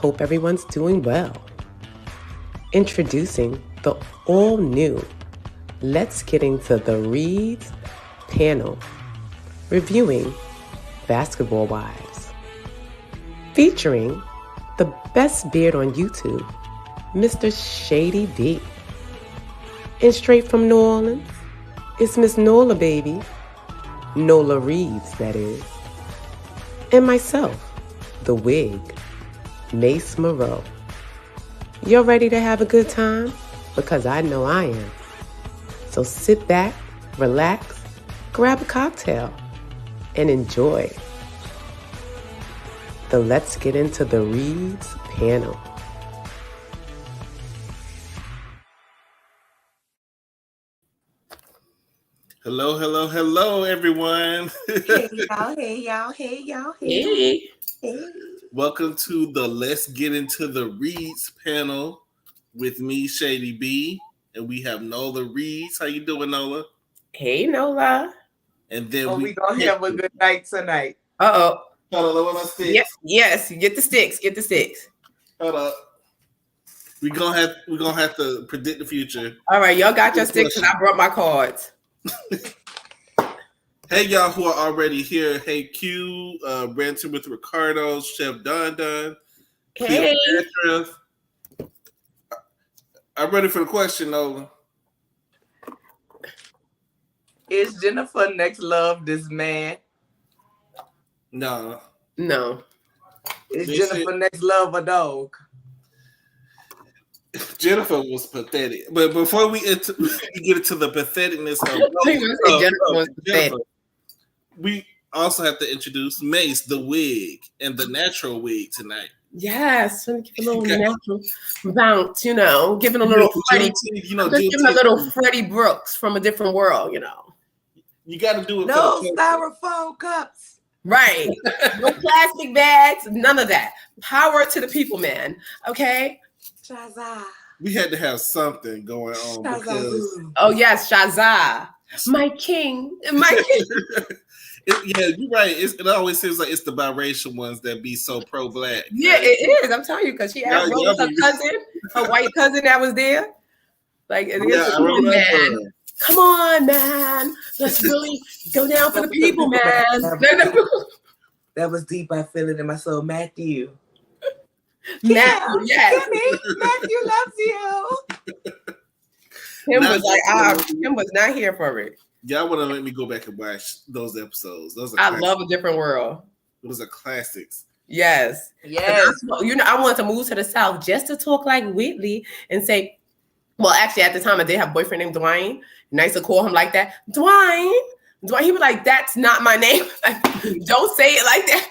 hope everyone's doing well. Introducing the all-new Let's Get Into the Readzzz panel, reviewing Basketball Wives, featuring the best beard on YouTube, Mr. Shady B. And straight from New Orleans, it's Miss Nola, baby. Nola Readzzz, that is. And myself, the wig, Mace Moreau. You're ready to have a good time? Because I know I am. So sit back, relax, grab a cocktail, and enjoy the Let's Get Into the Readzzz panel. Hello, hello, hello, everyone. Hey. Welcome to the Let's Get Into the Readzzz panel with me, Shady B, and we have Nola Readzzz. How you doing, Nola? Hey, Nola. And then we gonna have a good night tonight. Uh-oh. Hold on, what my sticks? Yes, get the sticks. Hold up. We're gonna have to predict the future. All right, y'all got your sticks and I brought my cards. Hey, y'all who are already here. Hey, Q, Branson with Ricardo, Chef Don. Hey. I'm ready for the question, Nola. Is Jennifer next love this man? No. Is Jennifer next love a dog? Jennifer was pathetic. But before we get into the patheticness of Jennifer, we also have to introduce Mace, the wig, and the natural wig tonight. Yes, give a little natural bounce, giving a little Freddie, giving a little Freddie Brooks from a different world, You got to do it. No styrofoam cups. Right. No plastic bags, none of that. Power to the people, man. Okay? Shazza. We had to have something going on because... Oh, yes, Shazza. My king. Yeah, you're right. It always seems like it's the biracial ones that be so pro-black. Yeah, it is. I'm telling you, because she had her cousin, her white cousin that was there. Like, I remember. Man. Come on, man. Let's really go down for the people, man. That was deep. I feel it in my soul. Matthew. Matthew, yes. Matthew loves you. Kim was not here for it. Y'all want to let me go back and watch those episodes. Those are I love A Different World. Those are classics. Yes. I wanted to move to the South just to talk like Whitley and say, well, actually, at the time, I did have a boyfriend named Dwayne. Nice to call him like that. Dwayne. He was like, that's not my name. Don't say it like that.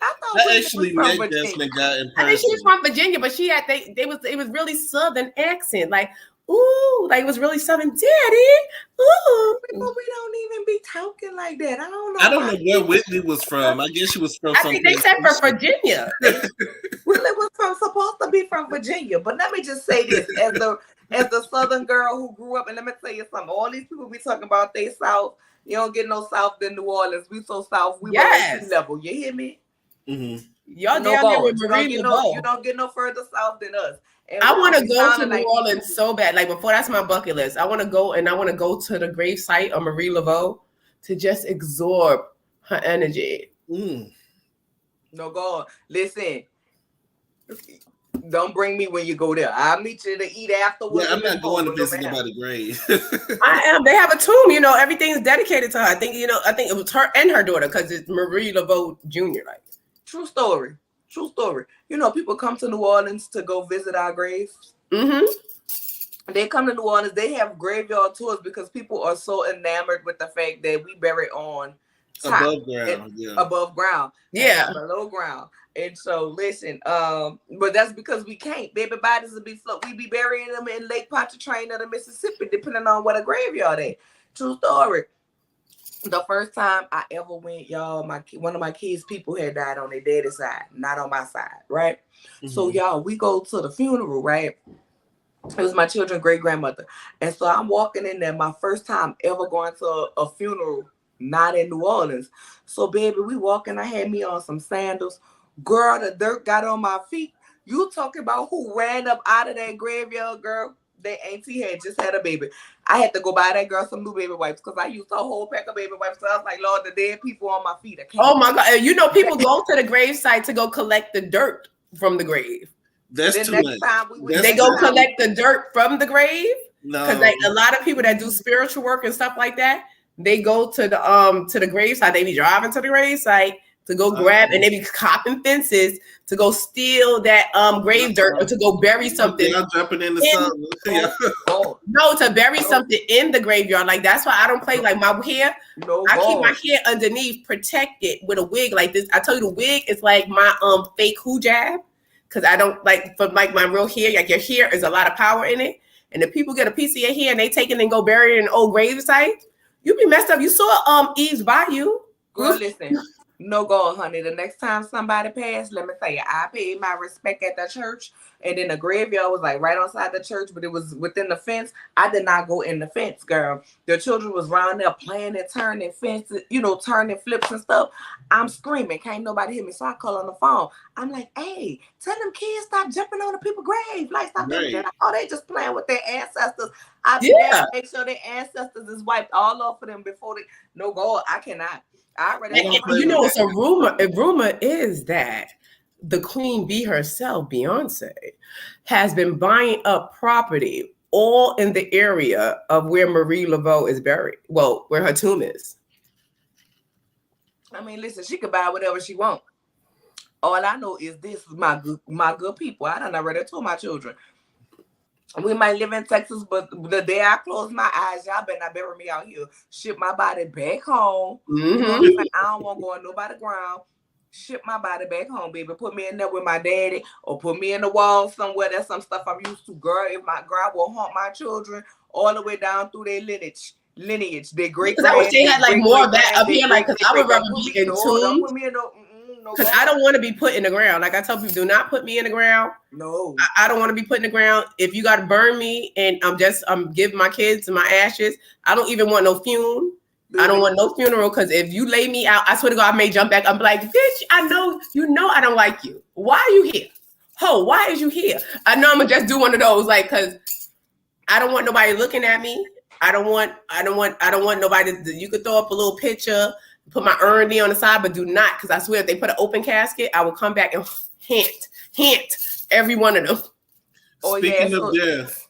I actually met Jasmine guy in person. I think she was from Virginia, but she had it was really Southern accent. Like, ooh, like it was really Southern, daddy. Ooh. But we don't even be talking like that. I don't know. I don't know where Whitney was from. I guess she was from. I think they said from Virginia. Whitney was supposed to be from Virginia. But let me just say this: as the Southern girl who grew up, and let me tell you something. All these people be talking about they South. You don't get no South than New Orleans. We so South. We were level. You hear me? Mm-hmm. Y'all down there with you don't get no further South than us. And I want to go to New Orleans so bad. Like before, that's my bucket list. I want to go to the grave site of Marie Laveau to just absorb her energy. No, God, listen. Don't bring me when you go there. I'll meet you to eat afterwards. Yeah, I'm not going to visit nobody's grave. I am. They have a tomb. Everything's dedicated to her. I think it was her and her daughter because it's Marie Laveau Jr. Like. True story. People come to New Orleans to go visit our graves. Mm-hmm. They come to New Orleans. They have graveyard tours because people are so enamored with the fact that we bury on top, above ground, below ground. And so, listen, but that's because we can't. Baby bodies will be float. We be burying them in Lake Pontchartrain of the Mississippi, depending on what a graveyard is. True story. The first time I ever went, y'all, one of my kids' people had died on their daddy's side, not on my side, right? Mm-hmm. So, y'all, we go to the funeral, right? It was my children's great-grandmother. And so I'm walking in there, my first time ever going to a funeral, not in New Orleans. So, baby, we walking, I had me on some sandals. Girl, the dirt got on my feet. You talking about who ran up out of that graveyard, girl? Their auntie had just had a baby. I had to go buy that girl some new baby wipes because I used a whole pack of baby wipes. So I was like, Lord, the dead people on my feet. Oh my God. You know, people go to the gravesite to go collect the dirt from the grave. That's too much. They go collect the dirt from the grave. No. Because like a lot of people that do spiritual work and stuff like that, they go to the gravesite. They be driving to the gravesite to go grab, and they be copping fences to go steal that grave dirt or to go bury something. Y'all jumping in the sun. No, to bury something in the graveyard. Like that's why I don't play like my hair. I keep my hair underneath protected with a wig like this. I tell you, the wig is like my fake hijab because I don't like for like my real hair. Like your hair is a lot of power in it, and if people get a piece of your hair and they take it and go bury it in an old grave site, you be messed up. You saw Eve's Bayou. Girl, listen. No go, honey. The next time somebody passed, let me tell you, I paid my respect at the church, and then the graveyard was like right outside the church, but it was within the fence. I did not go in the fence, girl. The children was around there playing and turning fences, turning flips and stuff. I'm screaming, can't nobody hear me, so I call on the phone. I'm like, hey, tell them kids stop jumping on the people's grave. Like, stop doing that. Oh, they just playing with their ancestors. I make sure their ancestors is wiped all off of them before they. No go, I cannot. It's a rumor. A rumor is that the Queen Bee herself, Beyonce, has been buying up property all in the area of where Marie Laveau is buried. Well, where her tomb is. I mean, listen, she could buy whatever she wants. All I know is this is my good people. I done already told my children. We might live in Texas, but the day I close my eyes, y'all better not bury me out here. Ship my body back home. You know what I'm saying? I don't want to go on nobody's ground. Ship my body back home, baby. Put me in there with my daddy or put me in the wall somewhere. That's some stuff I'm used to. Girl, if my girl will haunt my children all the way down through their lineage. Their great. Because I wish they had like more of that up here, like, because I would rather be in tune. Because I don't want to be put in the ground. Like I tell people, do not put me in the ground. No. I don't want to be put in the ground. If you got to burn me and I'm giving my kids my ashes, I don't even want no funeral. I don't want no funeral because if you lay me out, I swear to God, I may jump back. I'm like, bitch, I know I don't like you. Why are you here? Ho, why is you here? I know I'm going to just do one of those, like, because I don't want nobody looking at me. I don't want nobody you could throw up a little picture, put my urn on the side, but do not, because I swear if they put an open casket, I will come back and hint every one of them. Speaking of death,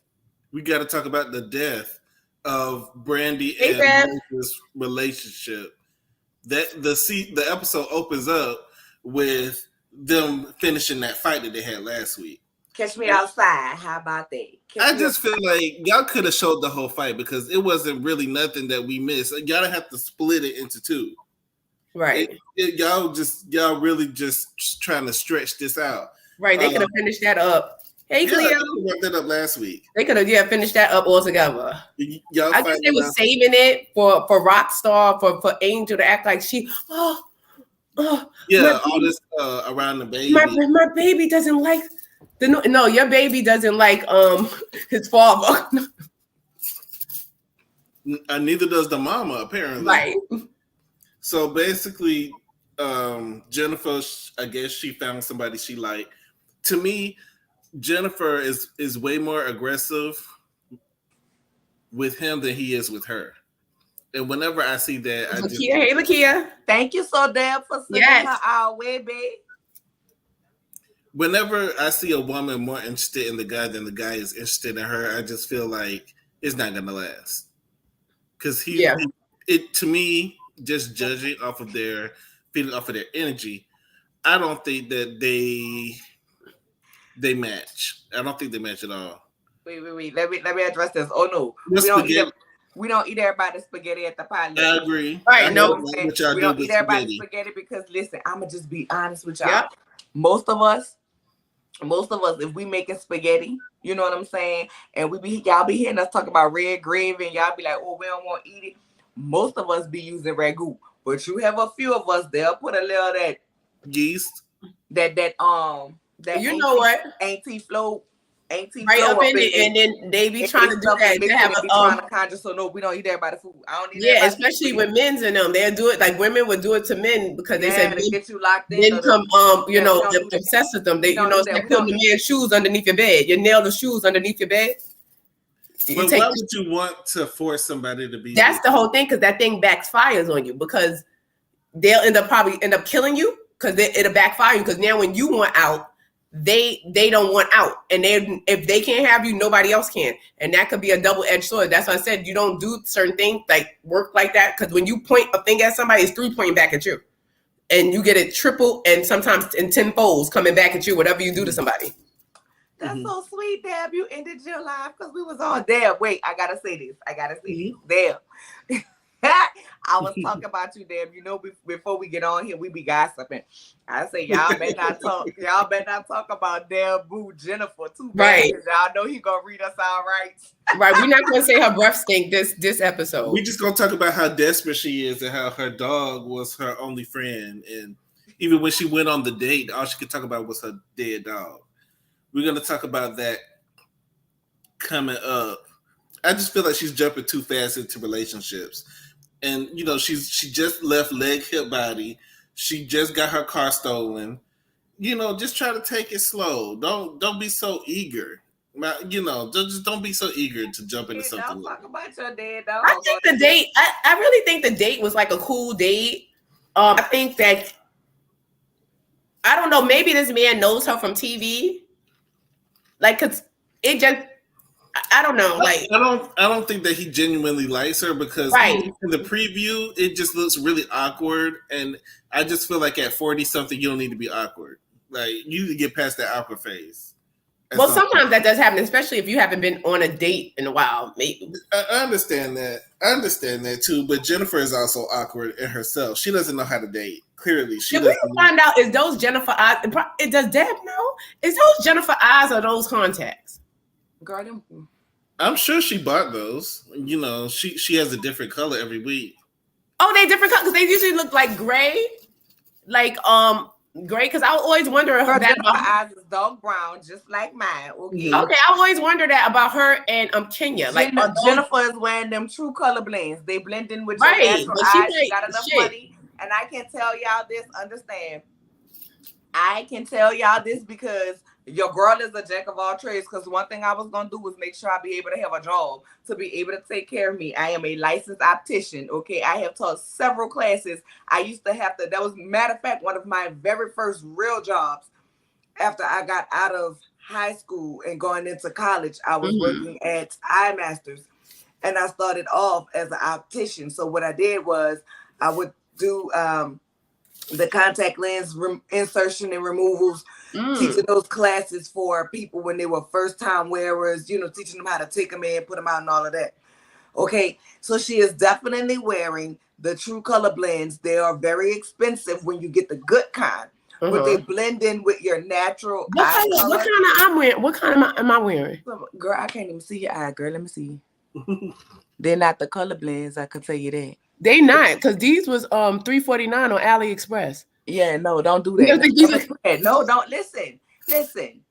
we got to talk about the death of Brandy and Moses' relationship. That the episode opens up with them finishing that fight that they had last week. Catch me outside. How about that? I just feel like y'all could have showed the whole fight because it wasn't really nothing that we missed. Y'all have to split it into two. Right. Y'all really just trying to stretch this out. Right. They could have finished that up. Hey, Cleo. They wrapped that up last week. They could have finished that up altogether. I think they were saving it for Rockstar, for Angel to act like she all this around the baby. My baby doesn't like your baby doesn't like his father. Neither does the mama, apparently. Right. So basically, Jennifer, I guess she found somebody she liked. To me, Jennifer is way more aggressive with him than he is with her. And whenever I see that, hey, Lakia. Thank you so damn for sending her our way, babe. Whenever I see a woman more interested in the guy than the guy is interested in her, I just feel like it's not gonna last. Because it to me, just judging off of their feeling off of their energy, I don't think that they match. I don't think they match at all. Wait. Let me address this. Oh no, we don't eat everybody's spaghetti at the potluck. I agree. Right? No, we don't eat everybody's spaghetti because listen, I'ma just be honest with y'all. Yep. Most of us, if we making spaghetti, you know what I'm saying, and y'all be hearing us talk about red gravy, and y'all be like, oh, we don't want to eat it. Most of us be using ragu, but you have a few of us, they'll put a little of that yeast, that you know what, Auntie Flo Auntie right up in it, and then they be trying to do that. They have trying to conjure, so no, we don't eat everybody's food. I don't eat. Yeah, especially with men's in them, they'll do it like women would do it to men because they said they get you locked in. Men come, they're obsessed with them. They, it's like putting the man's shoes underneath your bed. You nail the shoes underneath your bed. But why would you want to force somebody to be? That's the whole thing, because that thing backfires on you, because they'll probably end up killing you because it'll backfire you, because now when you want out, they don't want out, and if they can't have you, nobody else can, and that could be a double-edged sword. That's why I said you don't do certain things like work like that, because when you point a thing at somebody, it's 3 pointing back at you, and you get it triple and sometimes in 10 folds coming back at you, whatever you do to somebody. That's so sweet, Deb. You ended your life because we was on Deb. Wait, I gotta say this. Deb. I was talking about you, Deb. You know, before we get on here, we be gossiping. I say y'all better not talk. Y'all better not talk about Deb Boo Jennifer too. Right. Y'all know he gonna read us our rights. Right. We're not gonna say her breath stink this episode. We just gonna talk about how desperate she is and how her dog was her only friend, and even when she went on the date, all she could talk about was her dead dog. We're going to talk about that coming up. I just feel like she's jumping too fast into relationships. And, she just left leg, hip, body. She just got her car stolen. Just try to take it slow. Don't be so eager. Just don't be so eager to jump into something. Don't talk about your dead dog. I think the date, I really think the date was like a cool date. I think that, I don't know, maybe this man knows her from TV. Like, cause it just, I don't know. Like, I don't think that he genuinely likes her, because in the preview, it just looks really awkward. And I just feel like at 40 something, you don't need to be awkward. Like, you need to get past that awkward phase. Well, sometimes that does happen, especially if you haven't been on a date in a while. Maybe. I understand that. I understand that too. But Jennifer is also awkward in herself. She doesn't know how to date. Clearly, she doesn't. We find out, is those Jennifer eyes? Does Deb know? Is those Jennifer eyes or those contacts? Girl, I'm sure she bought those. She has a different color every week. Oh, they different colors. They usually look like gray, gray. Because I always wonder if that eyes is dark brown, just like mine. Okay. Okay, I always wonder that about her and Kenya. Like Jennifer is wearing them true color blends. They blend in with your natural eyes. She got enough money. And I can tell y'all this, understand. I can tell y'all this because your girl is a jack of all trades. Because one thing I was going to do was make sure I be able to have a job to be able to take care of me. I am a licensed optician. Okay. I have taught several classes. I used to have to, that was, matter of fact, one of my very first real jobs after I got out of high school and going into college. I was working at Eye Masters, and I started off as an optician. So what I did was I would do the contact lens insertion and removals, teaching those classes for people when they were first time wearers, teaching them how to take them in, put them out and all of that. Okay, so she is definitely wearing the true color blends. They are very expensive when you get the good kind, but they blend in with your natural eye color. What kind of I'm wearing? What kind am I wearing? Girl, I can't even see your eye, girl. Let me see. They're not the color blends, I can tell you that. They not, because these was $349 on AliExpress. Yeah, no, don't do that. No, don't listen.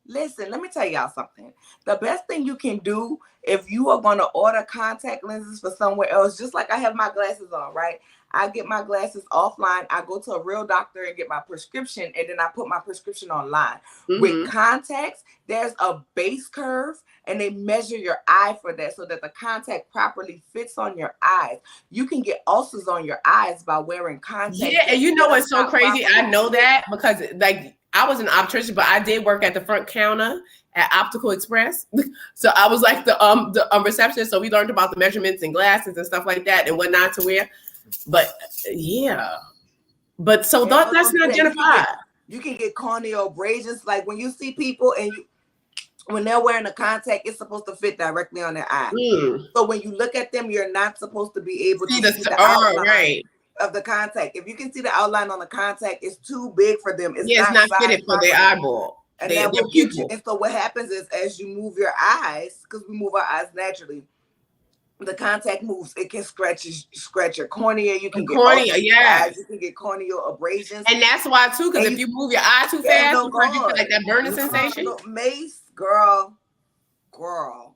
Let me tell y'all something. The best thing you can do if you are going to order contact lenses for somewhere else, just like I have my glasses on, right? I get my glasses offline. I go to a real doctor and get my prescription, and then I put my prescription online. With contacts, there's a base curve, and they measure your eye for that so that the contact properly fits on your eyes. You can get ulcers on your eyes by wearing contacts. Yeah, and you know what's so crazy? I know that because I was an optician, but I did work at the front counter at Optical Express. So I was like the receptionist. So we learned about the measurements and glasses and stuff like that and what not to wear. But yeah, but so that's not Jennifer. You can get corneal abrasions. Like when you see people and when they're wearing a contact, it's supposed to fit directly on their eye. So when you look at them, you're not supposed to be able to see the outline of the contact. If you can see the outline on the contact, it's too big for them. It's not fitted for their eyeball. And so what happens is as you move your eyes, because we move our eyes naturally, the contact moves. It can scratch your cornea. You can get cornea, you can get corneal abrasions, and that's why too. Because if you move your eye too fast, you feel like that burning sensation. Mace, girl, girl.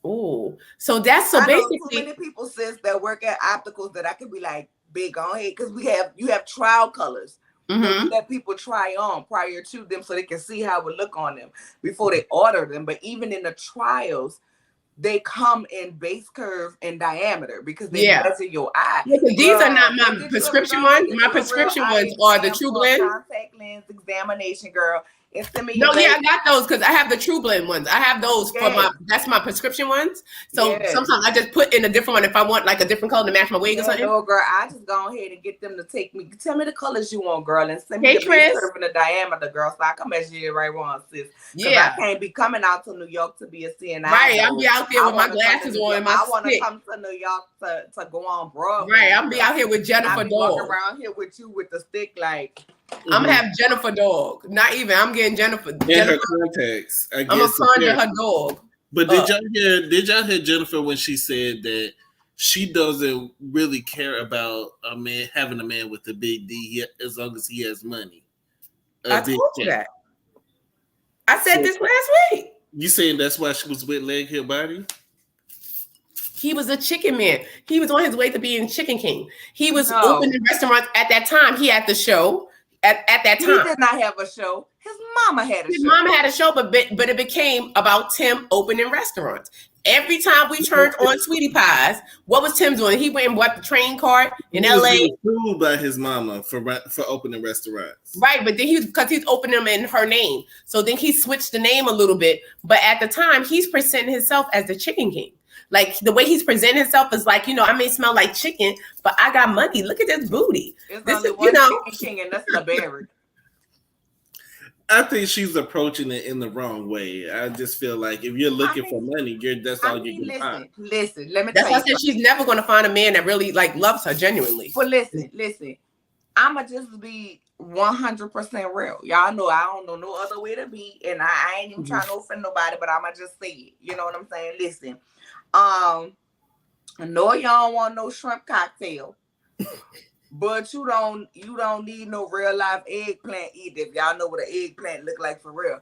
Ooh, so basically, too many people sis that work at opticals that I could be like, big on here because you have trial colors. So you let people try on prior to them so they can see how it would look on them before they order them. But even in the trials, they come in base curve and diameter because they measure your eye. Yeah, these are not my prescription ones. My prescription ones are the True Blend contact lens examination, girl. And send me I got those because I have the True Blend ones. I have those that's my prescription ones. So sometimes I just put in a different one if I want like a different color to match my wig or something. No, girl, I just go ahead and get them to tell me the colors you want, girl, and send me the base curve and the diameter, girl, so I can measure it right on, sis. Yeah, I can't be coming out to New York to be a CNI. Right, I'll be out there with my glasses on and my I want to come to New York to go on Broadway. Right, I'll be out here with Jennifer Dog. Walking around here with you with the stick like. I'm gonna have Jennifer Dog. Not even. I'm getting Jennifer. In her contacts. I'm gonna conjure her dog. But did y'all hear Jennifer when she said that she doesn't really care about having a man with a big D as long as he has money? I told you that. I said this last week. You saying that's why she was with Leg Hill Body? He was a chicken man. He was on his way to being Chicken King. He was opening restaurants at that time. He had the show. At that time, he did not have a show. His mama had a show. His mama had a show, but it became about Tim opening restaurants. Every time we turned on Sweetie Pies, what was Tim doing? He went and bought the train card in LA. He was fooled by his mama for opening restaurants. Right, but then because he's opening them in her name. So then he switched the name a little bit. But at the time, he's presenting himself as the Chicken King. Like the way he's presenting himself is like, I may smell like chicken, but I got money. Look at this booty. This is Chicken King, and that's the berry. I think she's approaching it in the wrong way. I just feel like if you're looking for money, that's all you can find. Listen, let me tell you. That's why she's never going to find a man that really like loves her genuinely. But listen. I'ma just be 100% real. Y'all know I don't know no other way to be, and I ain't even trying to offend nobody, but I'ma just say it. You know what I'm saying? Listen. I know y'all don't want no shrimp cocktail, but you don't need no real life eggplant either. If y'all know what an eggplant look like for real,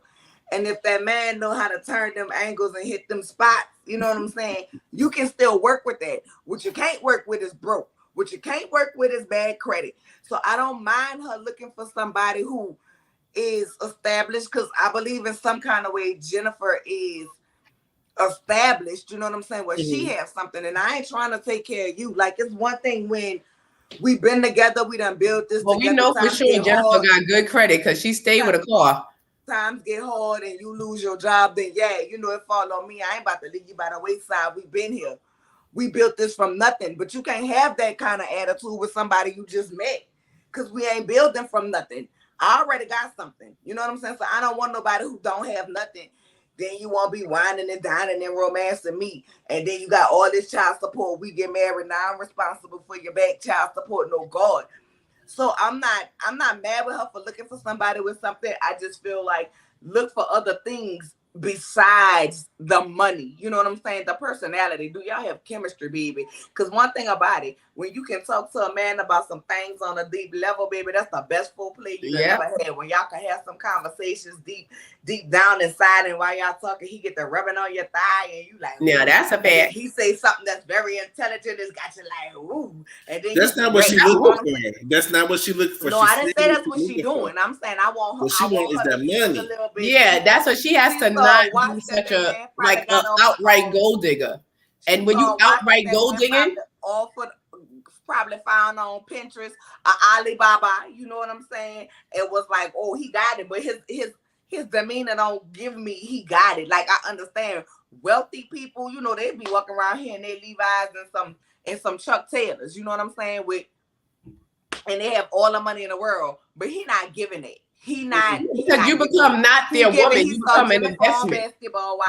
and if that man know how to turn them angles and hit them spots, you know what I'm saying? You can still work with that. What you can't work with is broke. What you can't work with is bad credit. So I don't mind her looking for somebody who is established, because I believe in some kind of way Jennifer is established, you know what I'm saying? Well, she has something, and I ain't trying to take care of you. Like, it's one thing when we've been together, we done built this. Well, we know for sure Jennifer got good credit because she stayed with a car. Times get hard and you lose your job, then it fall on me. I ain't about to leave you by the wayside. We've been here. We built this from nothing, but you can't have that kind of attitude with somebody you just met, because we ain't building from nothing. I already got something. You know what I'm saying? So I don't want nobody who don't have nothing. Then you won't be whining and dining and romancing me. And then you got all this child support. We get married. Now I'm responsible for your back child support. No God. So I'm not mad with her for looking for somebody with something. I just feel like look for other things besides the money. You know what I'm saying? The personality. Do y'all have chemistry, baby? Because one thing about it, when you can talk to a man about some things on a deep level, baby, that's the best foreplay you ever had. When y'all can have some conversations deep down inside, and while y'all talking, he get the rubbing on your thigh, and you like, yeah, that's a bad. He say something that's very intelligent, it's got you like, ooh. And then that's not what she looking for. That's not what she looking for. No, I didn't say that's what she doing. I'm saying I want her. What she want is that money. Yeah, that's what she has to not be such a like an outright gold digger. And when you outright gold digging, probably found on Pinterest, Alibaba, you know what I'm saying? It was like, oh, he got it, but his demeanor don't give me he got it. Like, I understand wealthy people, they be walking around here in their Levi's and some Chuck Taylors, you know what I'm saying? And they have all the money in the world, but he not giving it. Because you become not their woman, you become an investment.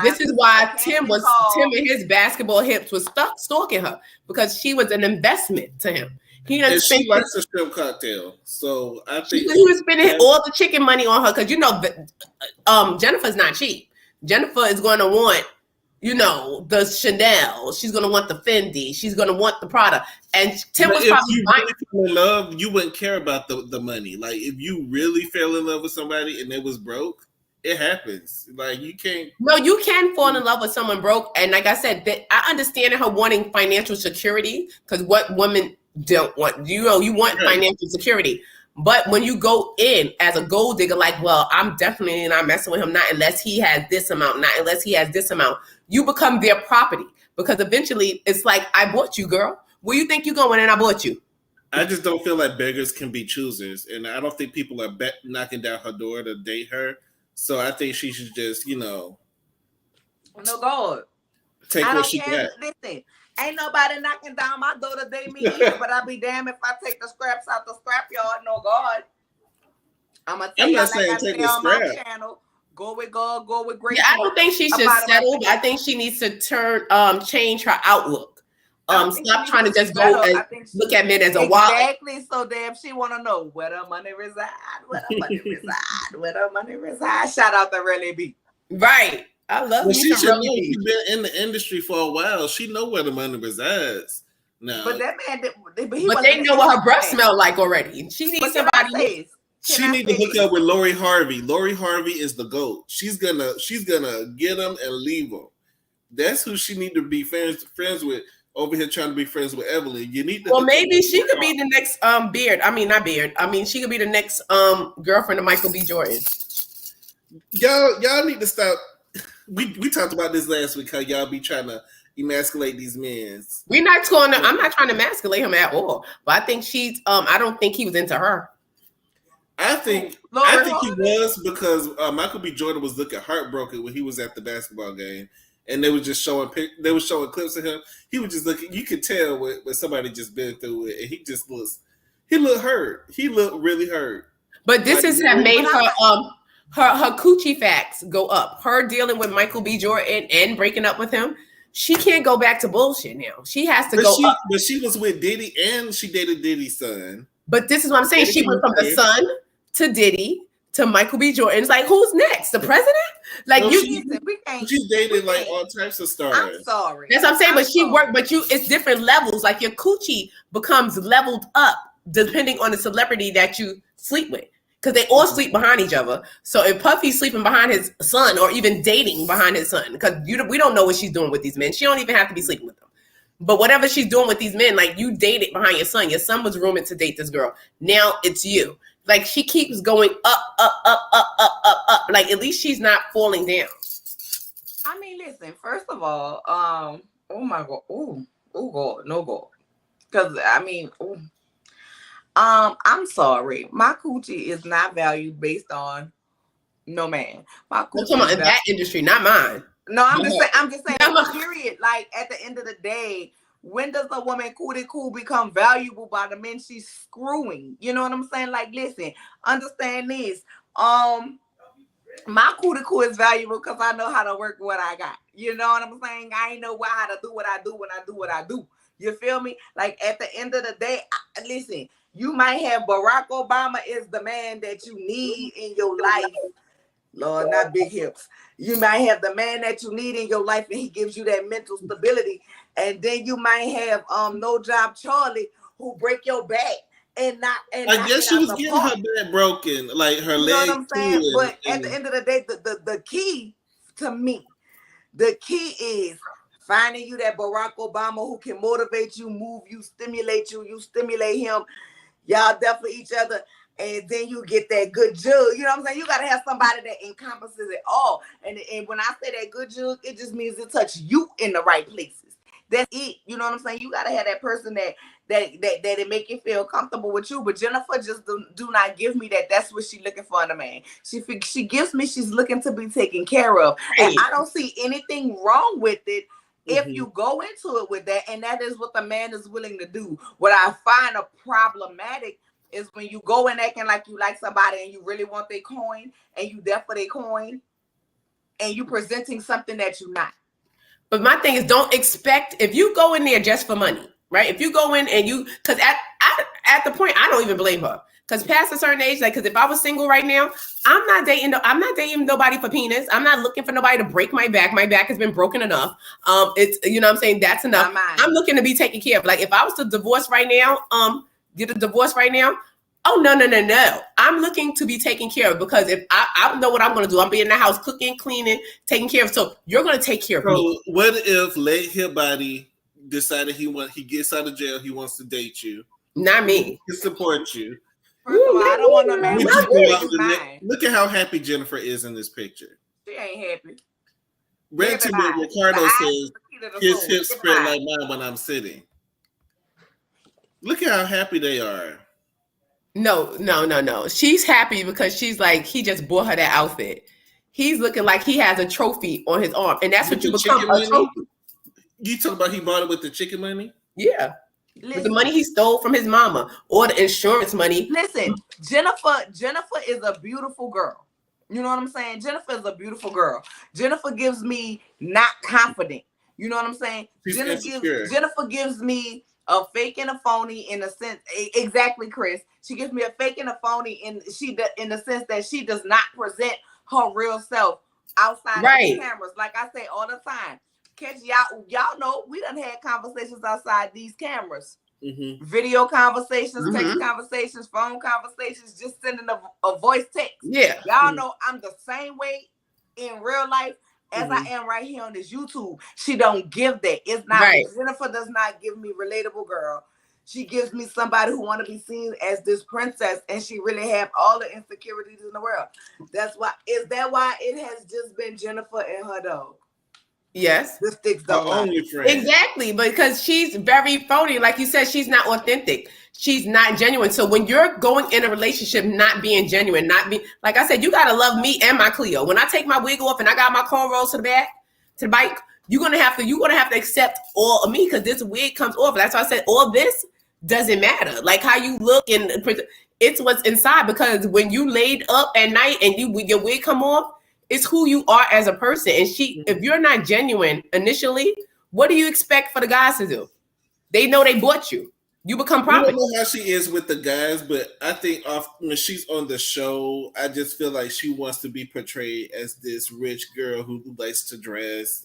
This is why Tim and his basketball hips was stalking her, because she was an investment to him. She likes a shrimp cocktail, so I think he was spending all the chicken money on her, because Jennifer's not cheap. Jennifer is going to want the Chanel. She's going to want the Fendi. She's going to want the Prada. And Tim was probably buying. If you really fell in love, you wouldn't care about the money. Like, if you really fell in love with somebody and it was broke, It happens. Like you can't. No, you can fall in love with someone broke, and like I said, that I understand her wanting financial security because what women don't want, you want financial security. But when you go in as a gold digger, like, well, I'm definitely not messing with him, not unless he has this amount, not unless he has this amount. You become their property because eventually it's like, I bought you, girl. Where you think you going and I bought you? I just don't feel like beggars can be choosers. And I don't think people are knocking down her door to date her. So I think she should just, no God. Take what she got. Listen, ain't nobody knocking down my door to date me either, but I'll be damned if I take the scraps out the scrapyard. No God. I'm going to tell you like I say on my channel. Go with God, go with grace. Yeah, I don't think she should settle. I think she needs to change her outlook. Stop trying to just go and look at men as a wallet. Exactly. So damn, she want to know where the money reside, where the money reside, where the money reside. Shout out to Really B. Right. I love she should know. She's been in the industry for a while. She know where the money resides. No. But that man, but they know what her breath smell like already. She needs somebody. She need to hook up with Lori Harvey. Lori Harvey is the GOAT. She's gonna get him and leave him. That's who she need to be friends with. Over here trying to be friends with Evelyn. You need to. Well, maybe she could be the next Beard. I mean, not Beard. I mean, she could be the next girlfriend of Michael B. Jordan. Y'all need to stop. We talked about this last week. How y'all be trying to emasculate these men. I'm not trying to emasculate him at all. But I think I don't think he was into her. I think he was because Michael B. Jordan was looking heartbroken when he was at the basketball game. And they were just showing clips of him. He was just looking. You could tell when somebody just been through it, and he looked hurt. He looked really hurt. But this have made her coochie facts go up. Her dealing with Michael B. Jordan and breaking up with him. She can't go back to bullshit now. She has to go up. But she was with Diddy, and she dated Diddy's son. But this is what I'm saying. She went from the son to Diddy to Michael B. Jordan. It's like, who's next? The president? Like she's dated like all types of stars. I'm sorry. That's what I'm saying. But she worked, it's different levels. Like your coochie becomes leveled up depending on the celebrity that you sleep with. Because they all sleep behind each other. So if Puffy's sleeping behind his son or even dating behind his son, because we don't know what she's doing with these men. She don't even have to be sleeping with them. But whatever she's doing with these men, like you dated behind your son. Your son was rumored to date this girl. Now it's you. Like she keeps going up. Like at least she's not falling down. I mean, listen. First of all, oh my God, oh God, no God. Because I mean, I'm sorry, my coochie is not valued based on no man. My coochie in that industry, not mine. No, I'm just saying. Period. Like at the end of the day. When does a woman cootie cool become valuable by the men she's screwing? You know what I'm saying? Like, listen, understand this. My cootie cool is valuable because I know how to work what I got. You know what I'm saying? I ain't know how to do what I do when I do what I do. You feel me? Like at the end of the day, listen, you might have Barack Obama is the man that you need in your life. Lord, not big hips. You might have the man that you need in your life and he gives you that mental stability. And then you might have No Job Charlie who break your back and I guess she was getting her back broken, like her leg. You know what I'm saying? But at the end of the day, the key to me, the key is finding you that Barack Obama who can motivate you, move you, stimulate you, you stimulate him. Y'all definitely each other. And then you get that good jug. You know what I'm saying? You got to have somebody that encompasses it all. And when I say that good jug, it just means it touch you in the right places. That's it. You know what I'm saying? You got to have that person that it make you feel comfortable with you. But Jennifer just do not give me that. That's what she's looking for in a man. She gives me she's looking to be taken care of. And I don't see anything wrong with it. If you go into it with that, and that is what the man is willing to do. What I find a problematic is when you go in acting like you like somebody and you really want their coin and you there for their coin and you presenting something that you're not. But my thing is, don't expect, if you go in there just for money, right? If you go in and because at the point, I don't even blame her. Because past a certain age, like, because if I was single right now, I'm not dating nobody for penis. I'm not looking for nobody to break my back. My back has been broken enough. It's, you know what I'm saying? That's enough. I'm looking to be taken care of. Like, if I was to divorce right now, get a divorce right now, Oh, no. I'm looking to be taken care of because if I know what I'm going to do. I'm be in the house cooking, cleaning, taking care of. So you're going to take care of me. So what if Late Hit Body decided he gets out of jail, he wants to date you? Not me. He support you. First of all, I don't want no man. Look at how happy Jennifer is in this picture. She ain't happy. Red Ricardo says his hips spread like mine when I'm sitting. Look at how happy they are. No. She's happy because she's like, he just bought her that outfit. He's looking like he has a trophy on his arm, and that's what you become, a trophy. You talking about he bought it with the chicken money? Yeah. With the money he stole from his mama or the insurance money. Listen, Jennifer is a beautiful girl. You know what I'm saying? Jennifer is a beautiful girl. Jennifer gives me not confident. You know what I'm saying? Jennifer gives me a fake and a phony in a sense. Exactly, Chris. She gives me a fake and a phony in the sense that she does not present her real self outside of the cameras. Like I say all the time. Catch y'all know we done had conversations outside these cameras. Mm-hmm. Video conversations, text conversations, phone conversations, just sending a voice text. Yeah. Y'all know I'm the same way in real life as I am right here on this YouTube. She don't give that. It's not Jennifer does not give me relatable girl. She gives me somebody who want to be seen as this princess, and she really have all the insecurities in the world. That's why. Is that why it has just been Jennifer and her dog? Yes. The sticks don't lie. Exactly, because she's very phony. Like you said, she's not authentic. She's not genuine. So when you're going in a relationship not being genuine, like I said, you gotta love me and my Cleo. When I take my wig off and I got my cornrows to the bike, you're gonna have to accept all of me because this wig comes off. That's why I said all this doesn't matter. Like how you look and it's what's inside. Because when you laid up at night and your wig come off, it's who you are as a person. And if you're not genuine initially, what do you expect for the guys to do? They know they bought you. You become property. I don't know how she is with the guys, but I think when she's on the show, I just feel like she wants to be portrayed as this rich girl who likes to dress.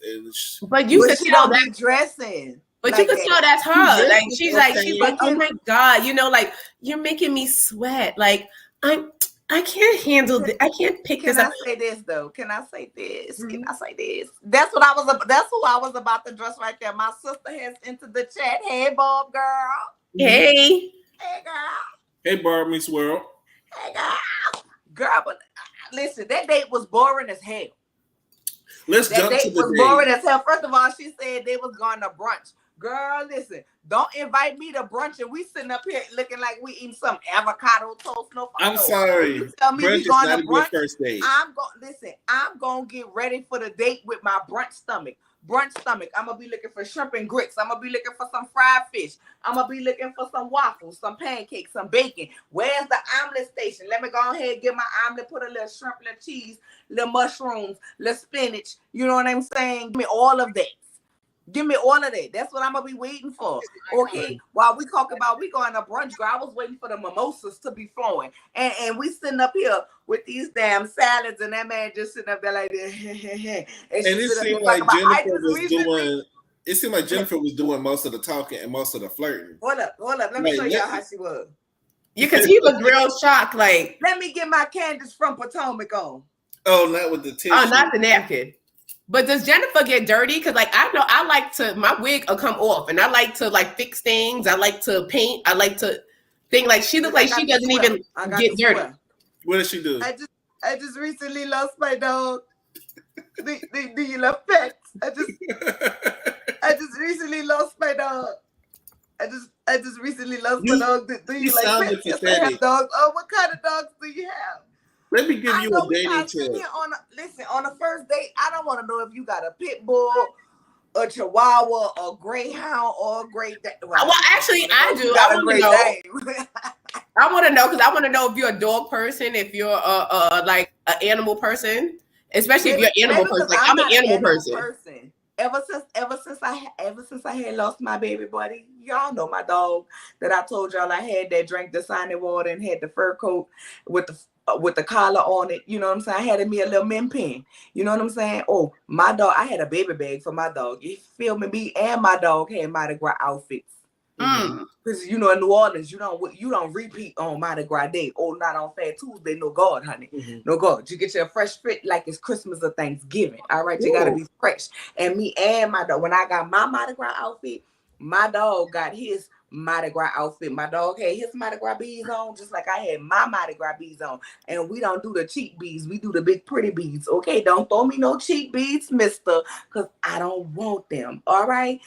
But you can tell that dressing. But like you can tell that's her. Like she's like, oh my God, like you're making me sweat. Like I can't handle this. I can't pick this up. Can I say this though? Can I say this? Can I say this? That's who I was about to dress right there. My sister has entered the chat. Hey, Bob girl. Hey. Hey, girl. Hey, Barb Miss World. Hey, girl. Girl, but listen, that date was boring as hell. Let's jump to the date. That date was boring as hell. First of all, she said they was going to brunch. Girl, listen, don't invite me to brunch and we sitting up here looking like we eating some avocado toast. No, I'm sorry. You tell me we going to brunch. First date. I'm going to get ready for the date with my brunch stomach. I'm going to be looking for shrimp and grits. I'm going to be looking for some fried fish. I'm going to be looking for some waffles, some pancakes, some bacon. Where's the omelet station? Let me go ahead and get my omelet, put a little shrimp, little cheese, little mushrooms, little spinach. You know what I'm saying? Give me all of that. Give me all of that. That's what I'm going to be waiting for. Okay? While we talk about we going to brunch, girl, I was waiting for the mimosas to be flowing. And we sitting up here with these damn salads and that man just sitting up there like this. It seemed like Jennifer was doing most of the talking and most of the flirting. Hold up. Let me show y'all how she was. Yeah, because he was real shocked. Like, let me get my Candace from Potomac on. Oh, not with the tissue. Oh, not the napkin. But does Jennifer get dirty? Because like I know I like to, my wig will come off and I like to like fix things. I like to paint. I like to think like she looks like she doesn't even get dirty. What does she do? I just recently lost my dog. Do you love pets? I just recently lost my dog. I just recently lost my dog. Do you like pets? Yes, I have dogs. Oh, what kind of dogs do you have? Let me give you a dating tip. Listen, on a first date, I don't want to know if you got a pit bull, a chihuahua, a greyhound, or a great dane. Well, actually, I do. I want to know because I want to know if you're a dog person, if you're like an animal person, especially if you're an animal person. Like I'm an animal person. Ever since I had lost my baby buddy, y'all know my dog that I told y'all I had that drank the Sonic water and had the fur coat with the collar on it. You know what I'm saying? I had me a little min pin. You know what I'm saying? Oh, my dog, I had a baby bag for my dog. You feel me? Me and my dog had Mardi Gras outfits. Because you know, in New Orleans, you don't repeat on Mardi Gras Day. Oh, not on Fat Tuesday. No God, honey. No God. You get your fresh fit like it's Christmas or Thanksgiving. All right, you gotta be fresh. And me and my dog, when I got my Mardi Gras outfit, my dog got his Mardi Gras outfit. My dog had his Mardi Gras beads on, just like I had my Mardi Gras beads on. And we don't do the cheap beads. We do the big pretty beads. Okay, don't throw me no cheap beads, mister, because I don't want them. All right.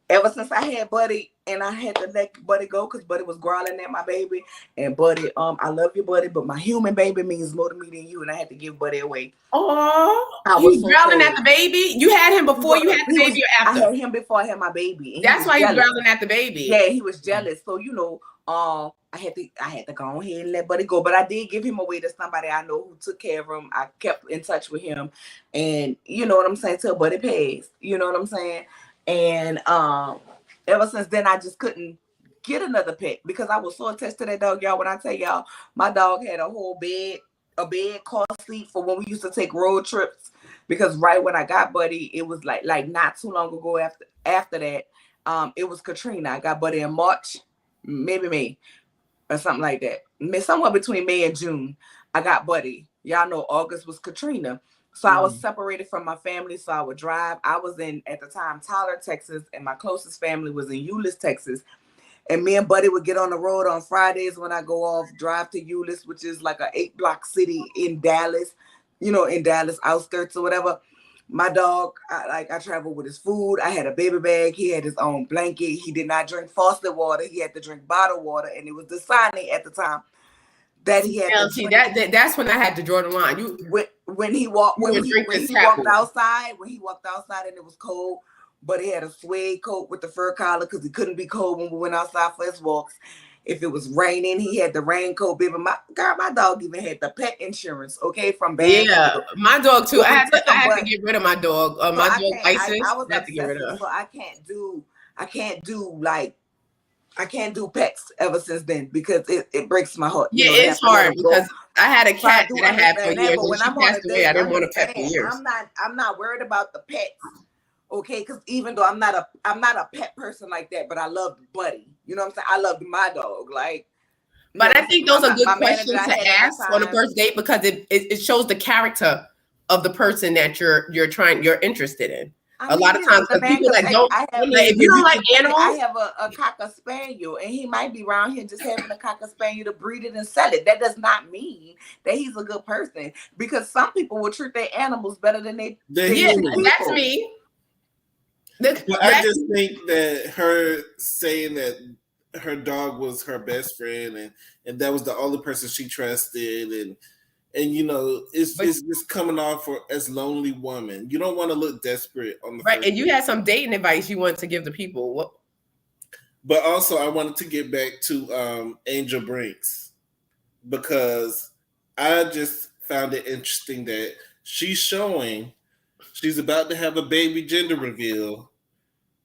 Ever since I had Buddy and I had to let Buddy go because Buddy was growling at my baby. And Buddy, I love you, Buddy, but my human baby means more to me than you. And I had to give Buddy away. Oh, you growling at the baby? You had him before you had the baby or after? I had him before I had my baby. That's why you growling at the baby. Yeah, he was jealous. So, you know, I had to go ahead and let Buddy go. But I did give him away to somebody I know who took care of him. I kept in touch with him. And you know what I'm saying? Till Buddy passed. You know what I'm saying? And ever since then, I just couldn't get another pet because I was so attached to that dog, y'all. When I tell y'all, my dog had a whole bed, car seat for when we used to take road trips. Because right when I got Buddy, it was like not too long ago after that, it was Katrina. I got Buddy in March, maybe May, or something like that. Somewhere between May and June, I got Buddy. Y'all know August was Katrina. So I was separated from my family, so I would drive. I was in, at the time, Tyler, Texas, and my closest family was in Euless, Texas. And me and Buddy would get on the road on Fridays when I go off, drive to Euless, which is like a 8-block city in Dallas, you know, in Dallas outskirts or whatever. My dog, I traveled with his food. I had a baby bag. He had his own blanket. He did not drink faucet water. He had to drink bottled water, and it was Dasani at the time. That he had. See, that's when I had to draw the line. When he walked outside and it was cold, but he had a suede coat with the fur collar because he couldn't be cold when we went outside for his walks. If it was raining, he had the raincoat. Baby, my dog even had the pet insurance. Okay, from bad. Yeah, my dog too. I had to get rid of my dog. My dog Isis. I was had to get rid of. So I can't do pets ever since then because it breaks my heart. Yeah, it's hard because I had a cat that I had for years. When she passed away, I didn't want a pet for years. I'm not worried about the pets, okay? Because even though I'm not a pet person like that, but I love Buddy. You know what I'm saying? I loved my dog. Like, but I think those are good questions to ask on the first date because it shows the character of the person that you're interested in. A lot of times, people that don't, if you don't like animals, I have a cocker spaniel, and he might be around here just having a cocker spaniel to breed it and sell it. That does not mean that he's a good person because some people will treat their animals better than they. That's me. I just think that her saying that her dog was her best friend and that was the only person she trusted and you know, it's just coming off as lonely woman. You don't want to look desperate on the right. And you had some dating advice you want to give the people. But also, I wanted to get back to Angel Brinks because I just found it interesting that she's about to have a baby gender reveal,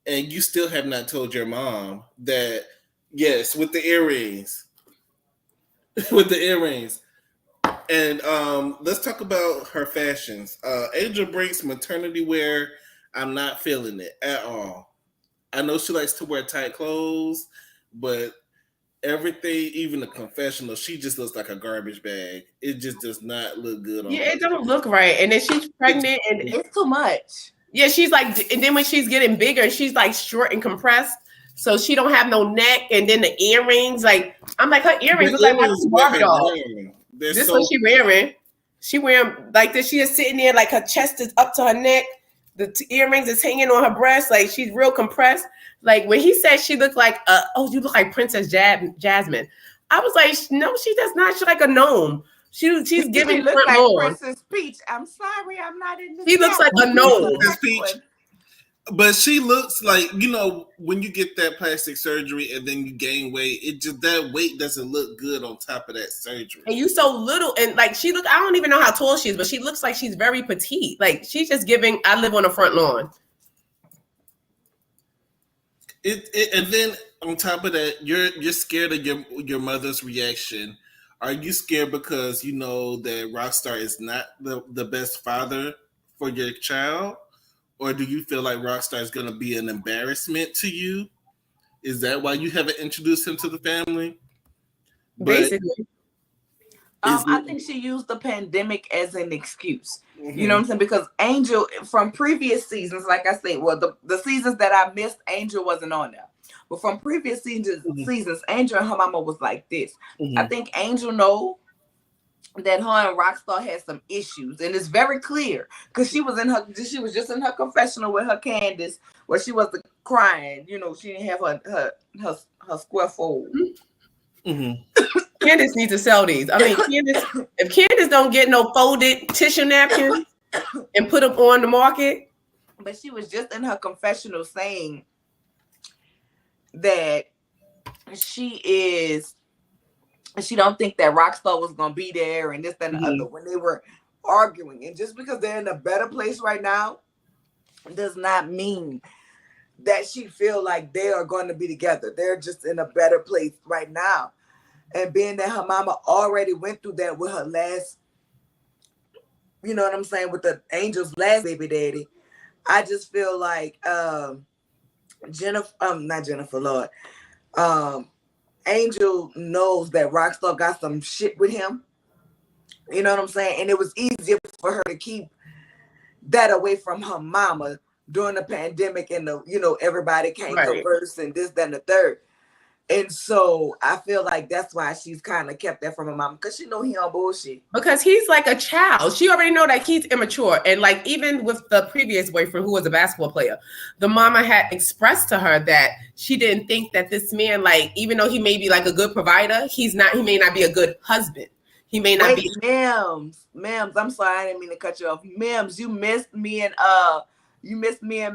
and you still have not told your mom that. Yes, with the earrings, And let's talk about her fashions. Angel Brinks maternity wear. I'm not feeling it at all. I know she likes to wear tight clothes, but everything, even the confessional, she just looks like a garbage bag. It just does not look good on her. It don't look right. And then she's pregnant and it's too much. Yeah, she's like, and then when she's getting bigger, she's like short and compressed. So she don't have no neck, and then the earrings, like I'm like her earrings look like a Barbie doll. This is what she wearing. She wearing like this. She is sitting there like her chest is up to her neck. The earrings is hanging on her breast. Like she's real compressed. Like when he said she looked like, you look like Princess Jasmine. I was like, no, she does not. She's like a gnome. She's giving look like Princess Peach. I'm sorry, I'm not in this. She looks like a gnome. Peach. But she looks like, you know, when you get that plastic surgery and then you gain weight, that weight doesn't look good on top of that surgery. And you so little, and like I don't even know how tall she is, but she looks like she's very petite. Like she's just giving, I live on the front lawn. And then on top of that, you're scared of your mother's reaction. Are you scared because you know that Rockstar is not the best father for your child? Or do you feel like Rockstar is going to be an embarrassment to you? Is that why you haven't introduced him to the family? Basically. I think she used the pandemic as an excuse. Mm-hmm. You know what I'm saying? Because Angel, from previous seasons, like I said, well, the seasons that I missed, Angel wasn't on there. But from previous seasons, Angel and her mama was like this. Mm-hmm. I think Angel know that her and Rockstar had some issues, and it's very clear because she was just in her confessional with her Candace, where she was crying. You know, she didn't have her square fold. Mm-hmm. Candace needs to sell these. I mean, if Candace don't get no folded tissue napkins and put them on the market. But she was just in her confessional saying that she don't think that Rockstar was going to be there and this, and the other when they were arguing. And just because they're in a better place right now does not mean that she feel like they are going to be together. They're just in a better place right now. And being that her mama already went through that with her last, you know what I'm saying, with the Angel's last baby daddy, I just feel like Angel knows that Rockstar got some shit with him. You know what I'm saying? And it was easier for her to keep that away from her mama during the pandemic and everybody came converse and this, that, and the third. And so I feel like that's why she's kind of kept that from her mom, because she know he on bullshit. Because he's like a child. She already know that he's immature. And like even with the previous boyfriend who was a basketball player, the mama had expressed to her that she didn't think that this man, like, even though he may be like a good provider, he may not be a good husband. He may not be. Mims, I'm sorry, I didn't mean to cut you off. Mims, you missed me and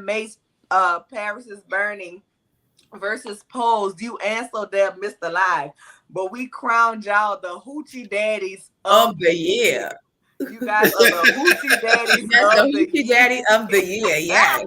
Mace Paris is Burning versus Pose. You and So Deb missed the live, but we crowned y'all the Hoochie Daddies of the year. You guys are the Hoochie Daddies of the year. Yeah.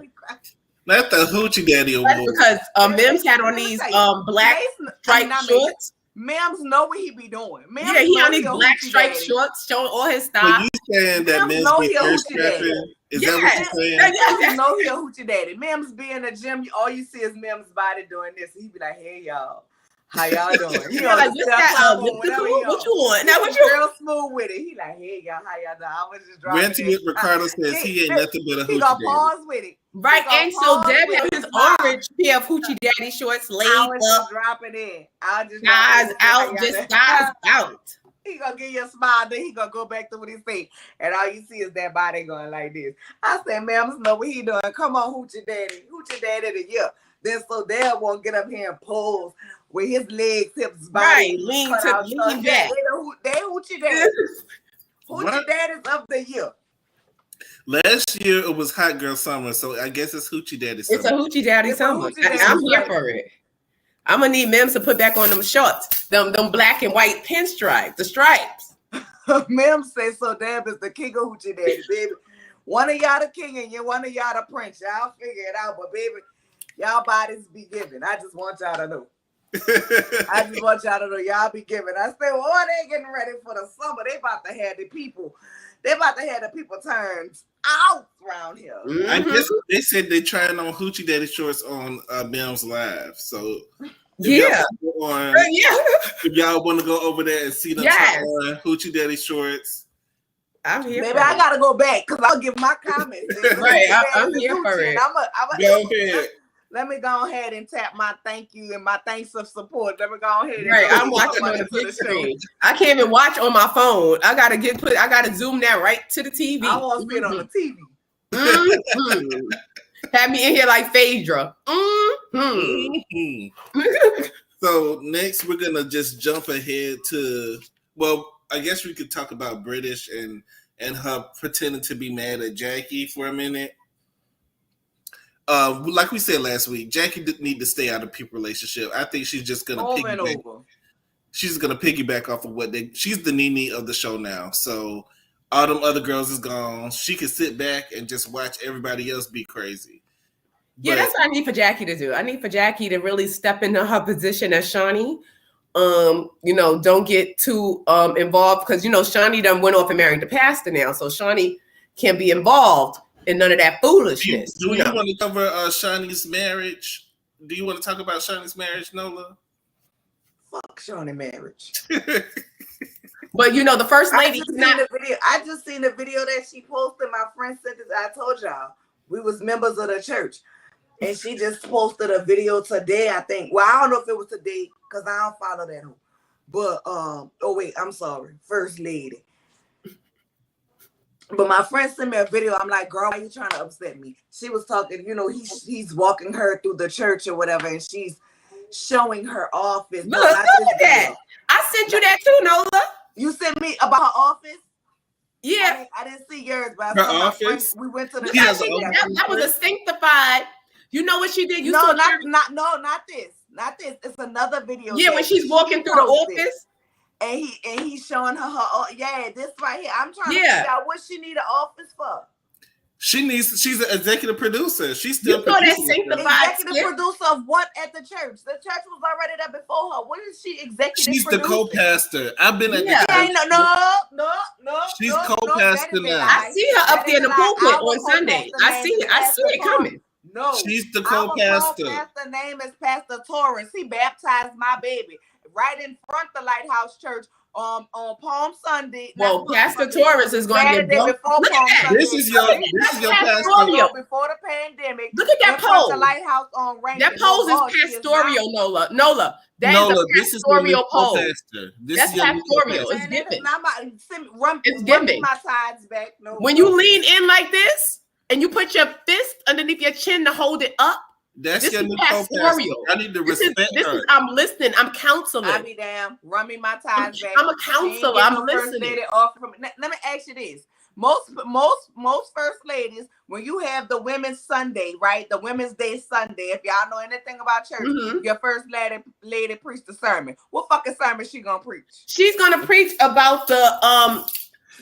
Not the Hoochie Daddy award. Because Mims had on these black striped shorts. Mims know what he be doing. He on these black striped shorts showing all his style. So you saying that Mims be thirst trapping? Is that what you're saying? You know he a Hoochie Daddy. Mims be in the gym, all you see is Mims' body doing this. He be like, hey y'all, how y'all doing? He like, what you want? Now what you real smooth with it. He like, hey y'all, how y'all doing? I was just dropping it. Ricardo says he ain't nothing but a Hoochie Daddy. He gonna pause with it. Right, and so Deb had his orange pair of Hoochie Daddy shorts laid up. I was just dropping in. Guys out. He gonna give you a smile, then he gonna go back to what he say, and all you see is that body going like this. I said, ma'am, know what he doing. Come on, Hoochie Daddy of the year. Then so Dad won't get up here and pose with his legs, hips, body, lean back. They Hoochie Daddies. Hoochie Daddies of the year. Last year it was Hot Girl Summer, so I guess it's Hoochie Daddy Summer. It's a Hoochie Daddy Summer. I'm here for it. I'm gonna need Mims to put back on them shorts, them black and white pinstripes, the stripes. Mims say So Deb is the king of Hoochie Daddy, baby. One of y'all the king and one of y'all the prince. Y'all figure it out, but baby, y'all bodies be giving. I just want y'all to know. Y'all be giving. I say, well, they getting ready for the summer. They about to have the people turns out around here. Mm-hmm. I guess they said they're trying on Hoochie Daddy shorts on Mims Live. So if y'all want to go over there and see them on Hoochie Daddy shorts, I'm here. Maybe I gotta go back because I'll give my comments. Right, I'm here for it. Go ahead. Let me go ahead and tap my thank you and my thanks of support. Let me go ahead and I'm watching on the big screen. I can't even watch on my phone. I gotta zoom that right to the TV. I want to see it on the TV. Mm-hmm. Have me in here like Phaedra. Mm-hmm. So next we're gonna just jump ahead to, well, I guess we could talk about British and her pretending to be mad at Jackie for a minute. Like we said last week, Jackie didn't need to stay out of people's relationship. I think she's just gonna piggyback. She's gonna piggyback off of what she's the Nene of the show now. So all them other girls is gone. She can sit back and just watch everybody else be crazy. Yeah, that's what I need for Jackie to do. I need for Jackie to really step into her position as Shawnee. Don't get too involved because Shawnee done went off and married the pastor now, so Shawnee can't be involved. And none of that foolishness. Do you want to cover Shawnee's marriage Do you want to talk about Shawnee's marriage, Nola? Fuck Shawnee marriage. But you know, the first lady. I just seen the video that she posted. My friend said this. I told y'all we was members of the church, and she just posted a video today. I think. Well, I don't know if it was today because I don't follow that one. But oh wait, I'm sorry, first lady. But my friend sent me a video. I'm like, girl, why are you trying to upset me? She was talking, you know, he's walking her through the church or whatever, and she's showing her office. Look at that. I sent you that too, Nola. You sent me about her office? Yeah. I didn't see yours, but her office. We went to the that was a sanctified. You know what she did? Not this. Not this. It's another video. Yeah, when she's walking through the office. And he's showing her this right here. I'm trying to figure out what she need an office for. She's an executive producer. She's still executive producer of what at the church? The church was already there before her. What is she executive She's producer? the co-pastor. I've been at the church. No. She's co-pastor now. I see her up there in the pulpit on Sunday. I see it coming. No. She's the co-pastor. Our co-pastor name is Pastor Torrance. He baptized my baby right in front of the Lighthouse Church on Palm Sunday. Well, Pastor Torrance is going to get Look at that. This is your pastor. Before the pandemic. Look at that pose. The Lighthouse on Rankin. That pose is pastoral, Nola. That is a pastoral pose. That's pastoral. It's giving. It's giving. My sides back. When you lean in like this and you put your fist underneath your chin to hold it up, that's your new co-pastor. I need to respect her. I'm listening. I'm counseling. I be damn. Run me my ties back. I'm a counselor. I'm listening. Let me ask you this. Most first ladies, when you have the Women's Sunday, right? The Women's Day Sunday. If y'all know anything about church, your first lady preached the sermon. What fucking sermon she gonna preach? She's gonna preach about the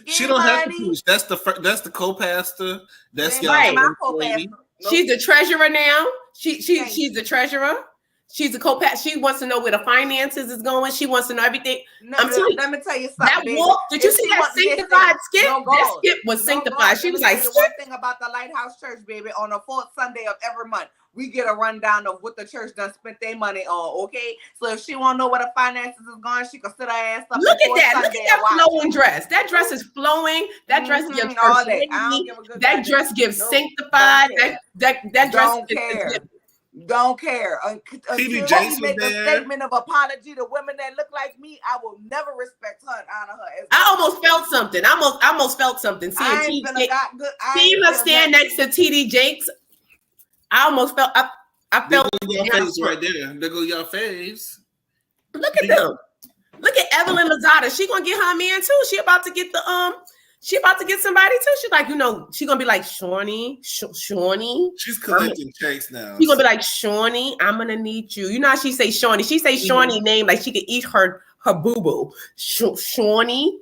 She don't have to preach. That's the co-pastor. That's my co-pastor. She's the treasurer now. She's the treasurer. She's the co-pastor. She wants to know where the finances is going. She wants to know everything. Let me tell you something. That walk, did you see that sanctified skit? That skit was sanctified. She was like, one thing about the Lighthouse Church, baby, on the fourth Sunday of every month, we get a rundown of what the church done spent their money on, okay? So if she want to know where the finances is going, she can sit her ass up. Look at that. Look at that flowing dress. That dress is flowing. That dress gives that dress gives sanctified. That dress Don't care. Until she make a statement of apology to women that look like me, I will never respect her and honor her. I almost felt something. I almost felt something. Seeing her stand next to TD Jakes, I almost felt. I felt your face right there. There go your face. Look at them. Look at Evelyn Lozada. She gonna get her man too. She about to get the She about to get somebody too. She's like, she gonna be like Shawnee. She's collecting checks now. She gonna be like Shawnee. I'm gonna need you. You know how she say Shawnee. She say Shawnee name like she could eat her boo boo. Shawnee.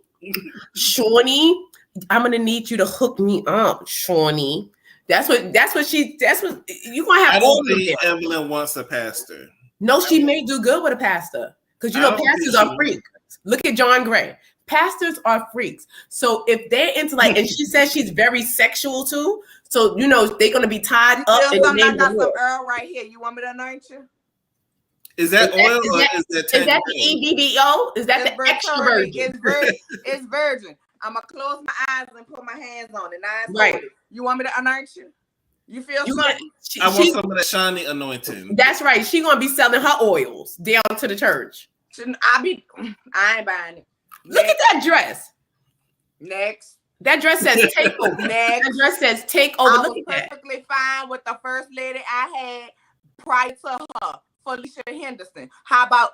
I'm gonna need you to hook me up, Shawnee. That's what you gonna have. I don't think Evelyn wants a pastor. No, she may do good with a pastor because pastors are freaks. Look at John Gray. Pastors are freaks. So if they're into and she says she's very sexual too. So they're gonna be tied up. In the name of the Lord. Some Earl right here. You want me to anoint you? Is that oil or is that the EBBO? Is that the extra virgin? It's virgin. I'm gonna close my eyes and put my hands on it. Right. You want me to anoint you? You feel I want some of that shiny anointing. That's right. She gonna be selling her oils down to the church. I ain't buying it. Look at that dress. Next. That dress says take over. Next. That dress says take over. Look at that. Perfectly fine with the first lady I had prior to her, Felicia Henderson. How about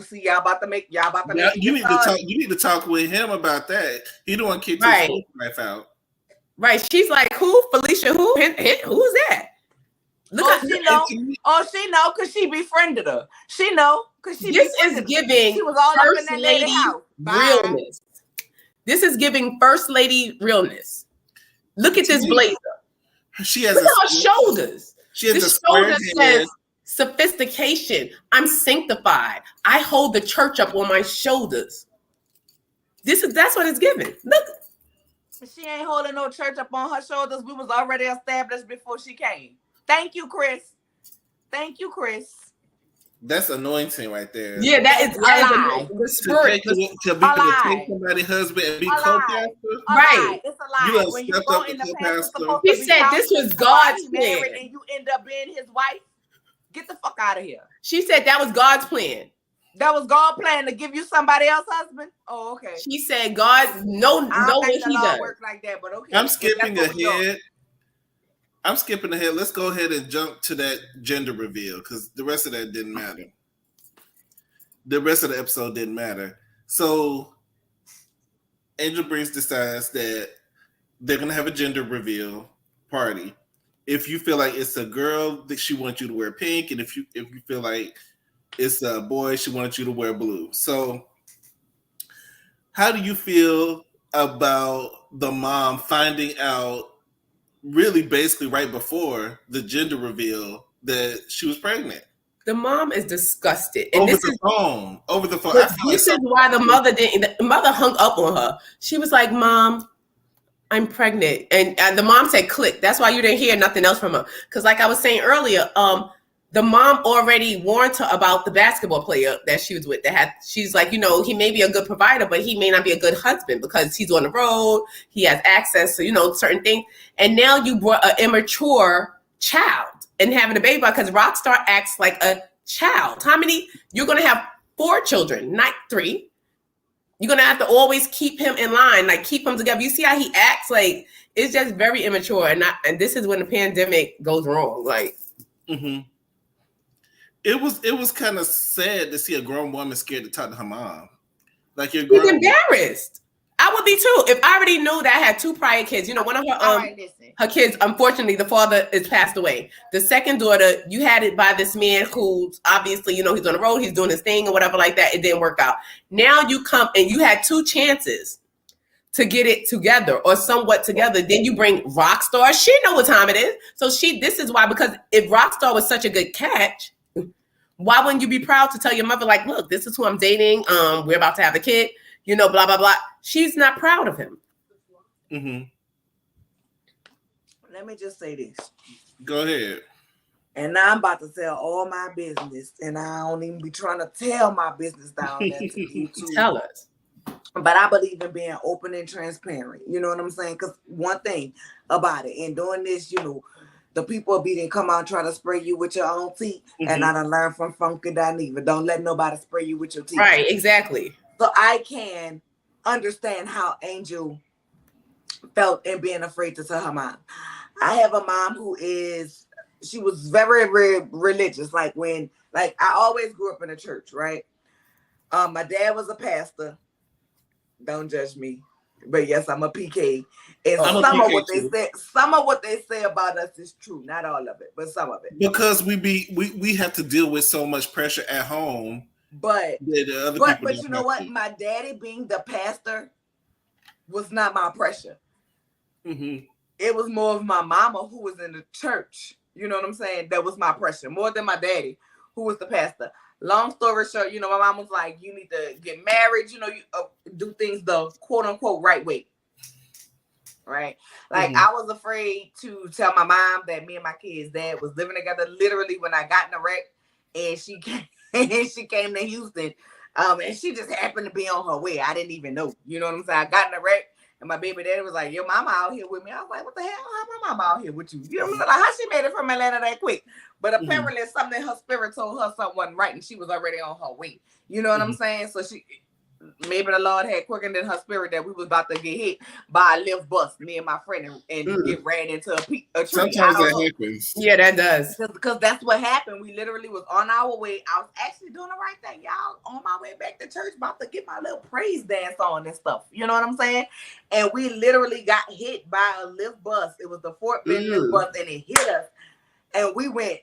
see y'all about to make you need to talk with him about that. He don't want to kick his wife out. Right. She's like, who? Felicia who? Who's that? She know because she befriended her. She know because she This is giving she was all up in that lady house. Realness. This is giving first lady realness. Look at this blazer. She has Look at her shoulders. She has this shoulder says sophistication. I'm sanctified. I hold the church up on my shoulders. That's what it's giving. Look. She ain't holding no church up on her shoulders. We was already established before she came. Thank you, Chris. Thank you, Chris. That's anointing right there. Yeah, that is the spirit. To take somebody's husband and be co-pastor. Right. It's a lie. When you go in the pastor, he said this was God's plan. And you end up being his wife. Get the fuck out of here. She said that was God's plan. That was God's plan to give you somebody else's husband? Oh, okay. She said God no what he does. Work like that, but okay. I'm skipping ahead. Let's go ahead and jump to that gender reveal because the rest of that didn't matter. The rest of the episode didn't matter. So Angel Breeze decides that they're gonna have a gender reveal party. If you feel like it's a girl, that she wants you to wear pink, and if you feel like it's a boy, she wants you to wear blue. So how do you feel about the mom finding out really basically right before the gender reveal that she was pregnant? The mom is disgusted. And over the phone. This is why the mother hung up on her. She was like, Mom, I'm pregnant. And the mom said, click. That's why you didn't hear nothing else from her. Because like I was saying earlier, the mom already warned her about the basketball player that she was with. She's like, he may be a good provider, but he may not be a good husband because he's on the road. He has access to, certain things. And now you brought an immature child and having a baby because Rockstar acts like a child. How many? You're going to have 4 children, not 3. You're going to have to always keep him in line, like keep him together. You see how he acts? Like, it's just very immature. And this is when the pandemic goes wrong. Like, It was kind of sad to see a grown woman scared to talk to her mom. Like she's embarrassed. I would be too. If I already knew that I had 2 prior kids, one of her kids, unfortunately, the father is passed away. The second daughter, you had it by this man who's obviously, he's on the road, he's doing his thing or whatever like that. It didn't work out. Now you come and you had 2 chances to get it together or somewhat together. Then you bring Rockstar. She know what time it is. So this is why, because if Rockstar was such a good catch, why wouldn't you be proud to tell your mother, like, look, this is who I'm dating. We're about to have a kid, blah, blah, blah. She's not proud of him. Let me just say this. Go ahead. And now I'm about to tell all my business, and I don't even be trying to tell my business down there to YouTube. Tell us. But I believe in being open and transparent. You know what I'm saying? Because one thing about it, and doing this, the people be didn't come out and try to spray you with your own teeth. And I done learned from Funky Dineva. Don't let nobody spray you with your teeth. Right, exactly. So I can understand how Angel felt in being afraid to tell her mom. I have a mom she was very, very religious. Like I always grew up in a church, right? My dad was a pastor. Don't judge me. But yes, I'm a PK. And some of what they say about us is true. Not all of it, but some of it. Because we have to deal with so much pressure at home. But you know what? My daddy being the pastor was not my pressure. It was more of my mama who was in the church. You know what I'm saying? That was my pressure. More than my daddy, who was the pastor. Long story short, my mom was like, you need to get married, you do things the quote unquote right way. Right? Like I was afraid to tell my mom that me and my kids' dad was living together literally when I got in a wreck and she came to Houston. And she just happened to be on her way. I didn't even know. You know what I'm saying? I got in a wreck and my baby daddy was like, your mama out here with me. I was like, what the hell? How my mama out here with you? You know what I'm saying? Like, how she made it from Atlanta that quick? But apparently something in her spirit told her something wasn't right and she was already on her way. You know what I'm saying? So maybe the Lord had quickened in her spirit that we was about to get hit by a lift bus, me and my friend, and get ran into a tree. Sometimes that happens. Yeah, that does. Because that's what happened. We literally was on our way. I was actually doing the right thing, y'all. On my way back to church, about to get my little praise dance on and stuff. You know what I'm saying? And we literally got hit by a lift bus. It was the Fort Bend lift bus, and it hit us. And we went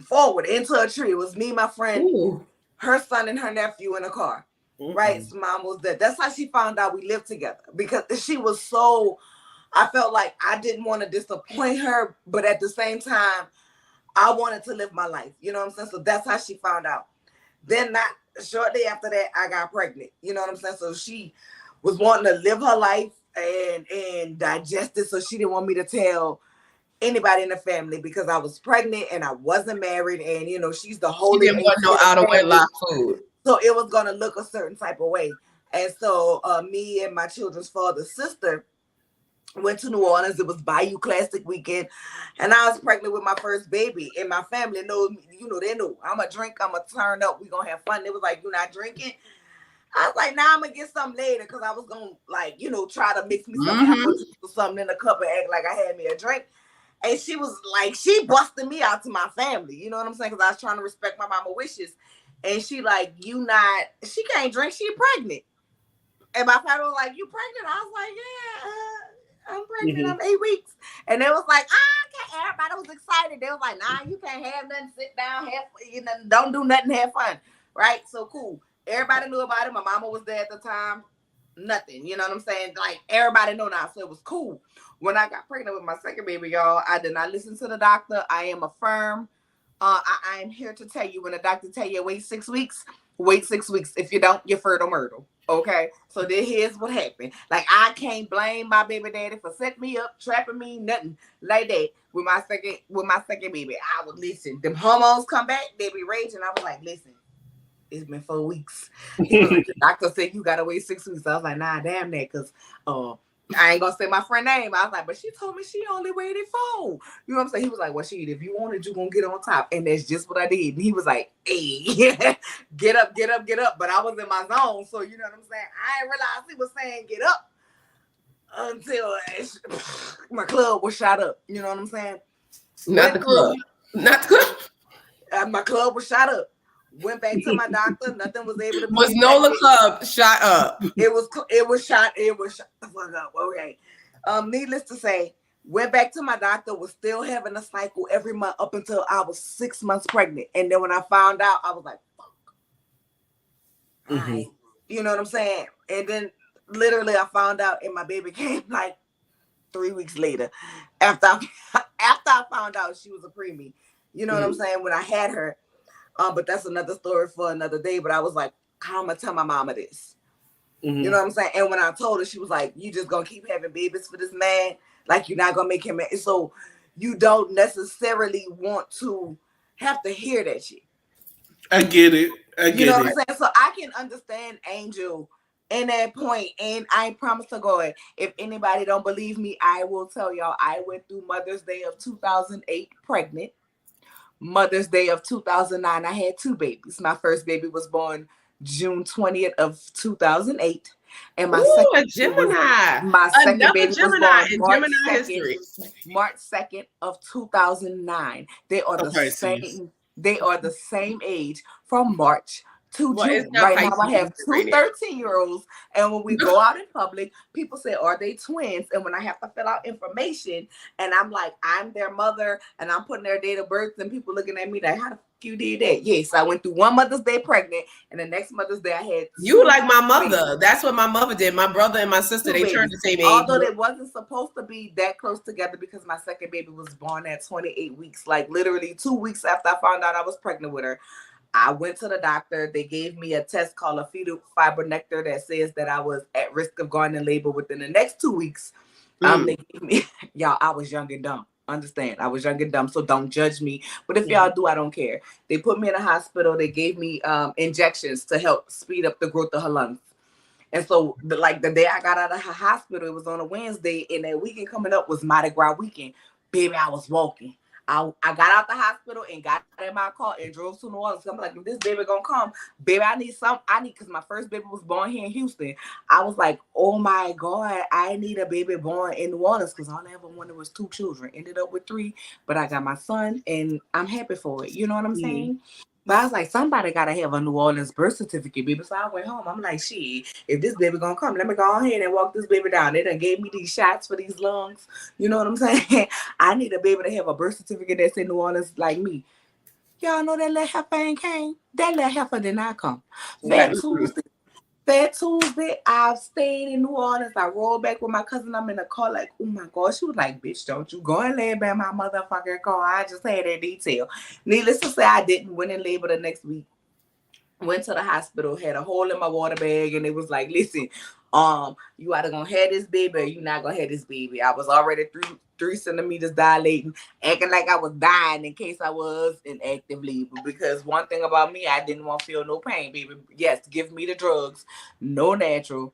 forward into a tree. It was me, my friend, her son, and her nephew in a car. Right, so mom was there. That's how she found out we lived together, because she was so, I felt like I didn't want to disappoint her, but at the same time, I wanted to live my life. You know what I'm saying? So that's how she found out. Then not shortly after that, I got pregnant. You know what I'm saying? So she was wanting to live her life and digest it. So she didn't want me to tell anybody in the family because I was pregnant and I wasn't married, and you know she's the holy. She didn't want no out of wedlock food, so it was gonna look a certain type of way. And so me and my children's father's sister went to New Orleans. It was Bayou Classic weekend, and I was pregnant with my first baby. And my family knows, you know, they knew I'm gonna drink, I'm gonna turn up, we gonna have fun. It was like, you're not drinking. I was like, nah, I'm gonna get something later because I was gonna, like, you know, try to mix me some apple juice or something in a cup and act like I had me a drink. And she was like, she busted me out to my family. You know what I'm saying? Because I was trying to respect my mama wishes. And she like, she can't drink, she pregnant. And my family was like, you pregnant? I was like, yeah, I'm pregnant. I'm 8 weeks. And they was like, can't. Everybody was excited. They was like, nah, you can't have nothing. Sit down, don't do nothing, have fun. Right? So cool. Everybody knew about it. My mama was there at the time. Nothing. You know what I'm saying? Like, everybody know now. So it was cool. When I got pregnant with my second baby, y'all, I did not listen to the doctor. I am a firm. I am here to tell you, when the doctor tell you wait 6 weeks, wait 6 weeks. If you don't, you're fertile myrtle. Okay? So then here's what happened. Like, I can't blame my baby daddy for setting me up, trapping me, nothing like that. With my second baby, I would listen. Them hormones come back, they be raging. I was like, listen, it's been 4 weeks. The doctor said you gotta wait 6 weeks. I was like, nah, damn that, because I ain't gonna say my friend's name. I was like, but she told me she only waited 4. You know what I'm saying? He was like, well, shit, if you wanted, you gonna get on top. And that's just what I did. And he was like, hey, get up. But I was in my zone. So you know what I'm saying? I didn't realize he was saying get up until my club was shot up. You know what I'm saying? Not the club. My club was shot up. Went back to my doctor. Nothing was able to. Was Nola Club shot up? It was shot. It was shot the fuck up. Okay. Needless to say, went back to my doctor. Was still having a cycle every month up until I was 6 months pregnant. And then when I found out, I was like, fuck. Right. You know what I'm saying? And then literally I found out, and my baby came like 3 weeks later. After I found out she was a preemie. You know what I'm saying? When I had her. But that's another story for another day. But I was like, how am I tell my mama this? You know what I'm saying? And when I told her, she was like, you just gonna keep having babies for this man? Like, you're not gonna make him. So you don't necessarily want to have to hear that shit. I get it. You know what I'm saying? So I can understand Angel in that point. And I promise to God, if anybody don't believe me, I will tell y'all, I went through Mother's Day of 2008 pregnant. Mother's Day of 2009, I had 2 babies. My first baby was born June 20th of 2008. And my second baby was born March 2nd of 2009. They are the same. They are the same age from March to June. Right now I have 2 13-year-olds, and when we go out in public, people say, are they twins? And when I have to fill out information and I'm like, I'm their mother, and I'm putting their date of birth, and people looking at me like, how the fuck you did that? Yes, I went through one Mother's Day pregnant, and the next Mother's Day I had you like my mother babies. That's what my mother did. My brother and my sister, they turned the same age. Although they wasn't supposed to be that close together, because my second baby was born at 28 weeks, like literally 2 weeks after I found out I was pregnant with her. I went to the doctor. They gave me a test called a fetal fibronector that says that I was at risk of going in labor within the next 2 weeks. They gave me, y'all, I was young and dumb. Understand? I was young and dumb, so don't judge me. But if y'all do, I don't care. They put me in a hospital. They gave me injections to help speed up the growth of her lungs. And so, the day I got out of her hospital, it was on a Wednesday, and that weekend coming up was Mardi Gras weekend. Baby, I was walking. I got out the hospital and got in my car and drove to New Orleans. I'm like, if this baby gonna come, baby, because my first baby was born here in Houston. I was like, oh my God, I need a baby born in New Orleans, because all I ever wanted was 2 children. Ended up with 3, but I got my son and I'm happy for it. You know what I'm saying? But I was like, somebody gotta have a New Orleans birth certificate, baby. So I went home. I'm like, shit, if this baby gonna come, let me go ahead and walk this baby down. They done gave me these shots for these lungs. You know what I'm saying? I need a baby to have a birth certificate that's in New Orleans like me. Y'all know that little heifer ain't came. That little heifer did not come. That Tuesday, I stayed in New Orleans. I rolled back with my cousin. I'm in the car like, oh my God. She was like, bitch, don't you go and lay back my motherfucking car. I just had that detail. Needless to say, I didn't win in labor the next week. Went to the hospital, had a hole in my water bag, and it was like, listen, you either gonna have this baby or you not gonna have this baby. I was already 3 centimeters dilating, acting like I was dying in case I was in active labor. Because one thing about me, I didn't want to feel no pain, baby. Yes, give me the drugs. No natural.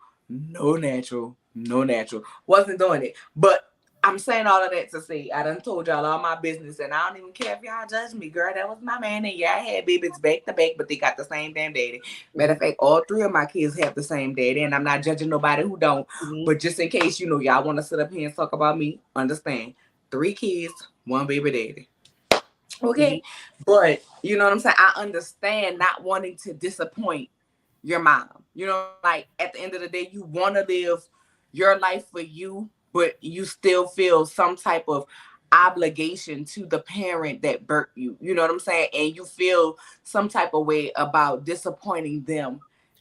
Wasn't doing it. But I'm saying all of that to say, I done told y'all all my business, and I don't even care if y'all judge me, girl. That was my man, and yeah, I had babies back to back, but they got the same damn daddy. Matter of fact, all 3 of my kids have the same daddy, and I'm not judging nobody who don't. Mm-hmm. But just in case, y'all want to sit up here and talk about me, understand. 3 kids, 1 baby daddy. Okay? Mm-hmm. But, you know what I'm saying? I understand not wanting to disappoint your mom. Like, at the end of the day, you want to live your life for you, but you still feel some type of obligation to the parent that birthed you. You know what I'm saying? And you feel some type of way about disappointing them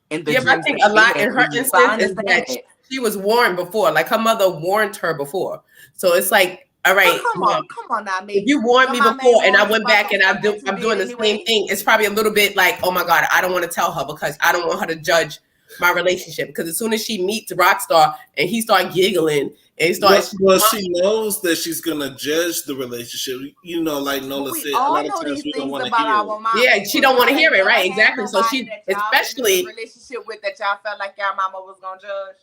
in the dreams. I think a lot in her instance is that she was warned before. Like, her mother warned her before. So it's like, all right, come on now, maybe. If you warned me before and I went back and I'm doing the same thing, it's probably a little bit like, oh my God, I don't want to tell her because I don't want her to judge my relationship. Because as soon as she meets Rockstar and he starts giggling and he starts, well, she knows that she's gonna judge the relationship. Like Nola said, a lot of times we don't want to hear it. Yeah, she don't want to hear it, right? Exactly. So she, especially relationship with that y'all felt like y'all mama was gonna judge.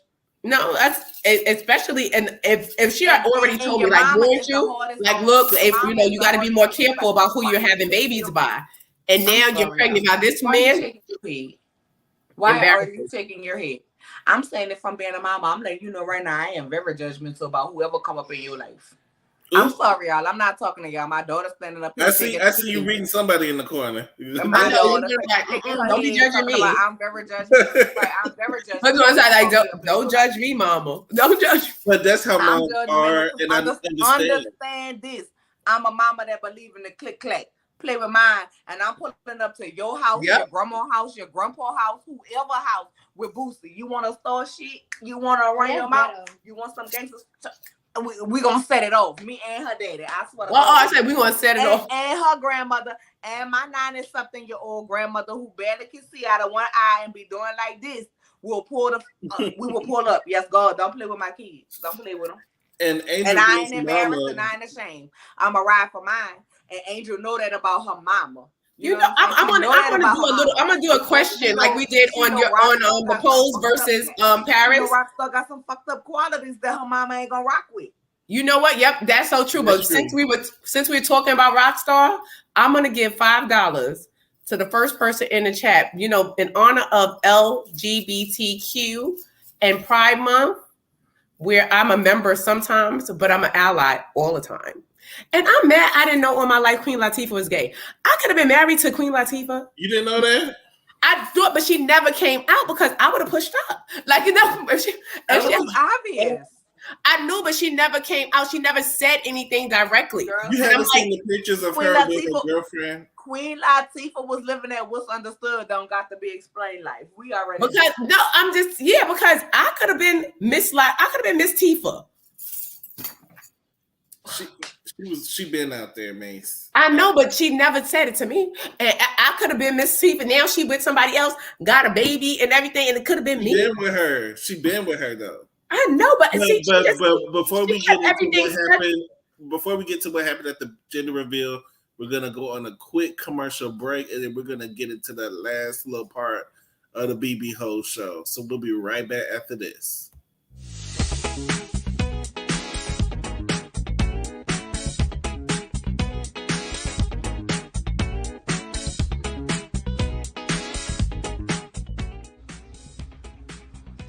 No, that's especially, and if she had already told me, like, warned you, like, look, if you got to be more careful about who you're having babies by, and now you're pregnant by this man. Why are you shaking your head? I'm saying it from being a mama. I'm letting you know right now, I am very judgmental about whoever come up in your life. I'm sorry, y'all. I'm not talking to y'all. My daughter's standing up here. I see you reading somebody in the corner. My daughter. Don't be judging me. I'm very judgmental. I'm very judgmental. Don't judge me, mama. Don't judge me. But that's how moms are. And I understand this. I'm a mama that believe in the click-clack. Play with mine. And I'm pulling up to your house, your grandma's house, your grandpa's house, whoever house with Boosie. You want to start shit? You want to run your mouth? You want some gangsters? We gonna set it off. Me and her daddy. I swear. Well, I said we gonna set it off. And her grandmother and my 90-something-year-old grandmother who barely can see out of one eye and be doing like this. We'll pull we will pull up. Yes, God, don't play with my kids. Don't play with them. And I ain't embarrassed and I ain't ashamed. I'm a ride for mine. And Angel know that about her mama. I'm gonna do a question like we did on the polls versus Paris. Rockstar got some fucked up qualities that her mama ain't gonna rock with. You know what? Yep, that's so true. But since we were talking about Rockstar, I'm gonna give $5 to the first person in the chat. In honor of LGBTQ and Pride Month, where I'm a member sometimes, but I'm an ally all the time. And I'm mad I didn't know all my life Queen Latifah was gay. I could have been married to Queen Latifah. You didn't know that? I thought, but she never came out because I would have pushed up. Like, it was obvious. I knew, but she never came out. She never said anything directly. Girl, you haven't seen the pictures of her with her girlfriend? Queen Latifah was living that what's understood don't got to be explained life. We already because I could have been Miss Tifa. She been out there, Mace. I know, but she never said it to me. And I could have been Miss Tifa. Now she with somebody else, got a baby and everything, and it could have been me. Been with her. She been with her though. I know, but before we get to what happened at the gender reveal, we're gonna go on a quick commercial break, and then we're gonna get into the last little part of the BB Ho show. So we'll be right back after this.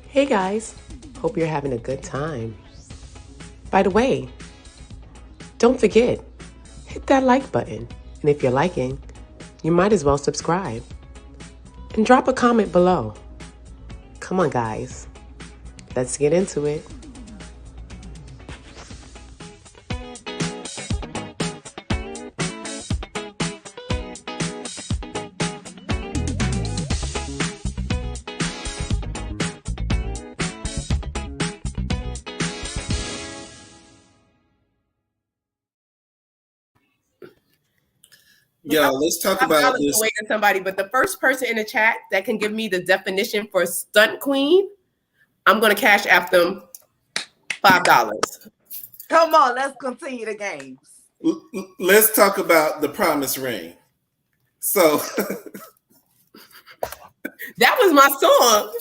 Hey guys, hope you're having a good time. By the way, don't forget, hit that like button. And if you're liking, you might as well subscribe. And drop a comment below. Come on guys, let's get into it. Yeah, let's talk about this. Away to somebody, but the first person in the chat that can give me the definition for stunt queen, I'm gonna cash app them $5. Come on, let's continue the games. Let's talk about the promise ring. So that was my song.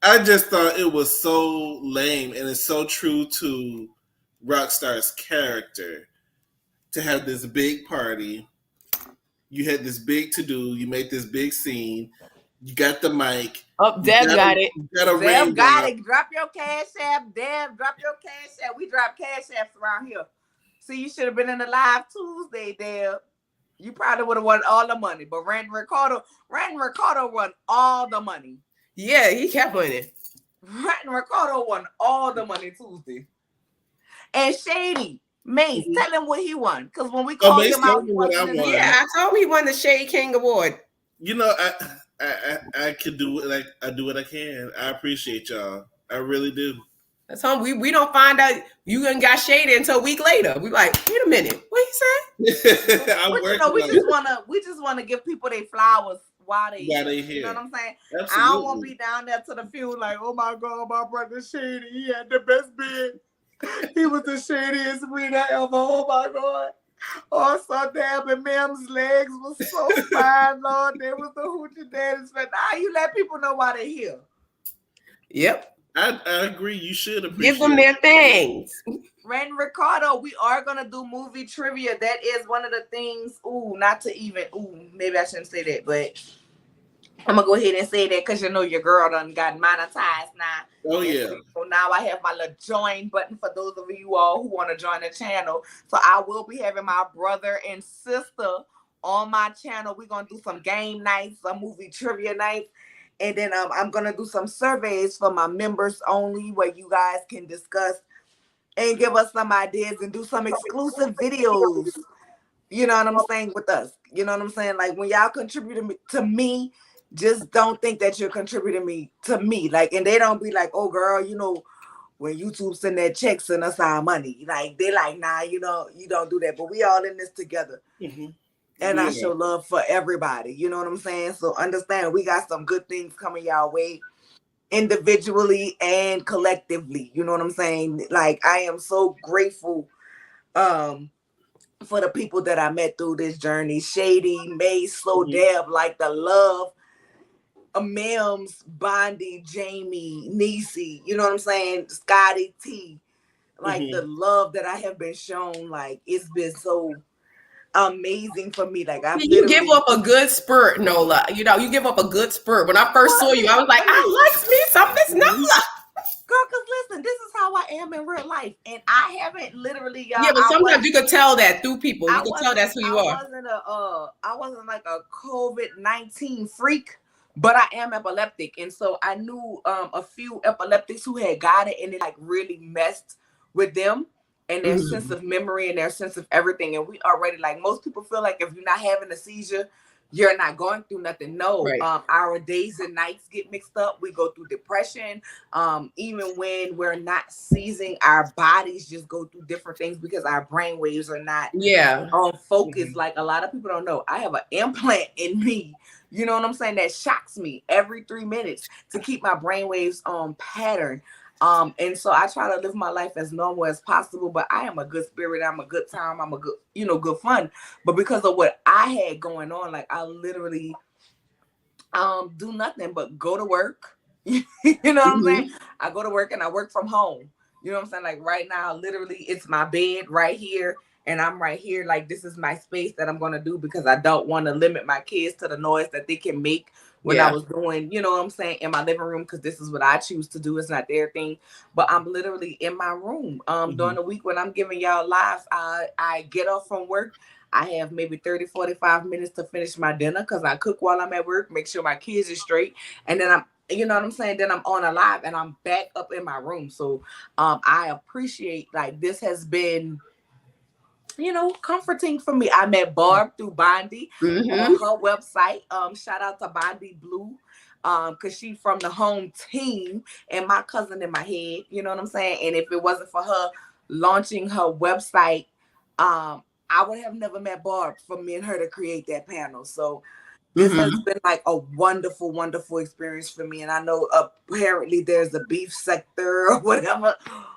I just thought it was so lame, and it's so true to Rockstar's character to have this big party. You had this big to do. You made this big scene. You got the mic. Oh, Deb got it. Deb got it. Drop your cash app, Deb. Drop your cash app. We drop cash apps around here. See, you should have been in the live Tuesday, Deb. You probably would have won all the money. But Randy Ricardo won all the money. Yeah, he kept winning. Randy Ricardo won all the money Tuesday. And Shady, Mace, tell him what he won. Because when we called him out, I told him he won the Shade King Award. You know, I can do what I do what I can. I appreciate y'all. I really do. That's how we don't find out you done got shaded until a week later. We like, wait a minute, what he said? we just wanna give people their flowers while they here. You know what I'm saying? Absolutely. I don't want to be down there to the field like, oh my God, my brother Shady, he had the best bid. He was the shadiest breeder ever. Oh my God. Oh, so damn, and Mim's legs was so fine, Lord. They was the hoochie daddies. But now you let people know why they're here. Yep. I agree. You should appreciate give them their things. Randy Ricardo, we are gonna do movie trivia. That is one of the things. Maybe I shouldn't say that, but I'm gonna go ahead and say that because you know your girl done got monetized now. Oh yeah. So now I have my little join button for those of you all who want to join the channel. So I will be having my brother and sister on my channel. We're gonna do some game nights, some movie trivia nights. And then I'm going to do some surveys for my members only where you guys can discuss and give us some ideas and do some exclusive videos. You know what I'm saying? With us. You know what I'm saying? Like when y'all contribute to me, just don't think that you're contributing to me. Like, and they don't be like, oh girl, you know, when YouTube send that check, send us our money. Like they like, nah, you know, you don't do that. But we all in this together. Mm-hmm. And I show love for everybody. You know what I'm saying? So understand, we got some good things coming y'all way individually and collectively. You know what I'm saying? Like, I am so grateful for the people that I met through this journey. Shady, May, Slow Deb, like the love. Mims, Bondi, Jamie, Niecy. You know what I'm saying? Scotty T. Like the love that I have been shown. Like, it's been so amazing for me. Like you give up a good spurt, Nola. You know, you give up a good spurt. When I first saw you, I was like, I like me some Miss Nola. Girl, because listen, this is how I am in real life. And I haven't literally Yeah, but sometimes you can tell that through people. You can tell that's who you are. I wasn't like a COVID-19 freak, but I am epileptic. And so I knew a few epileptics who had got it and it like really messed with them. And their sense of memory and their sense of everything. And we already, like, most people feel like if you're not having a seizure, you're not going through nothing. No, right. Our days and nights get mixed up. We go through depression. Even when we're not seizing, our bodies just go through different things because our brain waves are not on focus. Like a lot of people don't know. I have an implant in me. You know what I'm saying? That shocks me every 3 minutes to keep my brain waves on pattern. And so I try to live my life as normal as possible, but I am a good spirit. I'm a good time. I'm a good, good fun. But because of what I had going on, like I literally do nothing but go to work. You know what I'm saying? I go to work and I work from home. You know what I'm saying? Like right now, literally it's my bed right here. And I'm right here. Like this is my space that I'm going to do because I don't want to limit my kids to the noise that they can make when I was doing, you know what I'm saying, in my living room, because this is what I choose to do. It's not their thing. But I'm literally in my room. During the week when I'm giving y'all live, I get off from work. I have maybe 30, 45 minutes to finish my dinner because I cook while I'm at work, make sure my kids are straight. And then you know what I'm saying? Then I'm on a live and I'm back up in my room. So I appreciate, like, this has been, comforting for me. I met Barb through Bondi on her website. Shout out to Bondi Blue, because she's from the home team and my cousin in my head. You know what I'm saying? And if it wasn't for her launching her website, I would have never met Barb for me and her to create that panel. So this has been like a wonderful, wonderful experience for me. And I know apparently there's a beef sector or whatever.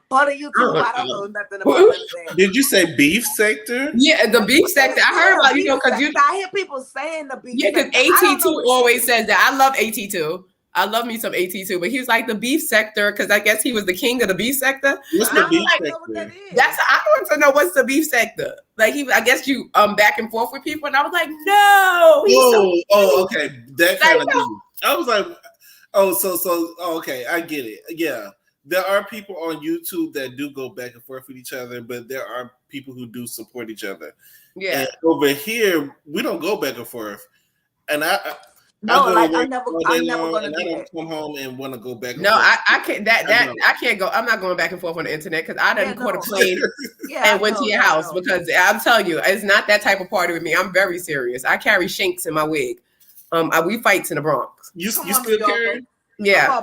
Part of YouTube, I don't know nothing about that. Did you say beef sector? Yeah, the beef sector. I heard about, because I hear people saying the beef sector. Yeah, because AT2 always says that. I love AT2. I love me some AT2, but he was like the beef sector because I guess he was the king of the beef sector. What's the beef sector? I want to know what's the beef sector. Like I guess you back and forth with people, and I was like, no. Okay, that kind of thing. I was like, okay, I get it. Yeah, there are people on YouTube that do go back and forth with each other, but there are people who do support each other. Yeah, and over here we don't go back and forth, and I'm never gonna do that. Come home and want to go back. No, I can't. I can't go. I'm not going back and forth on the internet because I didn't caught a plane and went to your house because I'm telling you, it's not that type of party with me. I'm very serious. I carry shanks in my wig. We fights in the Bronx. You still carry? Yeah.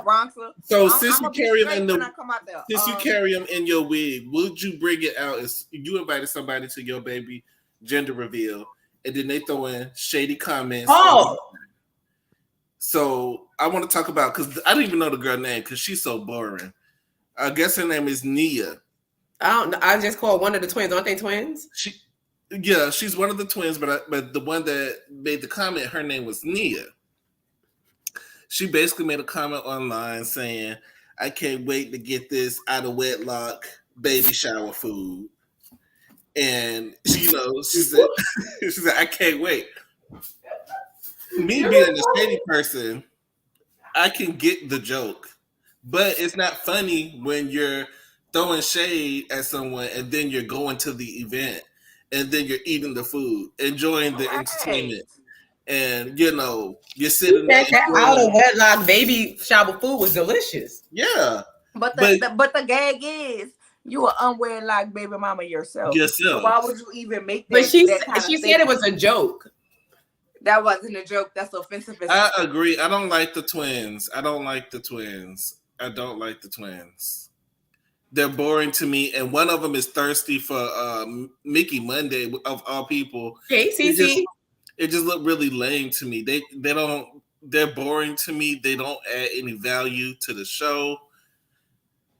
So since you carry them you carry them in your wig, would you bring it out as you invited somebody to your baby gender reveal, and then they throw in shady comments? So I want to talk about, because I don't even know the girl name because she's so boring. I guess her name is Nia. I don't know. I just called one of the twins. Aren't they twins? She's one of the twins, but the one that made the comment, her name was Nia. She basically made a comment online saying, "I can't wait to get this out of wedlock baby shower food." And she said, "I can't wait." Me being a shady person, I can get the joke, but it's not funny when you're throwing shade at someone and then you're going to the event and then you're eating the food, enjoying the entertainment, and you're sitting there. That out of wedlock baby shower food was delicious. Yeah, but the gag is you an unwedlock baby mama yourself. So why would you even make that? But she said it was a joke. That wasn't a joke. That's offensive. I agree. I don't like the twins. They're boring to me. And one of them is thirsty for Mickey Monday, of all people. Hey, Cece. It just looked really lame to me. They're boring to me. They don't add any value to the show.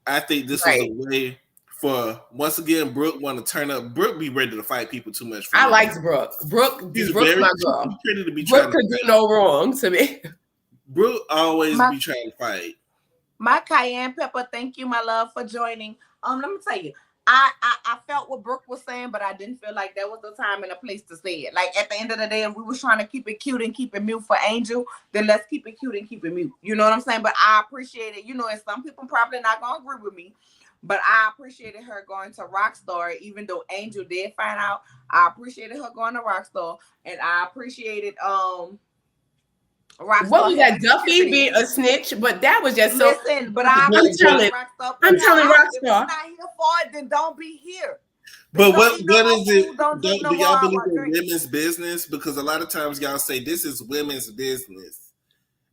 I think this was a way for, once again, Brooke want to turn up. Brooke be ready to fight people too much. I like Brooke. Brooke's my girl. Brooke could do no wrong to me. Brooke always be trying to fight. My cayenne pepper, thank you, my love, for joining. Let me tell you, I felt what Brooke was saying, but I didn't feel like that was the time and the place to say it. Like, at the end of the day, if we was trying to keep it cute and keep it mute for Angel, then let's keep it cute and keep it mute. You know what I'm saying? But I appreciate it. And some people probably not gonna agree with me. But I appreciated her going to Rockstar, even though Angel did find out. I appreciated her going to Rockstar, and I appreciated Rockstar. What was that, Duffy being a snitch? But that was just so. Listen, but I'm telling Rockstar. If you're not here for it, then don't be here. But what is it? Do y'all believe in women's business? Because a lot of times y'all say this is women's business.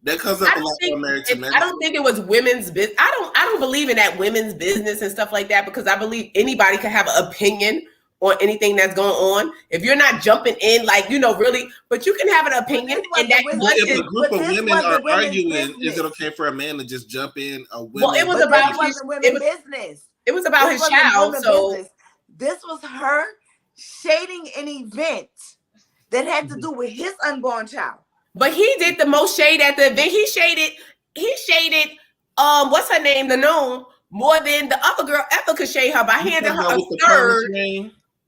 That comes up a lot for American men. I don't think it was women's business. I don't believe in that women's business and stuff like that, because I believe anybody can have an opinion on anything that's going on. If you're not jumping in, really, but you can have an opinion. And that if a group of women are arguing, is it okay for a man to just jump in? Well, it was about his business. It was about his child. So business. This was her shading an event that had to do with his unborn child. But he did the most shade at the event. He shaded what's her name, the gnome, more than the other girl ever could shade her by handing her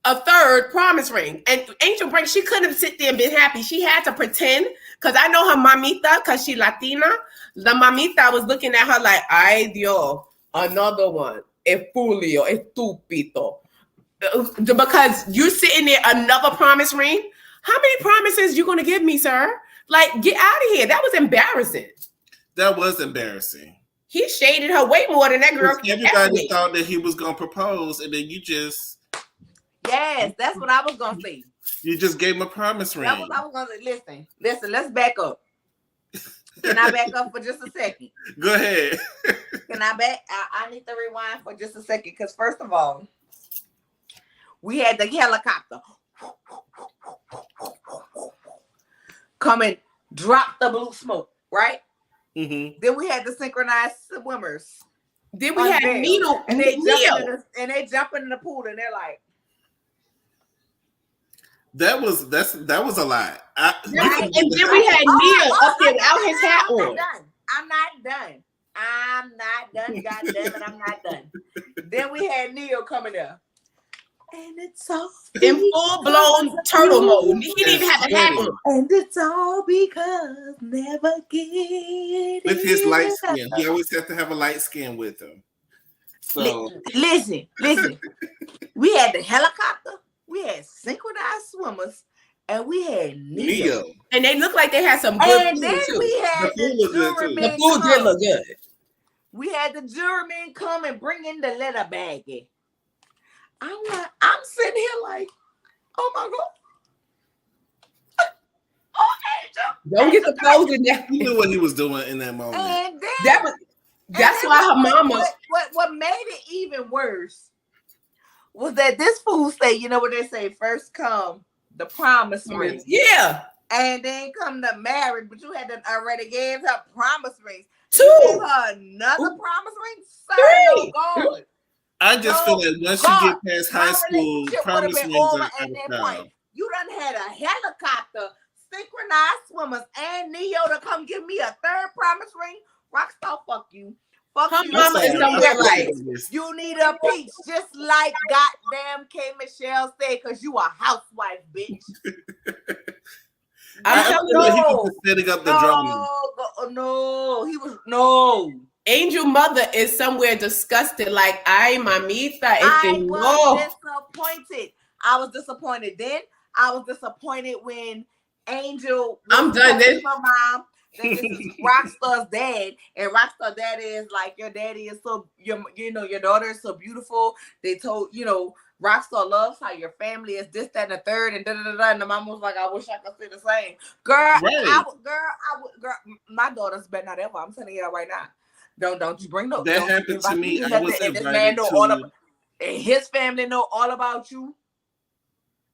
a third promise ring. And Angel Brink, she couldn't sit there and be happy. She had to pretend, because I know her mamita, because she Latina. The mamita was looking at her like, ay Dios, another one. Fulio, estúpido. Because you sitting there, another promise ring. How many promises you going to give me, sir? Like, get out of here. That was embarrassing. That was embarrassing. He shaded her way more than that girl. Everybody thought that he was going to propose, and then you just... Yes, that's what I was going to say. You just gave him a promise ring. That's what I was going to say. Listen, let's back up. Can I back up for just a second? Go ahead. Can I back? I need to rewind for just a second, because first of all, we had the helicopter. come and drop the blue smoke, right? Mm-hmm. Then we had the synchronized swimmers. Then we had Neo, and they jumping in the pool, and they're like, that was a lot. And then we had Neo up there without his hat on. I'm not done. God damn it, I'm not done. Then we had Neo coming up. And it's all in full-blown turtle mode. He didn't even have a hat on. And it's all because never get with his light skin. He always has to have a light skin with him. So listen. We had the helicopter, we had synchronized swimmers, and we had Neo. And they looked like they had some good and then too. We had the jurymen. The food did look good. We had the jurymen come and bring in the letter baggie. I'm sitting here like, oh my God. Oh, Angel. Don't get the clothes in there. You knew what he was doing in that moment. And then, that's why her mama. What made it even worse was that this fool say, you know what they say, first come the promise ring. Yeah. And then come the marriage, but you had to already gave her promise rings. 2. You gave her another promise ring? 3. Oh God. I just feel like once you get past high school, promise rings are out of style. You done had a helicopter, synchronized swimmers, and Neo to come give me a third promise ring. Rockstar, fuck you. Fuck her you. Mama is somewhere like, you need a peach, just like goddamn K. Michelle said, because you a housewife, bitch. I feel like he was setting up the drama. No. Angel mother is somewhere disgusted, like, ay, mamita. I was disappointed then. I was disappointed when Angel I'm done then. Her mom, that this is Rockstar's dad, and Rockstar dad is like, your daddy is so, your daughter is so beautiful. They told, Rockstar loves how your family is this, that, and the third, and da-da-da-da. And the mom was like, I wish I could say the same. Girl, my daughter's better not ever. I'm telling you right now. Don't you bring no. That happened to me. I was invited to. And his family know all about you,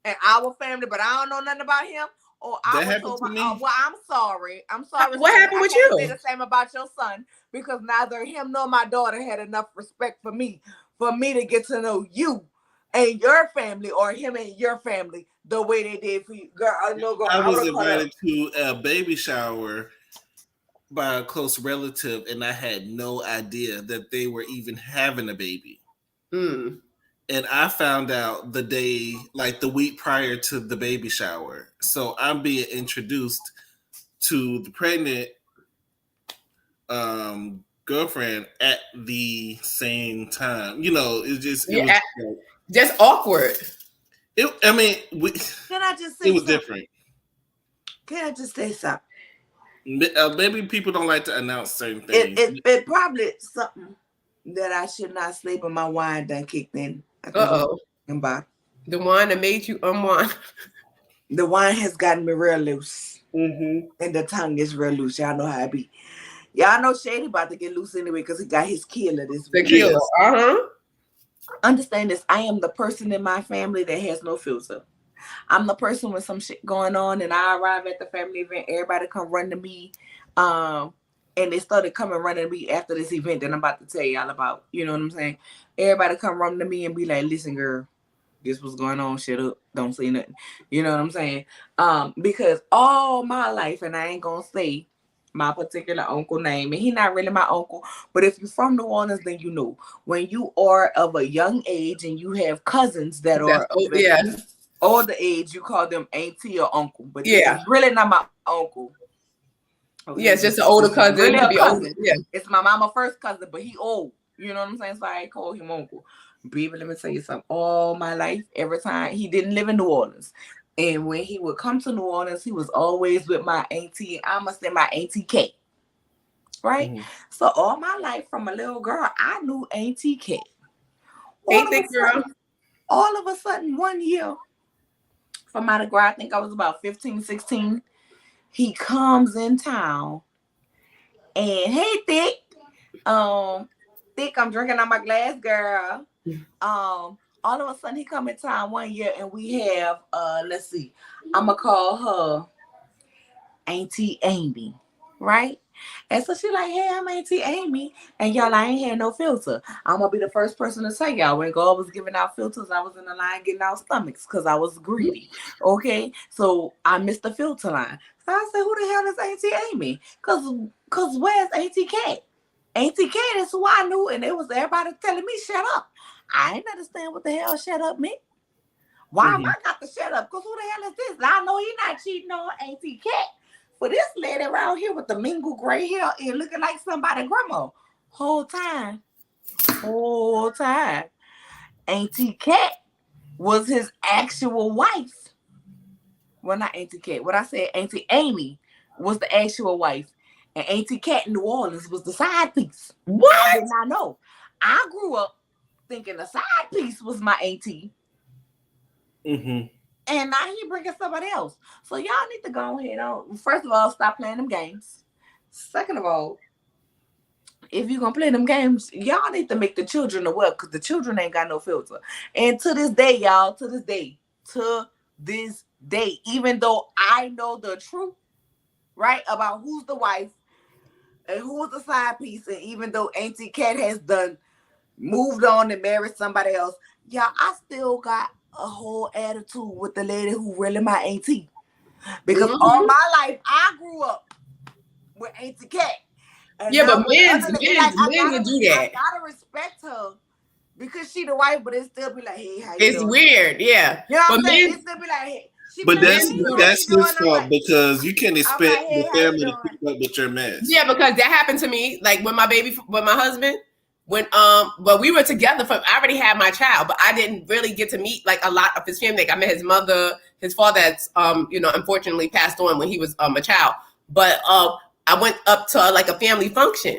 and our family, but I don't know nothing about him. Or that happened to me. Well, I'm sorry. What happened with you? Say the same about your son, because neither him nor my daughter had enough respect for me to get to know you and your family, or him and your family the way they did for you. Girl, I was invited to a baby shower by a close relative, and I had no idea that they were even having a baby. Mm. And I found out the week prior to the baby shower. So I'm being introduced to the pregnant girlfriend at the same time. It was just awkward. Can I just say it was something? Different. Can I just say something? Maybe people don't like to announce certain things. It probably something that I should not sleep, and my wine done kicked in. Uh-oh. The wine that made you unwind. The wine has gotten me real loose. Mm-hmm. And the tongue is real loose. Y'all know how it be. Y'all know Shady about to get loose anyway because he got his killer this week. The killer. Uh-huh. Understand this. I am the person in my family that has no filter. I'm the person with some shit going on, and I arrive at the family event. Everybody come run to me. And they started coming running to me after this event that I'm about to tell y'all about. You know what I'm saying? Everybody come running to me and be like, listen, girl, this was going on. Shut up. Don't say nothing. You know what I'm saying? Because all my life, and I ain't going to say my particular uncle name, and he not really my uncle, but if you're from New Orleans, then you know. When you are of a young age and you have cousins that are older age, you call them auntie or uncle. But it's really not my uncle. Okay. Yeah, it's just an older cousin. Really to be cousin. Older. Yeah. It's my mama first cousin, but he old. You know what I'm saying? So I call him uncle. Baby, let me tell you something. All my life, every time, he didn't live in New Orleans. And when he would come to New Orleans, he was always with my auntie. I must say my auntie K. Right? Mm-hmm. So all my life, from a little girl, I knew auntie K. All of a sudden, one year, from Mardi Gras, I think I was about 15, 16, he comes in town and, hey, Thick, I'm drinking out my glass, girl. All of a sudden he come in town one year and we have, let's see, I'm going to call her Auntie Amy, right? And so she like, hey, I'm Auntie Amy, and y'all, I ain't had no filter. I'm gonna be the first person to tell y'all when God was giving out filters, I was in the line getting out stomachs because I was greedy. Okay, so I missed the filter line. So I said, who the hell is Auntie Amy? Cause where's Auntie Cat? Auntie Cat is who I knew, and it was everybody telling me shut up. I didn't understand what the hell shut up meant. Why am I got to shut up? Because who the hell is this? I know he's not cheating on Auntie Cat. For this lady around here with the mingled gray hair and looking like somebody's grandma. Whole time, Auntie Cat was his actual wife. Well, not Auntie Cat. What I said, Auntie Amy was the actual wife. And Auntie Cat in New Orleans was the side piece. What? I did not know. I grew up thinking the side piece was my auntie. Mm-hmm. And now he bringing somebody else. So y'all need to go ahead on. First of all, stop playing them games. Second of all, if you're going to play them games, y'all need to make the children aware because the children ain't got no filter. And to this day, y'all, to this day, even though I know the truth, right, about who's the wife and who's the side piece, and even though Auntie Cat has moved on and married somebody else, y'all, I still got a whole attitude with the lady who really my auntie. Because all my life, I grew up with Auntie Cat. And yeah, but men will do that. I gotta respect her because she the wife, but it still be like, hey, how you It's doing? Weird, yeah. You know what I'm saying? It still be like, hey. But that's his fault because you can't expect the family to keep up with your mess. Yeah, because that happened to me. Like with my husband, when but we were together I already had my child, but I didn't really get to meet like a lot of his family. Like I met his mother, his father that's unfortunately passed on when he was a child. But I went up to like a family function.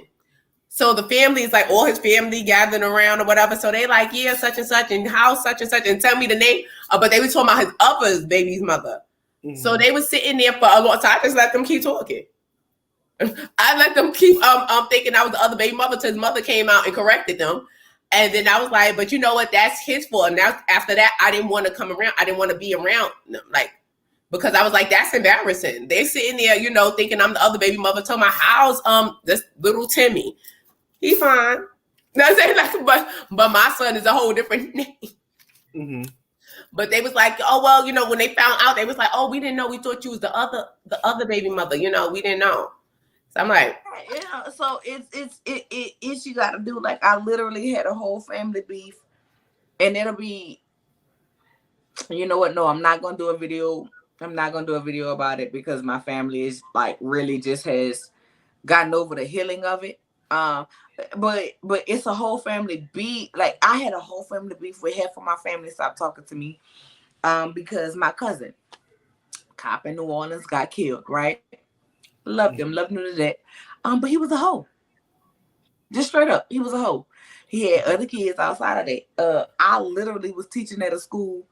So the family is like all his family gathering around or whatever. So they like, yeah, such and such and how such and such and tell me the name. But they were talking about his other baby's mother. Mm-hmm. So they were sitting there for a long time. I just let them keep talking. I let them keep thinking I was the other baby mother till his mother came out and corrected them. And then I was like, but you know what? That's his fault. And now after that, I didn't want to come around. I didn't want to be around them, like, because I was like, that's embarrassing. They're sitting there, thinking I'm the other baby mother. Told my house, this little Timmy. He fine. But my son is a whole different name. Mm-hmm. But they was like, oh well, when they found out, they was like, oh, we didn't know. We thought you was the other baby mother. We didn't know. So I'm like, so it's you got to do. Like I literally had a whole family beef, and it'll be, you know what? No, I'm not gonna do a video. I'm not gonna do a video about it because my family is like really just has gotten over the healing of it. But it's a whole family beef. Like I had a whole family beef with half of my family stopped talking to me, because my cousin, cop in New Orleans, got killed. Right, loved him to death. But he was a hoe. Just straight up, he was a hoe. He had other kids outside of that. I literally was teaching at a school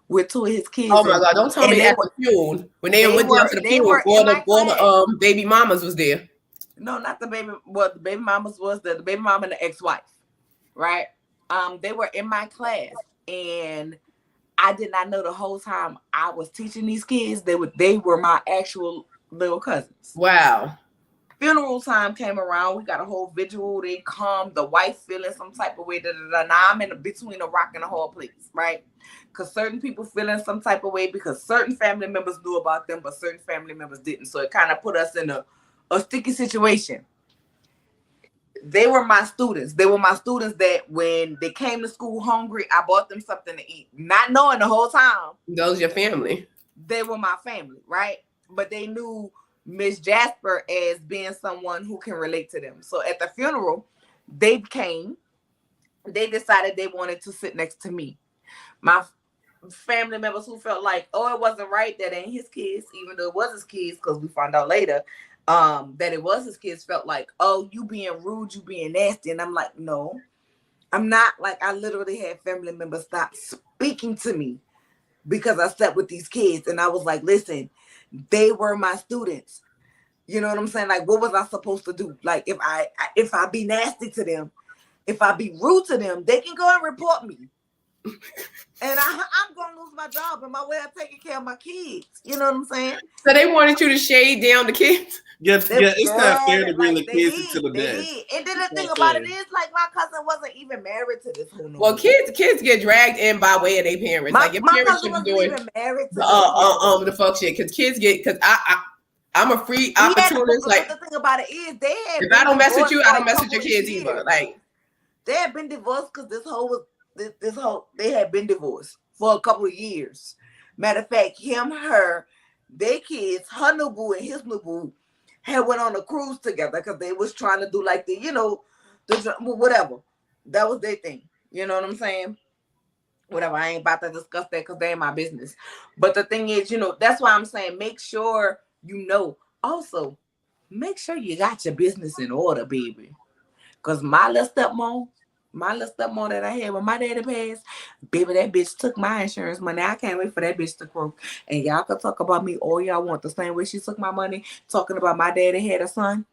with two of his kids. Oh my God! Don't tell me that was fueled when they went down to the fuel. All the baby mamas was there. No, not the baby. Well, the baby mamas was the baby mama and the ex-wife, right? They were in my class, and I did not know the whole time I was teaching these kids. They were my actual little cousins. Wow. Funeral time came around. We got a whole vigil. They come. The wife feeling some type of way. Now I'm in between a rock and a hard place, right? Because certain people feeling some type of way because certain family members knew about them, but certain family members didn't. So it kind of put us in a sticky situation. They were my students. They were my students that when they came to school hungry, I bought them something to eat. Not knowing the whole time. Those your family. They were my family, right? But they knew Miss Jasper as being someone who can relate to them. So at the funeral, they came. They decided they wanted to sit next to me. My family members who felt like, oh, it wasn't right. That ain't his kids, even though it was his kids, because we found out later that it was his kids, felt like, oh, you being rude, you being nasty. And I'm like, no, I'm not. Like, I literally had family members stop speaking to me because I slept with these kids. And I was like, listen, they were my students. You know what I'm saying? Like, what was I supposed to do? Like, if I be nasty to them, if I be rude to them, they can go and report me. And I'm going to lose my job and my way of taking care of my kids. You know what I'm saying? So they wanted you to shade down the kids? Yeah, it's not fair to bring the kids into the bed. And then the thing about it is, like, my cousin wasn't even married to this whole new Well, kids get dragged in by way of their parents. Like, your parents should be doing the fuck shit. Because I'm a free opportunist. Like, the thing about it is, if I don't mess with you, I don't mess with your kids either. Like, they had been divorced because they had been divorced for a couple of years. Matter of fact, their kids, her new boo and his new boo, had went on a cruise together because they was trying to do like whatever. That was their thing. You know what I'm saying? Whatever. I ain't about to discuss that because they ain't my business. But the thing is, that's why I'm saying make sure Also, make sure you got your business in order, baby. Because my little stepmom that I had when my daddy passed, baby, that bitch took my insurance money. I can't wait for that bitch to croak. And y'all can talk about me all y'all want. The same way she took my money, talking about my daddy had a son.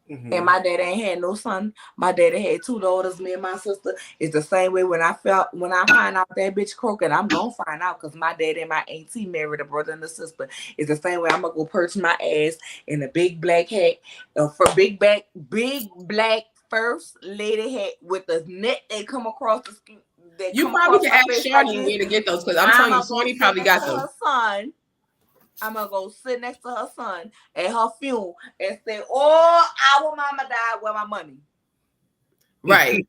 Mm-hmm. And my daddy ain't had no son. My daddy had 2 daughters, me and my sister. It's the same way when I find out that bitch croaking, I'm gonna find out because my daddy and my auntie married a brother and a sister. It's the same way I'm gonna go perch my ass in a big black hat for big black first lady hat with the net that come across the skin. You probably can ask Shawty where to get those because I'm telling you, Shawty probably got those. I'm gonna go sit next to her son at her funeral and say, "Oh, our mama died. Where my money?" Right.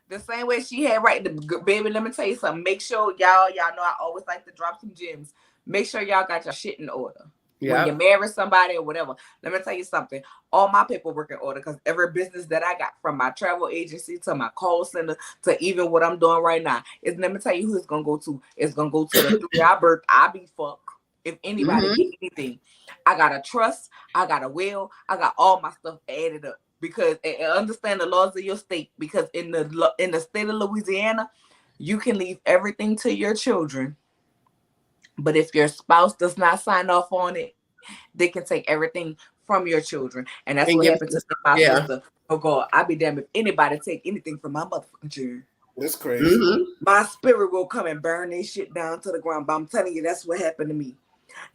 The same way she had baby. Let me tell you something. Make sure y'all know I always like to drop some gems. Make sure y'all got your shit in order. Yep. When you marry somebody or whatever, let me tell you something. All my paperwork in order because every business that I got, from my travel agency to my call center to even what I'm doing right now, let me tell you who it's gonna go to. It's gonna go to the 3 I birth. I be fucked if anybody get anything. I got a trust. I got a will. I got all my stuff added up because and understand the laws of your state. Because in the state of Louisiana, you can leave everything to your children. But if your spouse does not sign off on it, they can take everything from your children. And that's what happened to my sister. Oh, God, I'd be damned if anybody take anything from my motherfucking children. That's crazy. Mm-hmm. My spirit will come and burn this shit down to the ground. But I'm telling you, that's what happened to me.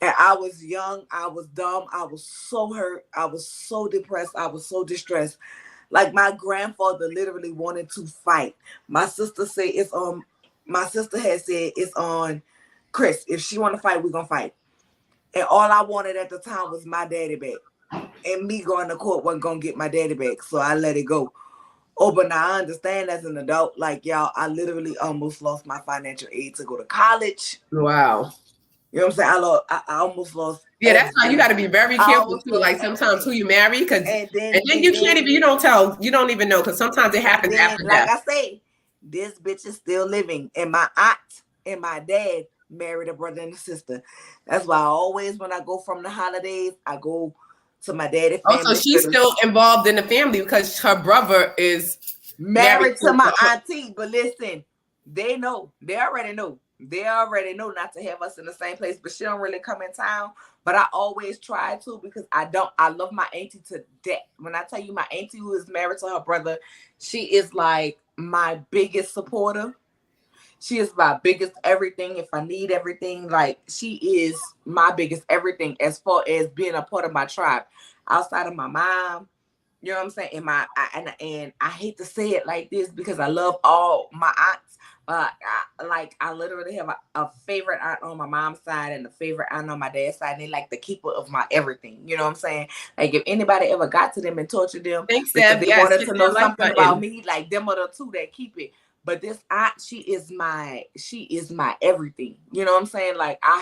And I was young. I was dumb. I was so hurt. I was so depressed. I was so distressed. Like, my grandfather literally wanted to fight. My sister said it's on. My sister had said it's on Chris. If she want to fight, we're going to fight. And all I wanted at the time was my daddy back. And me going to court wasn't going to get my daddy back. So I let it go. Oh, but now I understand as an adult, like, y'all, I literally almost lost my financial aid to go to college. Wow. You know what I'm saying? I almost lost. Yeah, that's why you got to be very careful too. Like sometimes who you marry, because and then you can't even, you don't even know, because sometimes it happens after death. Like I say, this bitch is still living. And my aunt and my dad married a brother and a sister. That's why I always, when I go from the holidays, I go to my daddy family. Oh, so she's still involved in the family because her brother is married to my auntie. But listen, they know. They already know not to have us in the same place. But she don't really come in town. But I always try to, because I love my auntie to death. When I tell you, my auntie who is married to her brother, she is like my biggest supporter. She is my biggest everything. If I need everything, like, she is my biggest everything as far as being a part of my tribe. Outside of my mom, you know what I'm saying? And I hate to say it like this because I love all my aunts. I literally have a favorite aunt on my mom's side and a favorite aunt on my dad's side. And they like the keeper of my everything. You know what I'm saying? Like, if anybody ever got to them and tortured them because they wanted to know something about me, like, them are the two that keep it. But this aunt, she is my everything. You know what I'm saying? Like, I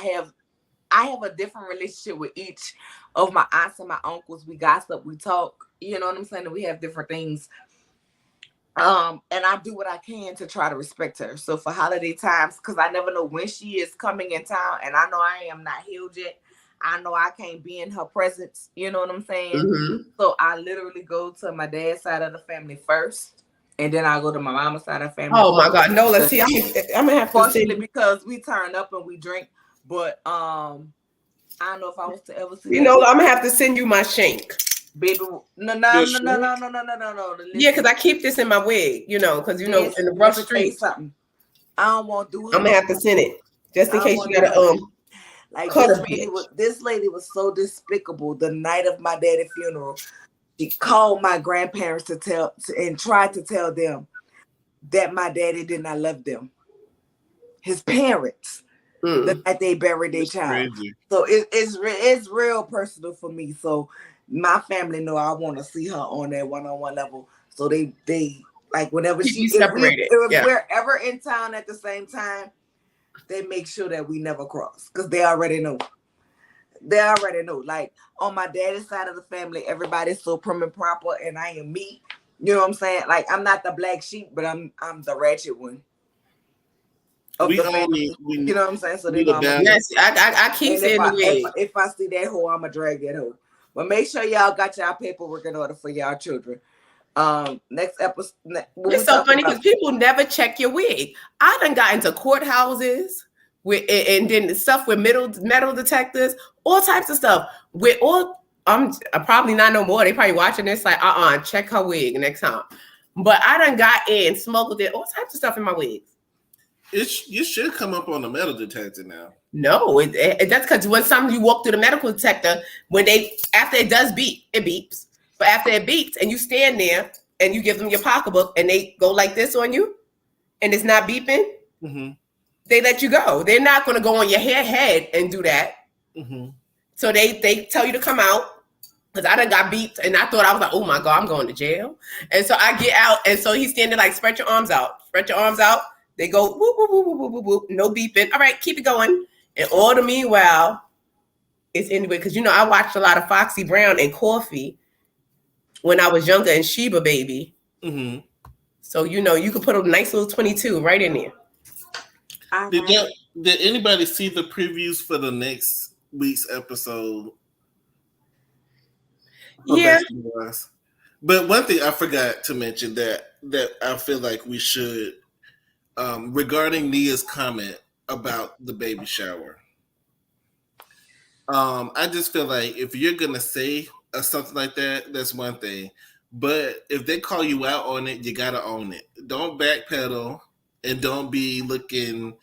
have a different relationship with each of my aunts and my uncles. We gossip, we talk. You know what I'm saying? And we have different things. And I do what I can to try to respect her. So for holiday times, because I never know when she is coming in town, and I know I am not healed yet. I know I can't be in her presence. You know what I'm saying? Mm-hmm. So I literally go to my dad's side of the family first. And then I go to my mama's side of the family. Oh my God, no! Let's see. I'm gonna have to see, because we turn up and we drink. But I don't know if I was to ever see. I'm gonna have to send you my shank. Baby, no. Yeah, because I keep this in my wig, you know, because in the rough street. Something. I don't want to do. I'm gonna have to send it just in case you gotta like this lady was so despicable. The night of my daddy's funeral, she called my grandparents and tried to tell them that my daddy did not love them. His parents. The night they buried their child. Crazy. So it's real personal for me. So my family know I want to see her on that one-on-one level. So they like whenever she's separated. If we're ever in town at the same time, they make sure that we never cross because they already know. Like on my daddy's side of the family, everybody's so prim and proper, and I am me. You know what I'm saying? Like I'm not the black sheep, but I'm the ratchet one. You know what I'm saying? So they know I keep saying if I see that hoe, I'ma drag that hoe. But make sure y'all got y'all paperwork in order for y'all children. Next episode. It's so funny because people never check your wig. I done got into courthouses and then stuff with metal detectors, all types of stuff. I'm probably not no more. They probably watching this like, check her wig next time. But I done got in, smuggled in all types of stuff in my wigs. You should come up on the metal detector now. No, that's because when you walk through the medical detector, after it does beep, it beeps. But after it beeps and you stand there and you give them your pocketbook and they go like this on you and it's not beeping, they let you go. They're not going to go on your head and do that. So they tell you to come out because I done got beeped and I thought I was like, oh my God, I'm going to jail. And so I get out and so he's standing like, spread your arms out. Spread your arms out. They go, whoop, whoop, whoop, whoop, whoop, whoop, no beeping. All right, keep it going. And all the meanwhile, it's anyway, because I watched a lot of Foxy Brown and Coffee when I was younger and Sheba Baby. So you could put a nice little 22 right in there. Did anybody see the previews for the next week's episode? Yeah. But one thing I forgot to mention that I feel like we should, regarding Nia's comment about the baby shower. I just feel like if you're gonna say something like that, that's one thing. But if they call you out on it, you gotta own it. Don't backpedal and don't be looking,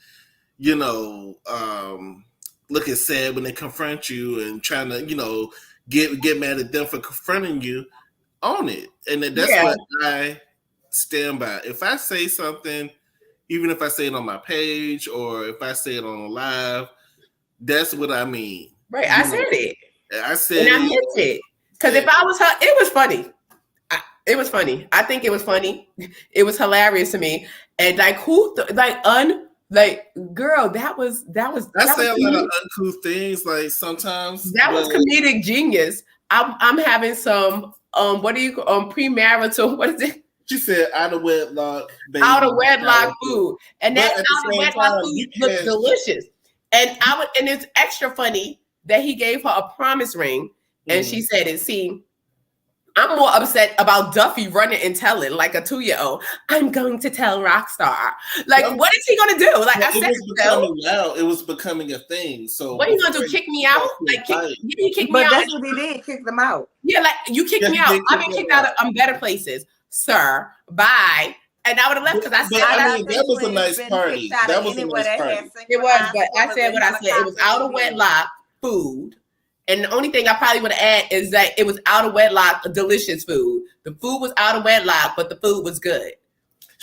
looking sad when they confront you and trying to, get mad at them for confronting you. Own it, and that's what I stand by. If I say something, even if I say it on my page or if I say it on a live, that's what I mean. Right, I said it. I said and I meant it. Because if I was her, it was funny. It was funny. I think it was funny. It was hilarious to me. And girl, that was. I say a lot of uncouth things. Like sometimes that was comedic genius. I'm having some premarital. What is it? She said out of wedlock baby. Out of wedlock food. And that out of wedlock food looks delicious. And it's extra funny that he gave her a promise ring. And she said it. See, I'm more upset about Duffy running and telling like a 2-year-old, I'm going to tell Rockstar. Like, what is he going to do? Like, I said, it was becoming a thing. So what are you going to do? Kick me out? Like, he kicked me out. But that's what he did. Kick them out. Yeah, like, you kicked me out. I've been kicked out of better places. Sir, bye. And I would have left because I said that was a nice party. That was a nice party. It was, but I said what I said. It was out of wedlock food. And the only thing I probably would add is that it was out of wedlock, delicious food. The food was out of wedlock, but the food was good.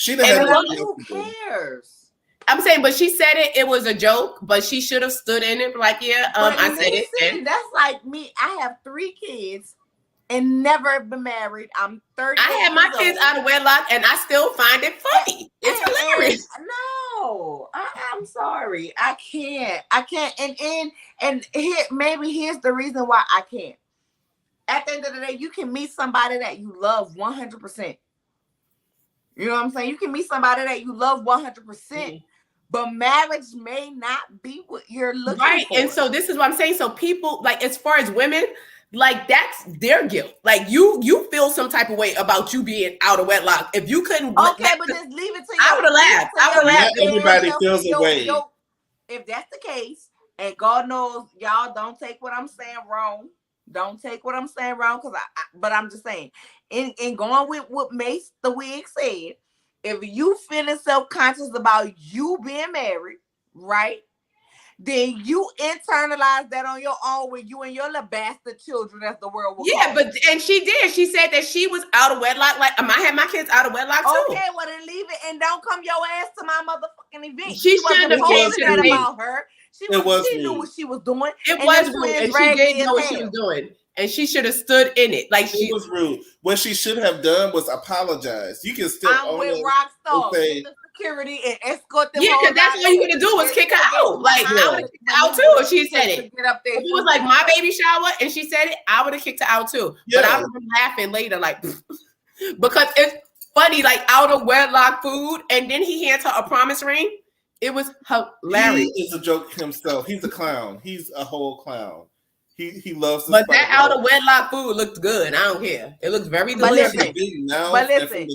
Who cares? I'm saying, but she said it was a joke, but she should have stood in it like, I said it. That's like me. I have 3 kids and never been married. I'm 30. I had my kids out of wedlock and I still find it funny. It's hilarious. No, I'm sorry. I can't. And here's the reason why I can't. At the end of the day, you can meet somebody that you love 100%. You know what I'm saying? You can meet somebody that you love 100%, but marriage may not be what you're looking for. Right. And so this is what I'm saying. So people, like, as far as women, like, that's their guilt. Like, you feel some type of way about you being out of wedlock. If you couldn't, but just leave it to you. I would have laughed. I would have laughed. Everybody feels a way. If that's the case, and God knows y'all don't take what I'm saying wrong, Don't take what I'm saying wrong, but I'm just saying, in going with what Mace the Wig said, if you feeling self-conscious about you being married, right? Then you internalize that on your own with you and your little bastard children, as the world will call but and she did. She said that she was out of wedlock. Like, I had my kids out of wedlock too. Okay, well then leave it and don't come your ass to my motherfucking event. She shouldn't have posted that about her. She knew what she was doing. It was rude, and she did know what she was doing. And she should have stood in it. Like, she was rude. What she should have done was apologize. You can still I'm with Rockstar. Security and escort them. Yeah, because that's all you gonna do was kick her out. Like, I would have kicked her out too if she said it. If it was like my baby shower and she said it, I would have kicked her out too. Yeah. But I was laughing later, like, because it's funny, like out of wedlock food, and then he hands her a promise ring. It was hilarious. He is a joke himself. He's a clown. He's a whole clown. He loves. But that out of wedlock food looked good. I don't care. It looks very delicious. But listen,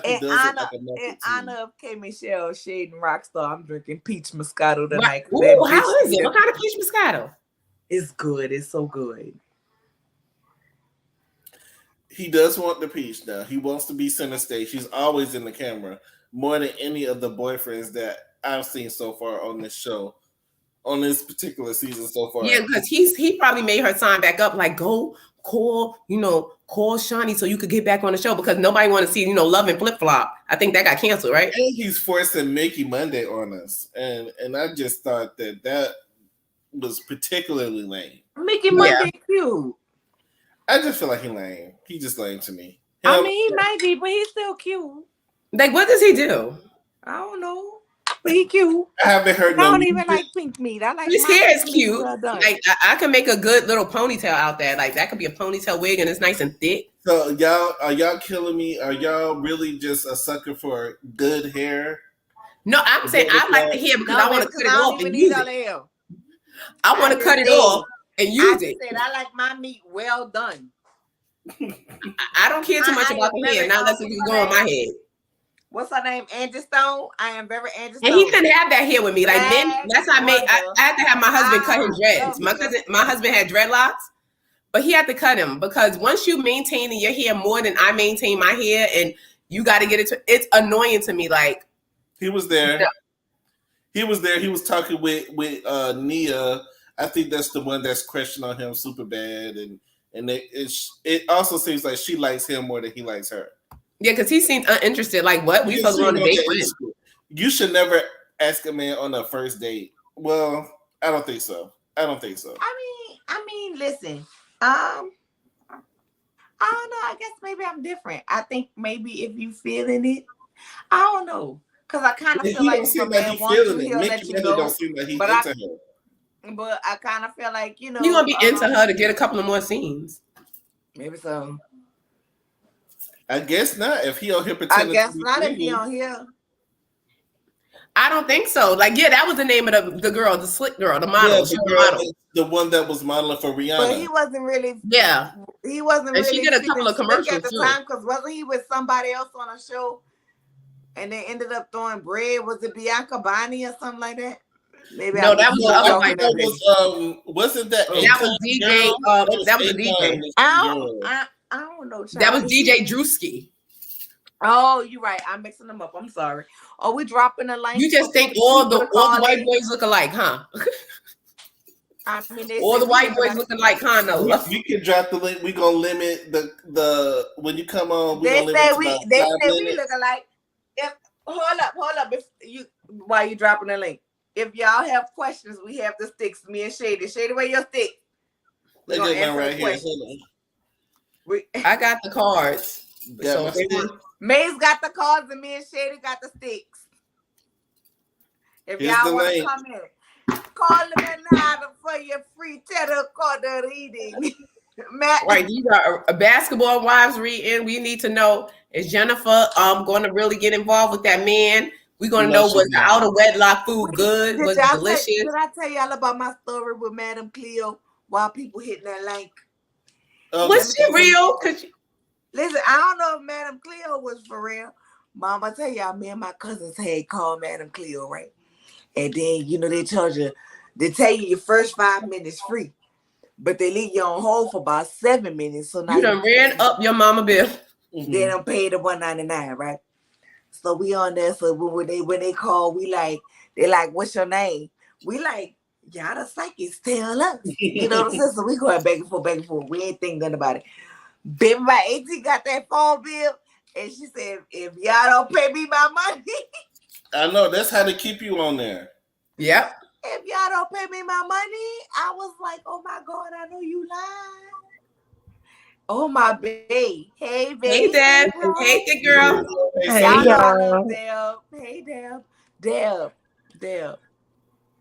in honor of K. Michelle, Shade, and Rockstar, I'm drinking peach Moscato tonight. Ooh, how is it? What kind of peach Moscato? It's good. It's so good. He does want the peach now. He wants to be center stage. He's always in the camera more than any of the boyfriends that I've seen so far on this show. On this particular season so far. Yeah, because he probably made her sign back up, like, go call Shawnee so you could get back on the show, because nobody want to see, Love and Flip Flop. I think that got canceled, right? And he's forcing Mickey Monday on us. And I just thought that was particularly lame. Mickey Monday cute. I just feel like he's lame. He's just lame to me. He might be, but he's still cute. Like, what does he do? I don't know. But he cute. I haven't heard. I don't even like pink meat. I like his hair is cute. Like, I can make a good little ponytail out there. Like, that could be a ponytail wig, and it's nice and thick. So are y'all killing me? Are y'all really just a sucker for good hair? No, I'm saying I like the hair because I want to cut it off and use it. I want to cut it off and use it. I like my meat well done. I don't care too much about the hair, not unless it can go on my head. What's her name? Angie Stone. I am very Angie Stone. And he couldn't have that hair with me. Like, then that's how I had to have my husband cut his dreads. My husband had dreadlocks, but he had to cut him because once you maintain your hair more than I maintain my hair, and you got to get it it's annoying to me. Like, he was there. He was there. He was talking with Nia. I think that's the one that's crushing on him super bad, and it also seems like she likes him more than he likes her. Yeah, because he seemed uninterested. Like, what? We supposed to go on a date with him. You should never ask a man on a first date. Well, I don't think so. I mean, listen. I don't know. I guess maybe I'm different. I think maybe if you feeling it, I don't know. Because I kind of feel like if a man wants you, he'll let you go. Don't seem like he's into her. But I kind of feel like, you're going to be into her to get a couple of more scenes. Maybe so. I guess not. If he on here pretending. I guess not if he on here. I don't think so. Like, yeah, that was the name of the girl, the slick girl, the model. Yeah, the one that was modeling for Rihanna. But he wasn't really. Yeah. He wasn't and really. And she did a couple of commercials at the time, because wasn't he with somebody else on a show? And they ended up throwing bread. Was it Bianca Bonnie or something like that? Maybe no, that was the other one. Wasn't that? That was DJ. That was a DJ. I don't know. Child. That was DJ Drewski. Oh, you're right. I'm mixing them up. I'm sorry. Oh, we dropping a line. You just think all the white boys look alike, huh? I mean, all the white boys look alike, huh? No. We can drop the link. We gonna limit the when you come on. They say we look alike. Hold up. While you dropping the link, if y'all have questions, we have the sticks. Me and Shady. Shady, where your stick? They just went right here. I got the cards. Yeah, May's got the cards and me and Shady got the sticks. If y'all want to come in, call them now for your free Tedder Carter reading. Matt. Right, these are a basketball wives reading. We need to know, is Jennifer going to really get involved with that man? We're going to know, was the out of wedlock food good? Was it delicious? Did I tell y'all about my story with Madam Cleo while people hitting that link? Was she real? Listen, I don't know if Madam Cleo was for real. Mom, I tell y'all, me and my cousins had called Madam Cleo, right? And then, they tell you your first 5 minutes free. but they leave you on hold for about 7 minutes. So now you done ran up your mama bill. Then I'm paid the $199, right? So we on there. So when they call, they like, what's your name? We like, y'all the psychics, tell us. You know what I'm saying? So we going back and forth. We ain't think nothing about it. Baby, my auntie got that phone bill, and she said, if y'all don't pay me my money. I know, that's how they keep you on there. Yep. If y'all don't pay me my money, I was like, oh my God, I know you lied. Oh my babe. Hey, babe. Hey, Deb. Hey, the girl. Hey, y'all. Deb. Hey, Deb.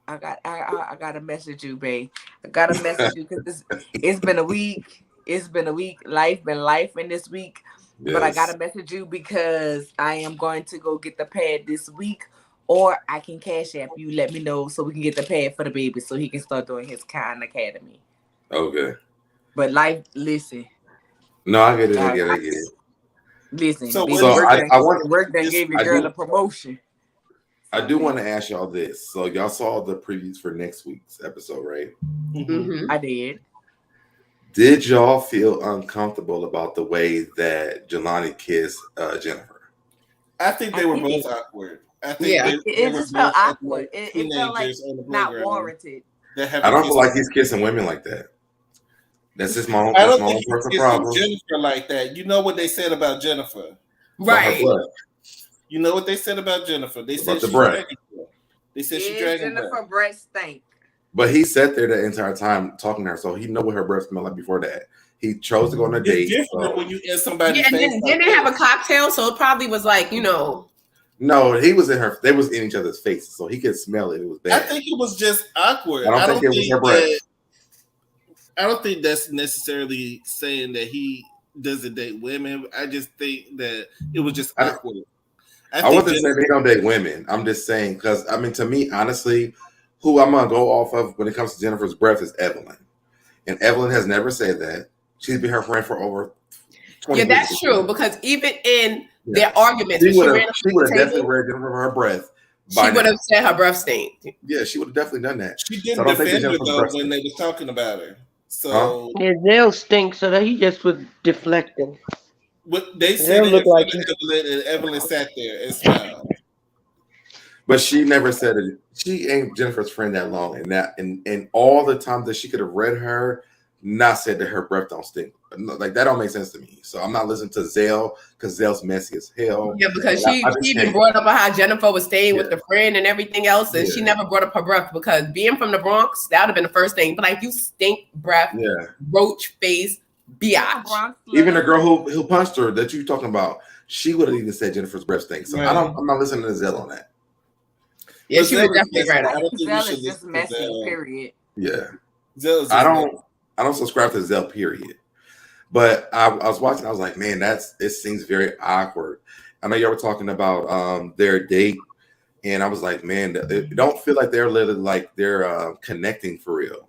I gotta message you, babe. I gotta message you because it's been a week. It's been a week. Life been life in this week. Yes. But I gotta message you because I am going to go get the pad this week, or I can cash app you. Let me know so we can get the pad for the baby so he can start doing his Khan Academy. Okay. But life, listen. No, I get it. Listen, so work that gave your girl a promotion. I do want to ask y'all this. So y'all saw the previews for next week's episode, right? Mm-hmm. I did. Did y'all feel uncomfortable about the way that Jelani kissed Jennifer? I think they were both awkward. I think it just felt awkward. It felt like not warranted. I don't feel like he's kissing women like that. That's just my own personal problem. Jennifer like that. You know what they said about Jennifer, right? You know what they said about Jennifer. They said the breath. They said she dragged Jennifer breath stank. But he sat there the entire time talking to her, so he know what her breath smelled like before that. He chose to go on a date. Different when you in somebody's face. And then they have a cocktail, so it probably was like, No, he was in her. They was in each other's faces, so he could smell it. It was bad. I think it was just awkward. I don't think it was her breath. I don't think that's necessarily saying that he doesn't date women. I just think that it was just awkward. I wasn't saying they don't date women. I'm just saying because to me, honestly, who I'm gonna go off of when it comes to Jennifer's breath is Evelyn, and Evelyn has never said that. She's been her friend for over 20 years. That's true because even in their arguments, she would have definitely read Jennifer her breath. She would have said her breath stink. Yeah, she would have definitely done that. She didn't defend her though when they was talking about her. So Zell stinks, so that he just was deflecting. What they said it like Evelyn, and Evelyn sat there and smiled. But she never said it. She ain't Jennifer's friend that long, and all the time that she could have read her, not said that her breath don't stink. Like that don't make sense to me. So I'm not listening to Zell because Zell's messy as hell. Yeah, because she even brought up how Jennifer was staying with the friend and everything else, and she never brought up her breath because being from the Bronx, that would have been the first thing. But like you stink breath, roach face, biatch. Even the girl who punched her that you talking about, she would have even said Jennifer's breath stinks. So I'm not listening to Zell on that. Yeah, she was definitely right. Zell is just messy, period. Yeah. I don't subscribe to Zell, period. But I was watching, I was like, man, it seems very awkward. I know y'all were talking about their date, and I was like, man, it don't feel like they're literally like they're connecting for real.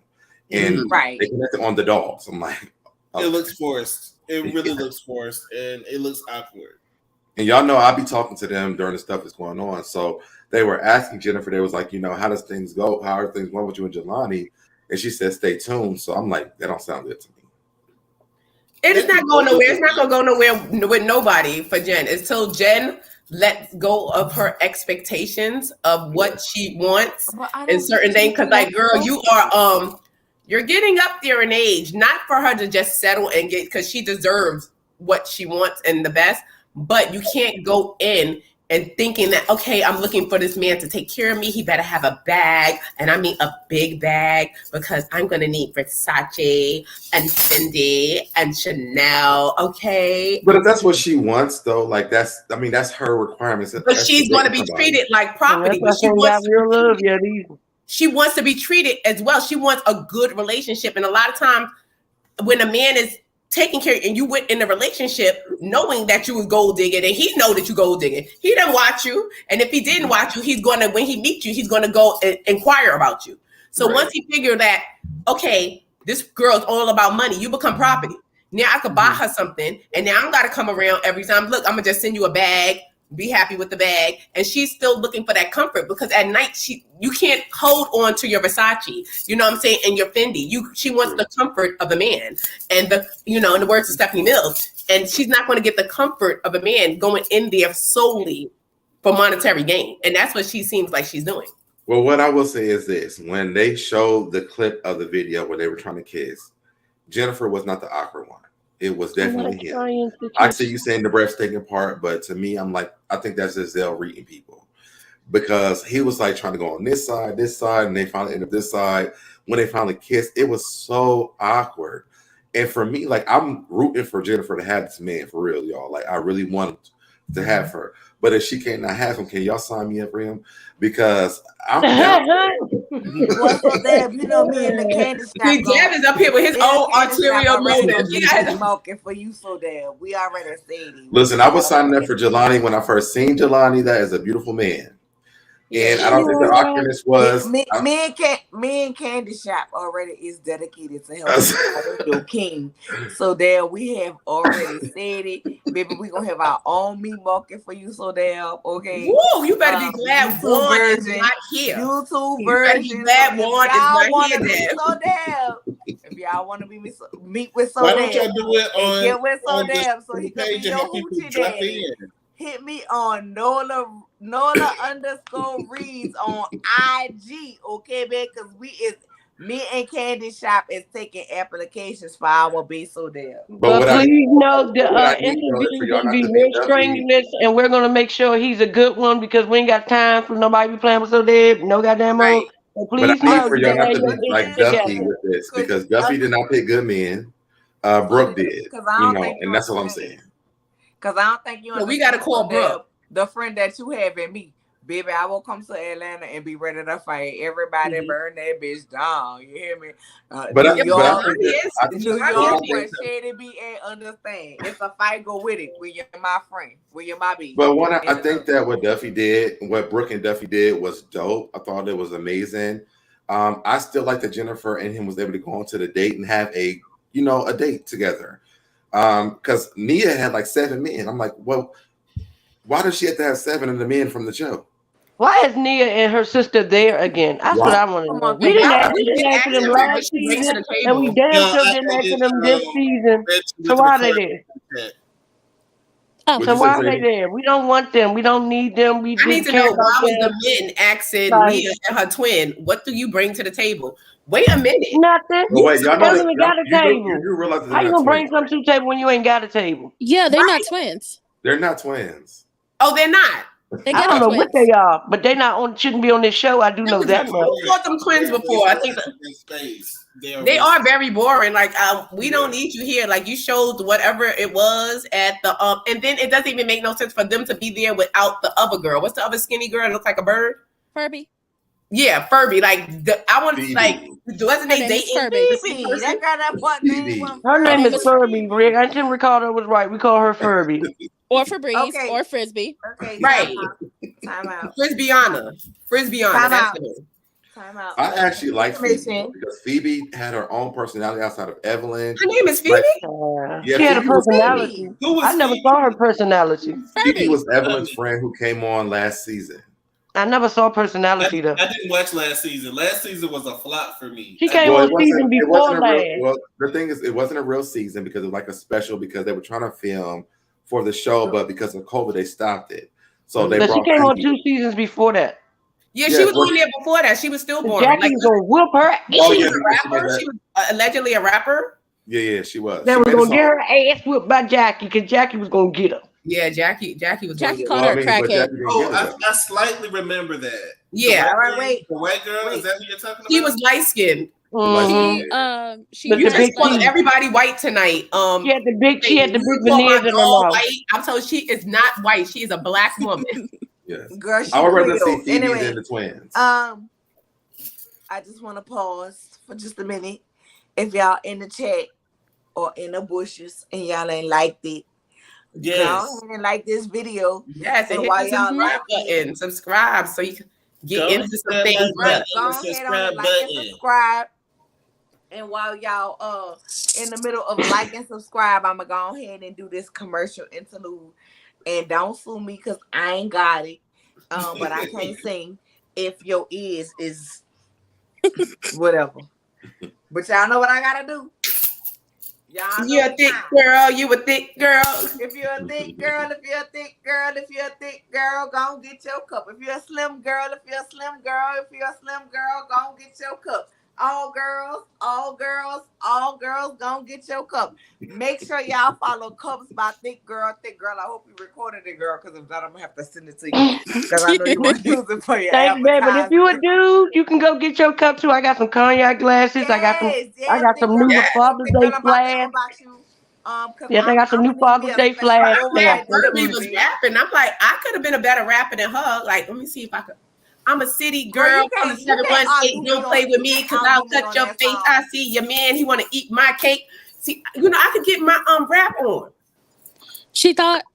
And they connected on the dolls. I'm like, it looks forced. It really looks forced, and it looks awkward. And y'all know I'll be talking to them during the stuff that's going on. So they were asking Jennifer, they was like, how does things go? How are things going with you and Jelani? And she said, stay tuned. So I'm like, that don't sound good to me. It is not going nowhere. It's not going to go nowhere with nobody for Jen. It's till Jen lets go of her expectations of what she wants in certain things. Because, like, girl, you're getting up there in age. Not for her to just settle and get, because she deserves what she wants and the best. But you can't go in and thinking that, okay, I'm looking for this man to take care of me. He better have a bag, and I mean a big bag, because I'm going to need Versace and Fendi and Chanel, okay? But if that's what she wants, though, like that's her requirements. But she's going to be treated like property. She wants to be treated as well. She wants a good relationship. And a lot of times when a man is taking care, and you went in a relationship knowing that you was gold digging, and he know that you gold digging. He didn't watch you, and if he didn't watch you, he's gonna, when he meets you, he's gonna go and inquire about you. So once he figured that, okay, this girl's all about money, you become property. Now I could buy her something, and now I gotta come around every time. Look, I'm gonna just send you a bag be happy with the bag, and she's still looking for that comfort because at night you can't hold on to your Versace, you know what I'm saying, and your Fendi. She wants the comfort of a man, and in the words of Stephanie Mills, and she's not going to get the comfort of a man going in there solely for monetary gain, and that's what she seems like she's doing. Well, what I will say is this: when they showed the clip of the video where they were trying to kiss, Jennifer was not the awkward one. It was definitely him. I see you saying the breathtaking part, but to me, I'm like, I think that's just Zell reading people, because he was like trying to go on this side, and they finally ended up this side. When they finally kissed, it was so awkward. And for me, like, I'm rooting for Jennifer to have this man for real, y'all. Like, I really want to have her. But if she cannot have him, can y'all sign me up for him? Because I'm down. What's up, Deb? You know me and the candy shop. See, Deb is up here with his own arterial motive. He's smoking for you, so Deb. We already said it. Listen, I was signing up for Jelani when I first seen Jelani. That is a beautiful man. And I don't think the awkwardness was me and Candy Shop already is dedicated to helping King. So there we have already said it. Baby, we're gonna have our own meat market for you, so there, okay. Woo, you better be glad Warren is not here. YouTube version. You better be glad Warren is not here. So there. If y'all want to be meet with so why don't y'all do it on get with so damn so he can be your hoochie daddy. Hit me on Nola _ Readzzz on IG, okay, because me and Candy Shop is taking applications for our base so there. But please know the interview will be very strenuous, and we're gonna make sure he's a good one because we ain't got time for nobody be playing with so dead. No goddamn more. So please know for y'all not to be like Duffy with this, because Duffy did not pick good men. Brooke did, and that's what I'm saying. Because I don't think you understand. We got to call Brooke. The friend that you have in me. Baby, I will come to Atlanta and be ready to fight. Everybody burn that bitch down. You hear me? New York, where Shady B.A. understand. It's a fight, go with it. When you're my friend. When you're my B. But I think that what Duffy did, what Brooke and Duffy did was dope. I thought it was amazing. I still like that Jennifer and him was able to go on to the date and have a date together. Because Nia had like 7 men. I'm like, well, why does she have to have 7 of the men from the show? Why is Nia and her sister there again? That's what I want to know. We didn't ask them last season, and we damn sure didn't ask them this season. So why are they there? So why are they there? We don't want them. We don't need them. I need to know why was the men asking Nia and her twin, what do you bring to the table? Wait a minute. Nothing. Well, wait, y'all know even got a table. How you gonna bring something to the table when you ain't got a table? Yeah, they're not twins. They're not twins. Oh, they're not. I don't know what they are, but they shouldn't be on this show. I do know that much. We thought them twins before. I think they are very boring. Like we don't need you here. Like you showed whatever it was at the and then it doesn't even make no sense for them to be there without the other girl. What's the other skinny girl that looks like a bird? Furby. Yeah, Furby. Like I want to like. Wasn't they dating? Furby. That got that what name? Her name is Furby. Rick. I didn't recall that was right. We call her Furby. Or Febreze, or Frisbee. Okay, right. Time out. Frisbeeana. Time out. I actually like Phoebe because Phoebe had her own personality outside of Evelyn. Her name is Phoebe? She had a personality. I never saw her personality. Phoebe was Evelyn's friend who came on last season. I never saw personality though. I didn't watch last season. Last season was a flop for me. She came on season before last. Well, the thing is, it wasn't a real season because it was like a special because they were trying to film for the show, but because of COVID, they stopped it. So she came on 2 seasons before that. Yeah, she was on there before that. She was still born. Jackie was gonna whoop her. She was a rapper. She was allegedly a rapper. Yeah, she was. They was gonna get her ass whipped by Jackie because Jackie was gonna get her. Yeah, Jackie was. Jackie called her a crackhead. I slightly remember that. Yeah. Wait. The white girl, is that what you're talking about? She was light skinned. She just called everybody white tonight. She had the big veneers in her mouth. I'm told she is not white. She is a black woman. Yes. Girl, I would rather see Phoebe than the twins. I just want to pause for just a minute. If y'all in the chat or in the bushes and y'all ain't liked it, y'all ain't like this video. Yes, and hit the subscribe button. Subscribe so you can get into some things. Go ahead on like and subscribe. And while y'all in the middle of like and subscribe, I'm gonna go ahead and do this commercial interlude. and don't sue me because I ain't got it. But I can't sing if your ears is whatever. But y'all know what I gotta do. Y'all you're a thick girl. You a thick girl. If you're a thick girl, if you're a thick girl, if you're a thick girl, go and get your cup. If you're a slim girl, if you're a slim girl, if you're a slim girl, go and get your cup. All girls, go and get your cup. Make sure y'all follow Cups by Thick Girl. Thick Girl, I hope you recorded it, girl, because if not, I'm going to have to send it to you. Because I know you want to use it for your advertising. But if you a dude, you can go get your cup, too. I got some cognac glasses. I got some new Father's Day flags. Yes, I got some new Father's Day flags. He was rapping. I'm like, I could have been a better rapper than her. Like, let me see if I could. I'm a city girl from the 718. Don't play with me because I'll cut your face. I see your man. He want to eat my cake. See, I could get my rap on.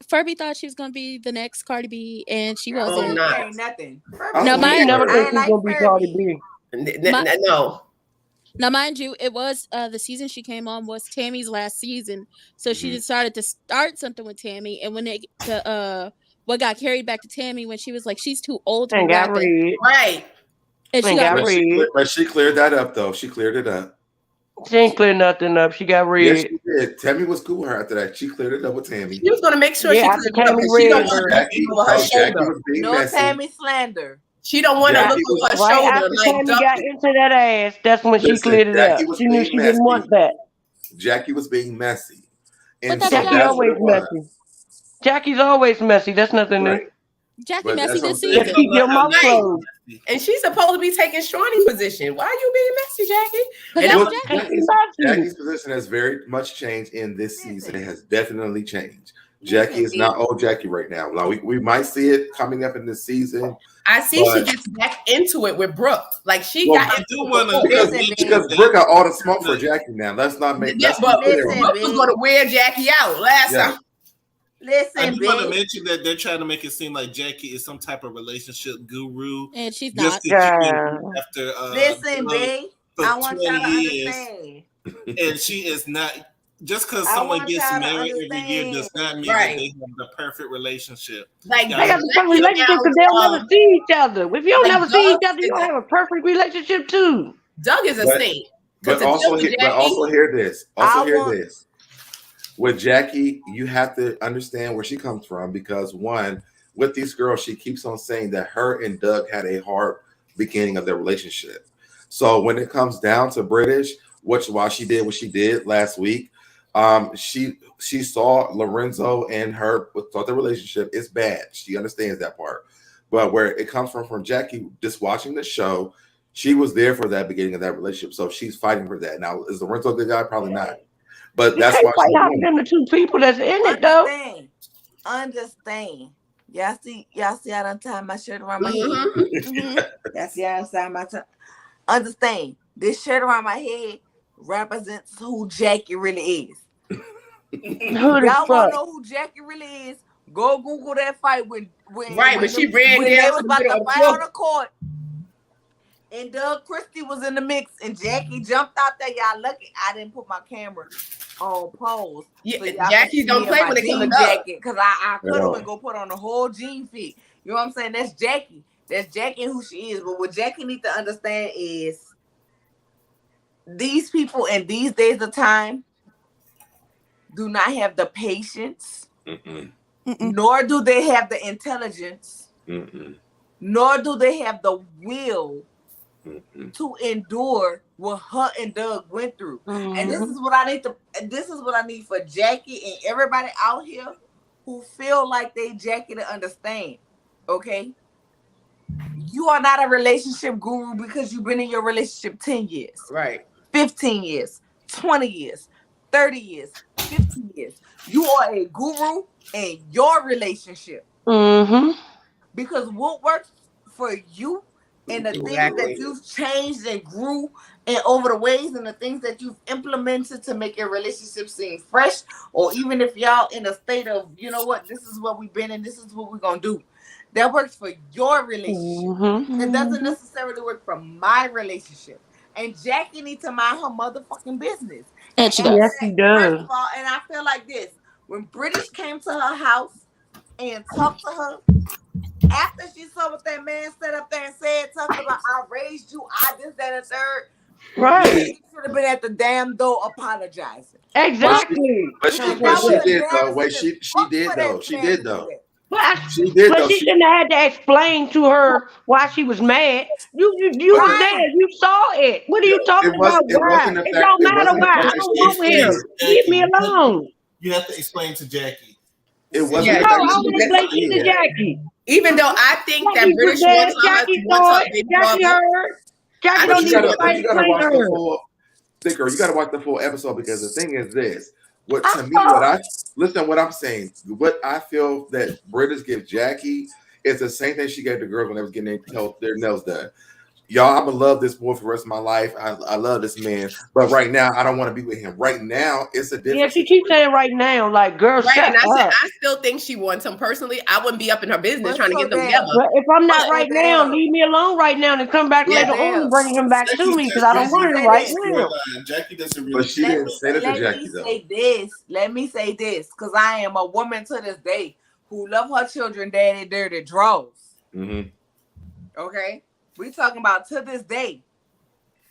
Furby thought she was gonna be the next Cardi B, and she wasn't. Ain't nothing. No, I never think she's gonna be Cardi B. No. Now, mind you, it was the season she came on was Tammy's last season, so she decided to start something with Tammy, and when what got carried back to Tammy when she was like, she's too old to be rapping. Right. And she got read. But she cleared that up, though. She cleared it up. She ain't cleared nothing up. She got read. Yes, she did. Tammy was cool with her after that. She cleared it up with Tammy. She was going to make sure she cleared it up. She don't want to no messy. Tammy slander. She don't want to look over her shoulder. After Tammy got into that ass, that's when she cleared it up. She knew she didn't want that. Jackie was being messy. And Jackie always messy. Jackie's always messy. That's nothing new. Jackie messy this season. Keep your mouth closed. And she's supposed to be taking Shawnee position. Why are you being messy, Jackie? Jackie's position has very much changed in this season. It has definitely changed. Jackie is not old Jackie right now. Now we might see it coming up in this season. I see she gets back into it with Brooke. Like she got into because Brooke got all the smoke for Jackie now. Let's not make Brooke was going to wear Jackie out last time. Listen, I just want to mention that they're trying to make it seem like Jackie is some type of relationship guru, and she's not. After listen, babe, I want y'all to understand, and she is not. Just because someone gets married every year does not mean that they have the perfect relationship. Like they have a perfect relationship because they'll never see each other. If you don't never see each other, you don't have a perfect relationship too. Doug is a saint. But also hear this. With Jackie, you have to understand where she comes from because one, with these girls, she keeps on saying that her and Doug had a hard beginning of their relationship. So when it comes down to British, while she did what she did last week, she saw Lorenzo and her thought the relationship is bad. She understands that part. But where it comes from Jackie, just watching the show, she was there for that beginning of that relationship. So she's fighting for that. Now, is Lorenzo a good guy? Probably not. But that's why she's them the two people that's in it though. Understand. Y'all see I done tied my shirt around my head. Y'all see I done tied my understand. This shirt around my head represents who Jackie really is. Y'all want to know who Jackie really is? Go Google that fight when she ran when they was about to fight on the court. And Doug Christie was in the mix, and Jackie jumped out there. Y'all lucky I didn't put my camera on pause. Yeah, so Jackie don't play when it comes to jacket because I could have and go put on the whole jean fit. You know what I'm saying? That's Jackie. That's Jackie and who she is. But what Jackie needs to understand is these people in these days of time do not have the patience, nor do they have the intelligence, nor do they have the will to endure what her and Doug went through. And this is what I need for Jackie and everybody out here who feel like they Jackie to understand. Okay? You are not a relationship guru because you've been in your relationship 10 years. Right. 15 years, 20 years, 30 years, 50 years. You are a guru in your relationship. Because what works for you and the things that you've changed and grew and over the ways and the things that you've implemented to make your relationship seem fresh, or even if y'all in a state of, you know what, this is what we've been and this is what we're going to do. That works for your relationship. It doesn't necessarily work for my relationship. And Jackie needs to mind her motherfucking business. And she does. Yes, she does. First of all, and I feel like this. When British came to her house and talk to her after she saw what that man said up there and said, talking about I raised you, I this, that, and third. Right. She should have been at the damn door apologizing. Exactly. But she did though. Wait, she did though. She did though. But she shouldn't have had to explain to her why she was mad. You was there. You saw it. What are you talking about? Why? It don't matter why. I don't want him. Leave me alone. You have to explain to Jackie. It wasn't. No, I want to explain to Jackie. Even though I think that British wants Jackie heard. Jackie don't need to explain to her. Thicker, you got to watch the full episode because the thing is this. What I'm saying. What I feel that British give Jackie is the same thing she gave the girls when they was getting their nails done. Y'all, I'm gonna love this boy for the rest of my life. I love this man, but right now I don't want to be with him. Right now, it's a different. Yeah, she keeps saying right now, like, girl, right, shut and up. I still think she wants him personally. I wouldn't be up in her business trying to get them together. But if I'm not right now, leave me alone right now and come back later on and bring him back to me because I don't want him right now. Jackie doesn't really. But she didn't say that to Jackie though. Let me say this, because I am a woman to this day who love her children daddy dirty draws. Mm-hmm. Okay. We talking about to this day.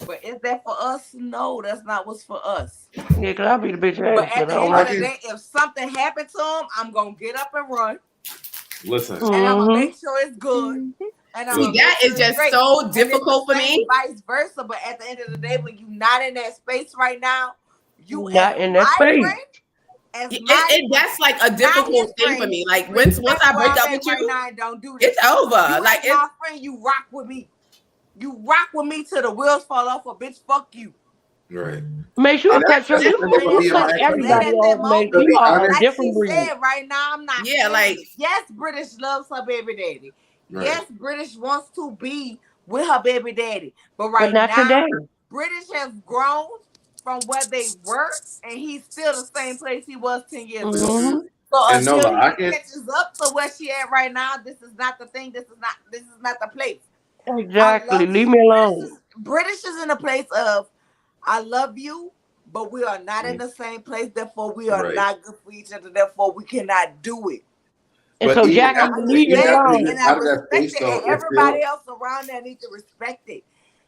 But is that for us? No, that's not what's for us. Yeah, because I'll be the bitch. But at the end of the day, if something happened to him, I'm going to get up and run. Listen. And I'm going to make sure it's good. And see, that is just great. So difficult for me. Vice versa. But at the end of the day, when you're not in that space right now, you not in that space. That's like a difficult thing for me. Like once I break up with you, don't do this. It's over. Like it's my friend, you rock with me. You rock with me till the wheels fall off. A bitch, fuck you. Right. Make sure that you cut everybody off. Make you are a different breed. Right now, I'm not. Yeah, like yes, British loves her baby daddy. Right. Yes, British wants to be with her baby daddy. But right now, today. British has grown from where they were, and he's still the same place he was 10 years ago. So until he catches up to where she at right now, this is not the thing. This is not the place. Exactly. Leave me alone. British is in a place of I love you, but we are not in the same place. Therefore, we are not good for each other. Therefore, we cannot do it. And so, Jackie, leave me alone. And I respect it, and everybody else around there needs to respect it.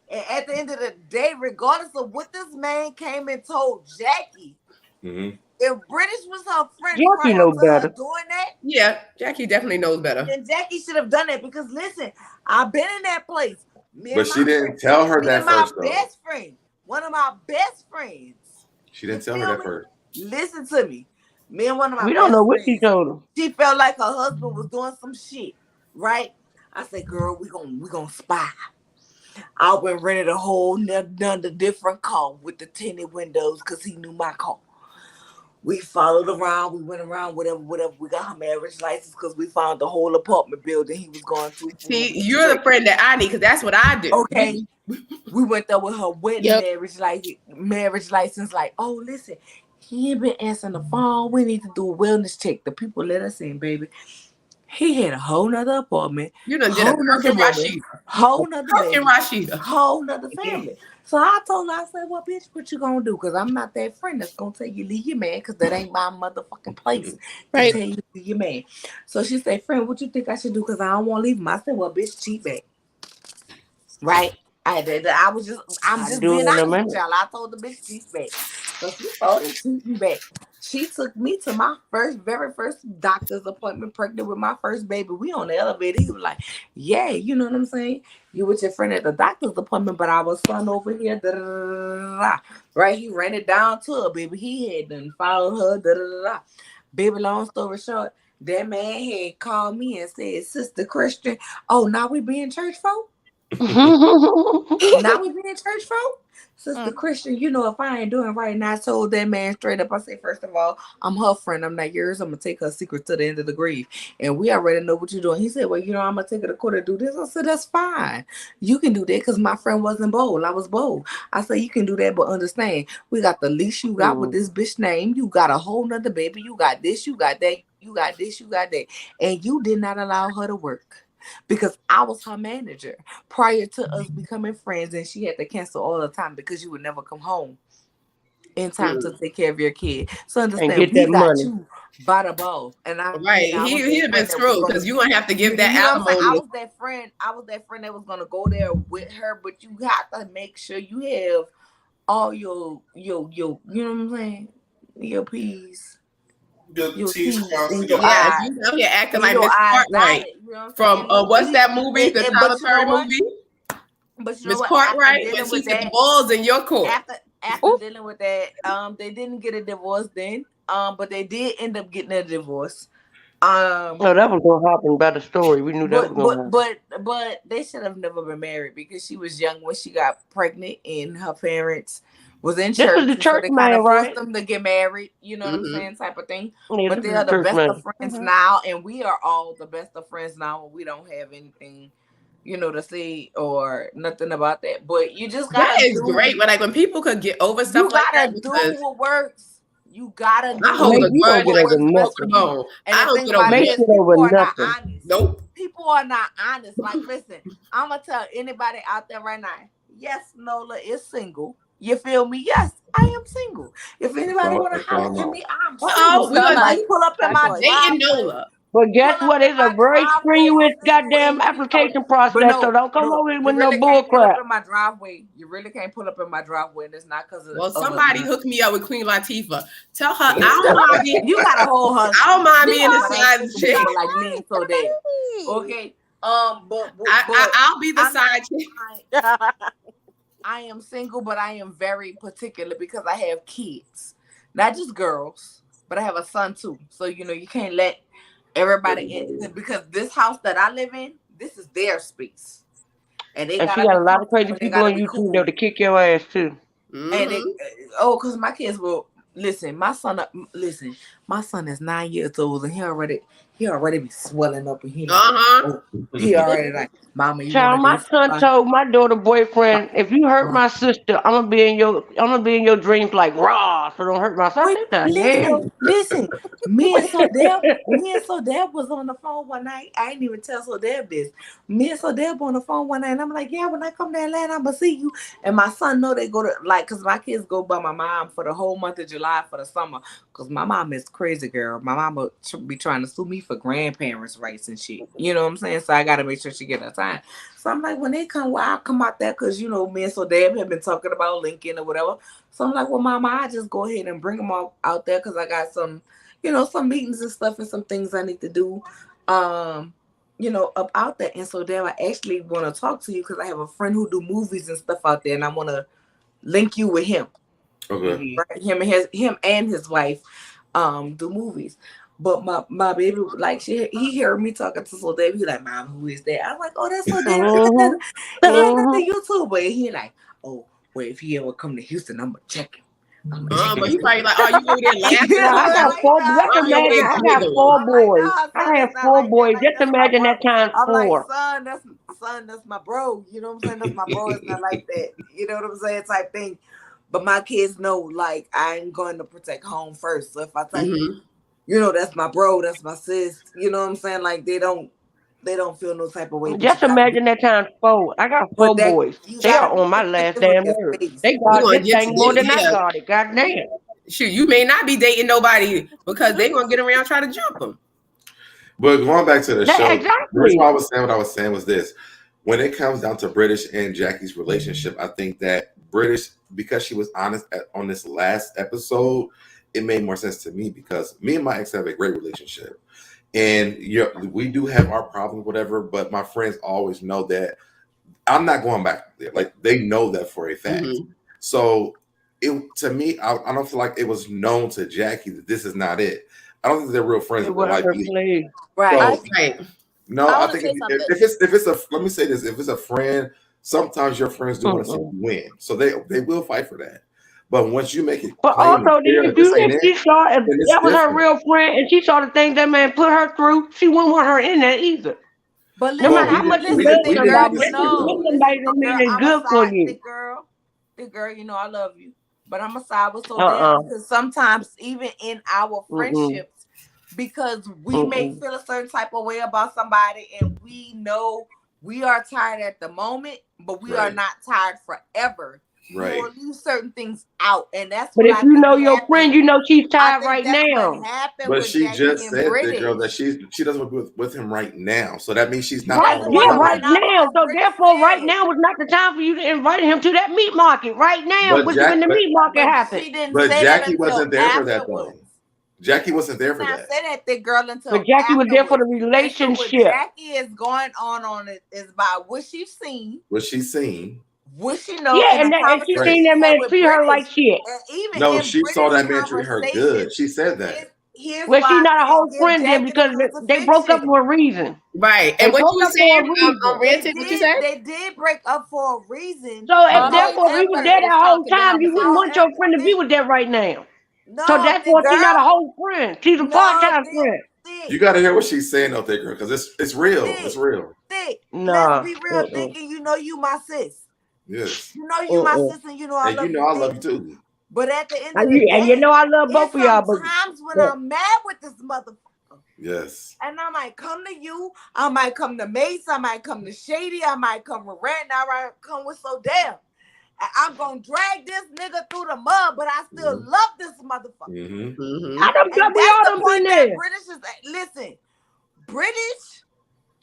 And at the end of the day, regardless of what this man came and told Jackie, if British was her friend, Jackie knows better. Doing that, yeah, Jackie definitely knows better. Then Jackie should have done it because listen, I've been in that place. But she didn't tell her that first, though. Best friend, one of my best friends. She didn't tell her that first. Listen to me. Me and one of my we don't know what she told him. She felt like her husband was doing some shit, right? I said, girl, we gonna spy. I went rented a whole another different car with the tinted windows because he knew my car. We followed around. We went around, whatever. We got her marriage license because we found the whole apartment building he was going to. See, you're the friend that I need because that's what I do. Okay. We went there with her wedding marriage license. Like, oh, listen, he ain't been answering the phone. We need to do a wellness check. The people let us in, baby. He had a whole nother apartment. You done did a Rashida. Whole nother Rashida. Whole nother family. So I told her, I said, well, bitch, what you gonna do? Because I'm not that friend that's gonna tell you leave your man, because that ain't my motherfucking place to tell you leave your man. So she said, friend, what you think I should do? Because I don't want to leave him. I said, well, bitch, cheat back. Right? I'm just being honest with y'all. I told the bitch cheat back. So she told him cheat me back. She took me to my very first doctor's appointment, pregnant with my first baby. We on the elevator. He was like, yeah, you know what I'm saying? You with your friend at the doctor's appointment, but our son over here, right? He ran it down to her, baby. He had done followed her, Baby, long story short, that man had called me and said, Sister Christian, oh, now we be in church, folk? Now we be in church, folk? Sister Christian, you know, if I ain't doing right, and I told that man straight up, I say, first of all, I'm her friend, I'm not yours. I'm gonna take her secret to the end of the grave, and we already know what you're doing. He said, well, you know, I'm gonna take her to court and do this. I said, that's fine. You can do that because my friend wasn't bold. I was bold. I said, you can do that, but understand, we got the lease you got with this bitch name. You got a whole nother baby. You got this, you got that, you got this, you got that, and you did not allow her to work. Because I was her manager prior to us becoming friends, and she had to cancel all the time because you would never come home. in time to take care of your kid. So understand, and get we that got money. you by the ball. And I right, he'd have been screwed because you wouldn't have to give that alimony. I was that friend that was gonna go there with her, but you have to make sure you have all your you know what I'm saying, your P's. Your teeth crossed. Your eyes. You know, you're acting like Miss Cartwright from what's that movie? The Tyler Perry movie. But you know Miss Cartwright, when she said the balls in your court. After dealing with that, they didn't get a divorce then. But they did end up getting a divorce. That was gonna happen by the story. We knew that was gonna happen. But they should have never been married because she was young when she got pregnant and her parents was in church. This was the church so they man, right? Forced them to get married, you know what I'm saying, type of thing. Yeah, but they are the best of friends now, and we are all the best of friends now, and we don't have anything, you know, to say or nothing about that. But you just gotta that is great. But like when people could get over stuff like that, you gotta do what works. You gotta do. I hold the grudge like the bone. I don't get over it. People are not honest. Nope. People are not honest. Like, listen, I'm gonna tell anybody out there right now. Yes, Nola is single. You feel me? Yes, I am single. If anybody want to holler at me, I'm single. We're gonna pull up in my dating Nola. But guess what? It's a very strenuous goddamn application process, so don't come over here with no bull crap. Pull up in my driveway. You really can't pull up in my driveway, and it's not because of. Well, somebody hooked me up with Queen Latifah. Tell her I don't mind being. You got a whole husband. I don't mind being the side chick. Like me, so there. Okay. But I'll be the side chick. I am single, but I am very particular because I have kids, not just girls, but I have a son too. So you know you can't let everybody in because this house that I live in, this is their space, and she got a lot of crazy people on YouTube though to kick your ass too. And because my kids will listen. My son is 9 years old, and he already be swelling up, and he already like, Mama. Child, my son told my daughter boyfriend, if you hurt my sister, I'm gonna be in your dreams like raw. So don't hurt my sister. Listen, me and Sodeb was on the phone one night. I didn't even tell Sodeb this. Me and Sodeb on the phone one night, and I'm like, yeah, when I come to Atlanta, I'm gonna see you. And my son know they go to because my kids go by my mom for the whole month of July for the summer. Because my mom is crazy, girl. My mama be trying to sue me for grandparents' rights and shit. You know what I'm saying? So I got to make sure she get her time. So I'm like, when they come, I'll come out there because, you know, me and Sodeb have been talking about Lincoln or whatever. So I'm like, well, Mama, I just go ahead and bring them all out there because I got some, you know, some meetings and stuff and some things I need to do, you know, up out there. And Sodeb, I actually want to talk to you because I have a friend who do movies and stuff out there, and I want to link you with him. Okay. Right? Him and his wife do movies. But my baby, like he heard me talking to Sodeb. He like, Mom, who is that? I'm like, oh, that's Sodeb. The YouTuber. And he like, oh, well, if he ever come to Houston, I'm gonna check him. But you probably like, oh, you over there laughing? I got four. I got 4 boys. I have 4 boys. Just imagine that times 4. I'm like, son, that's my bro. You know what I'm saying? That's my bro. It's not like that. You know what I'm saying? Type thing. But my kids know, like, I'm going to protect home first. So if I tell you, you know, that's my bro, that's my sis. You know what I'm saying? Like, they don't feel no type of way. Just imagine that times 4. I got 4 boys. They are on my last damn nerve. They got this thing more than I got it. Goddamn. Shoot, you may not be dating nobody because they gonna get around try to jump them. But going back to the show, exactly. what I was saying was this: when it comes down to British and Jackie's relationship, I think that British, because she was honest on this last episode, it made more sense to me because me and my ex have a great relationship. And we do have our problems, whatever, but my friends always know that I'm not going back there. Like, they know that for a fact. So to me, I don't feel like it was known to Jackie that this is not it. I don't think they're real friends. Right. No, I think if it's a, let me say this, if it's a friend, sometimes your friends do want to see you win. So they will fight for that. But once you make it, but also, she saw if that was her real friend, and she saw the things that man put her through, she wouldn't want her in there either. But no matter how much you bet somebody, don't mean it's good for you. Girl, you know I love you, but I'm a side with Sodeb because sometimes even in our friendships, because we may feel a certain type of way about somebody, and we know we are tired at the moment, but we are not tired forever. Right. You will leave certain things out, and that's. But if you know your friend, you know she's tired right now. But she just said that, girl, that she doesn't with him right now. So that means she's not. Right now. So therefore, right now was not the time for you to invite him to that meat market. Right now, when the meat market happened. But Jackie wasn't there for that though. Jackie wasn't there for that. Said that the girl until. But Jackie was there for the relationship. So what Jackie is going on it is about what she's seen. What she's seen. What she know? Yeah, and she seen that man treat her like shit. No, she saw that man treat her good. She said that. Well, she's not a whole friend then because they broke up for a reason. Right. And what you saying on Readzzz, what you said? They did break up for a reason. So if therefore we were there that whole time, you wouldn't want your friend to be with that right now. No, so therefore she's not a whole friend. She's a part-time friend. You gotta hear what she's saying out there, girl, because it's real. It's real. Let's be real, thinking you know you my sis. Yes. You know you my sister, and you know I love you. I love you too. But at the end of the day, and you know I love both of y'all. But times when I'm mad with this motherfucker. Yes. And I might come to you, I might come to Mace, I might come to Shady, I might come with Rand, I might come with So Damn. I'm gonna drag this nigga through the mud, but I still love this motherfucker. I don't we all done been there. British is listen, British.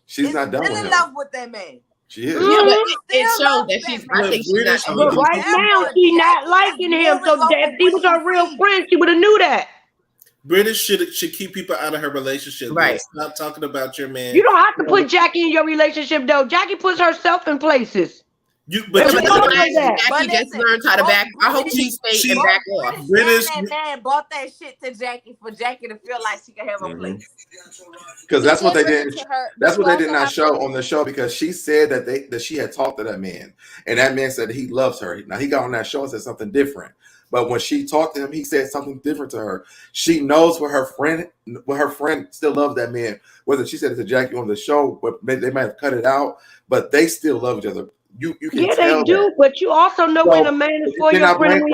She's not done still with in love with that man. She is. Yeah, but it shows that she's. I think she's not. But right now, she's not liking him. So if he was her real friend, she would have knew that. British should keep people out of her relationship. Right. Stop talking about your man. You don't have to put Jackie in your relationship, though. Jackie puts herself in places. Jackie just learned how to back. I hope she stayed and back off. British that man bought that shit to Jackie for Jackie to feel like she could have a place. Because that's what they didn't. That's what they did not show on the show. Because she said that she had talked to that man, and that man said he loves her. Now he got on that show and said something different. But when she talked to him, he said something different to her. She knows what her friend still loves that man. Whether she said it to Jackie on the show, but they might have cut it out, but they still love each other. You can tell they do, that. but you also know when a man is for your friend.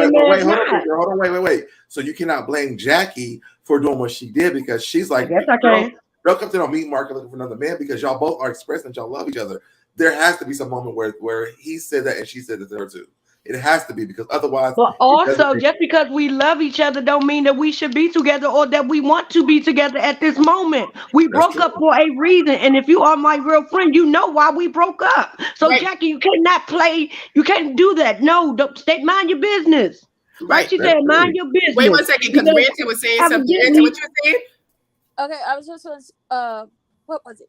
Wait. So you cannot blame Jackie for doing what she did because she's like, yes, I can. Don't come to the meat market looking for another man because y'all both are expressing that y'all love each other. There has to be some moment where he said that and she said that to her too. It has to be because otherwise. But also, just because we love each other don't mean that we should be together or that we want to be together at this moment. We broke up for a reason, and if you are my real friend, you know why we broke up. So, right. Jackie, you cannot play. You can't do that. No, don't mind your business. Right? She said, mind your business. Wait 1 second, because Readzzz was saying something. Readzzz, what you were saying? Okay, I was just what was it?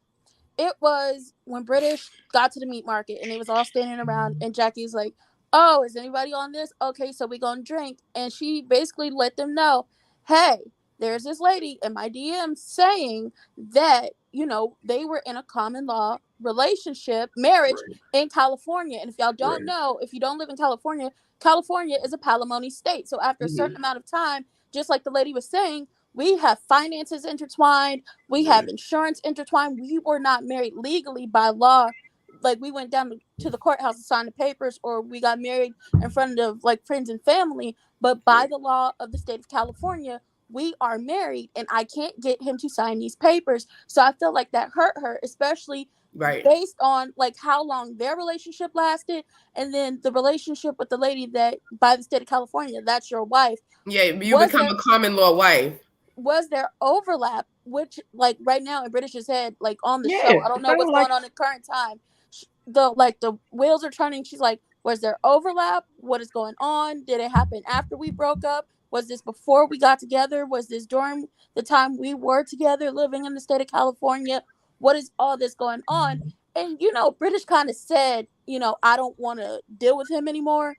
It was when British got to the meat market and they was all standing around, and Jackie's like, oh, is anybody on this? Okay, so we gonna drink. And she basically let them know, hey, there's this lady in my DM saying that, you know, they were in a common law relationship, marriage in California. And if y'all don't know, if you don't live in California, California is a palimony state. So after a certain amount of time, just like the lady was saying, we have finances intertwined. We have insurance intertwined. We were not married legally by law. Like, we went down to the courthouse to sign the papers, or we got married in front of, like, friends and family. But by the law of the state of California, we are married, and I can't get him to sign these papers. So I feel like that hurt her, especially based on, like, how long their relationship lasted, and then the relationship with the lady that, by the state of California, that's your wife. Yeah, you become a common law wife. Was there overlap, which, like, right now in British's head, like, on the show, I don't know what's going on in current time. The wheels are turning. She's like, was there overlap? What is going on? Did it happen after we broke up? Was this before we got together? Was this during the time we were together living in the state of California? What is all this going on? And, you know, British kind of said, you know, I don't want to deal with him anymore.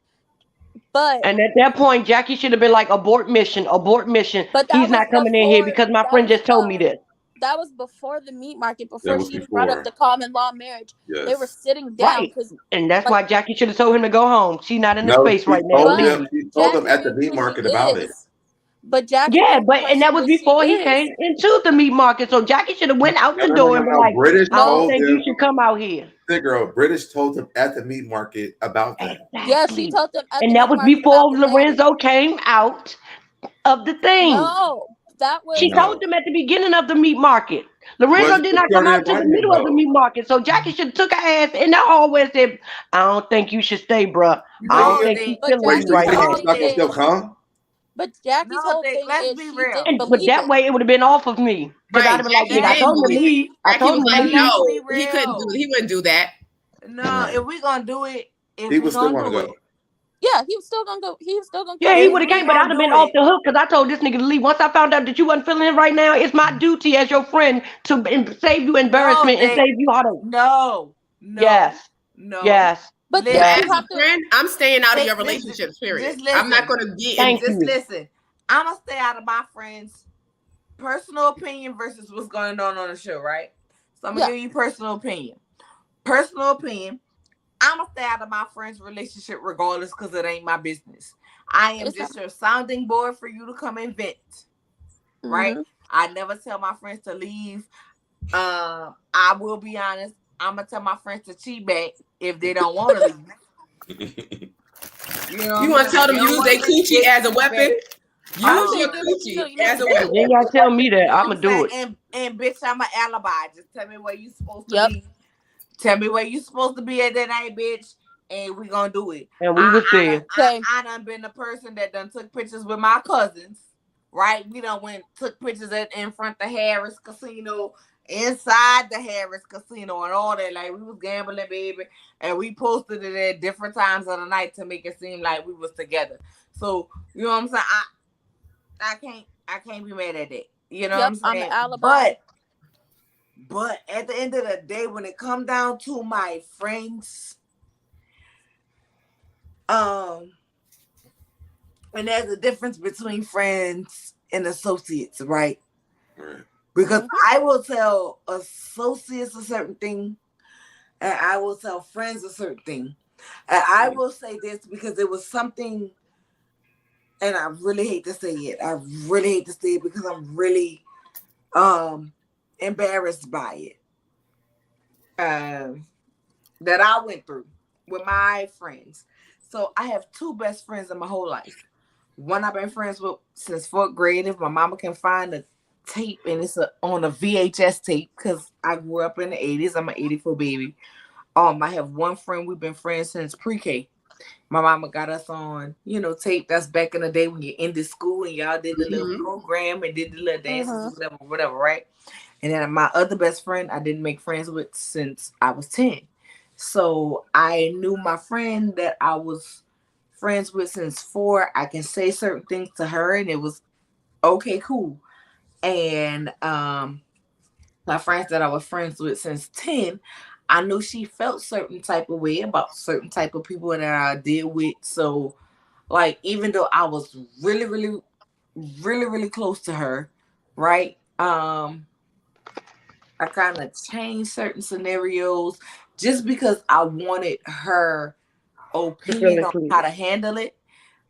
And at that point, Jackie should have been like, abort mission. But he's not coming in here because my friend just told me this. That was before the meat market, before she brought up the common law marriage. Yes. They were sitting down. And that's why Jackie should have told him to go home. She's not in the space right now. He told him at the meat market about it. But Jackie, and that was before he came into the meat market. So Jackie should have went out the door and been like, British I don't think you should come out here. The girl, British told him at the meat market about that. Exactly. Yeah, she told them. And that was before Lorenzo came out of the thing. No. That was she told them at the beginning of the meat market. Lorenzo did not come out to the middle of the meat market, so Jackie should have took her ass in the hallway and said, "I don't think you should stay, bruh. I don't think he's feeling you right now." Still come? But Jackie's whole thing is she didn't But believe that way it would have been off of me. Because I'd have been like, I told him to leave. I told him to leave. No, he couldn't do it. He wouldn't do that. No, if we're gonna do it, he was still gonna go. Yeah, he was still gonna go. He was still gonna. Yeah, he would have came, but I'd have been off the hook because I told this nigga to leave. Once I found out that you wasn't feeling it right now, it's my duty as your friend to save you embarrassment and save you heartache. No. Yes. But as a friend, I'm staying out of your relationships. Period. I'm not gonna be. Listen. I'm gonna stay out of my friends' personal opinion versus what's going on the show, right? So I'm gonna give you personal opinion. Personal opinion. I'm gonna stay out of my friend's relationship regardless because it ain't my business. I am just your sounding board for you to come and vent. Right? I never tell my friends to leave. I will be honest. I'm gonna tell my friends to cheat back if they don't want to leave. You want to tell them use their coochie as a weapon? Use your coochie as a weapon. You gotta tell me that. I'm gonna do it. And bitch, I'm an alibi. Just tell me where you supposed to be. Tell me where you supposed to be at that night, bitch, and we gonna do it. And we was there. I done been the person that done took pictures with my cousins, right? We done took pictures in front of Harris Casino, inside the Harris Casino, and all that. Like we was gambling, baby, and we posted it at different times of the night to make it seem like we was together. So you know what I'm saying? I can't be mad at that. You know what I'm saying? I'm an alibi. But at the end of the day, when it come down to my friends, and there's a difference between friends and associates, right? Because I will tell associates a certain thing, and I will tell friends a certain thing. And I will say this because it was something, and I really hate to say it. I really hate to say it because I'm really embarrassed by it that I went through with my friends. So I have two best friends in my whole life. One I've been friends with since 4th grade. If my mama can find a tape, and it's on a VHS tape because I grew up in the 80s. I'm an 84 baby. I have one friend we've been friends since pre-K. My mama got us on, tape. That's back in the day when you ended school and y'all did the little program and did the little dances, whatever, right? And then my other best friend, I didn't make friends with since I was 10. So I knew my friend that I was friends with since 4. I can say certain things to her and it was okay, cool. And my friends that I was friends with since 10, I knew she felt certain type of way about certain type of people that I deal with. So like, even though I was really, really, really, really close to her, right? I kind of changed certain scenarios just because I wanted her opinion on how to handle it.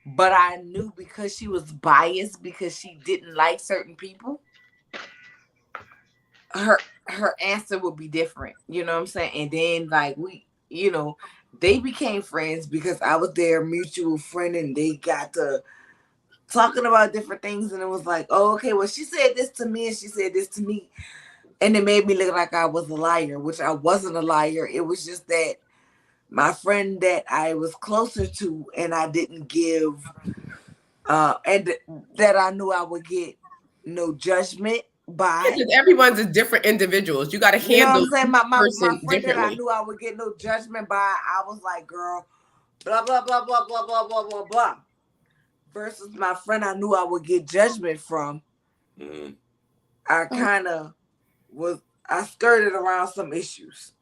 But I knew because she was biased, because she didn't like certain people, her answer would be different. You know what I'm saying? And then like they became friends because I was their mutual friend and they got to talking about different things. And it was like, oh, okay, well, she said this to me and she said this to me. And it made me look like I was a liar, which I wasn't a liar. It was just that my friend that I was closer to and I didn't give, and that I knew I would get no judgment by. Because everyone's a different individuals. You got to handle my friend that I knew I would get no judgment by. I was like, girl, blah, blah, blah, blah, blah, blah, blah, blah, blah. Versus my friend I knew I would get judgment from. I kind of I skirted around some issues.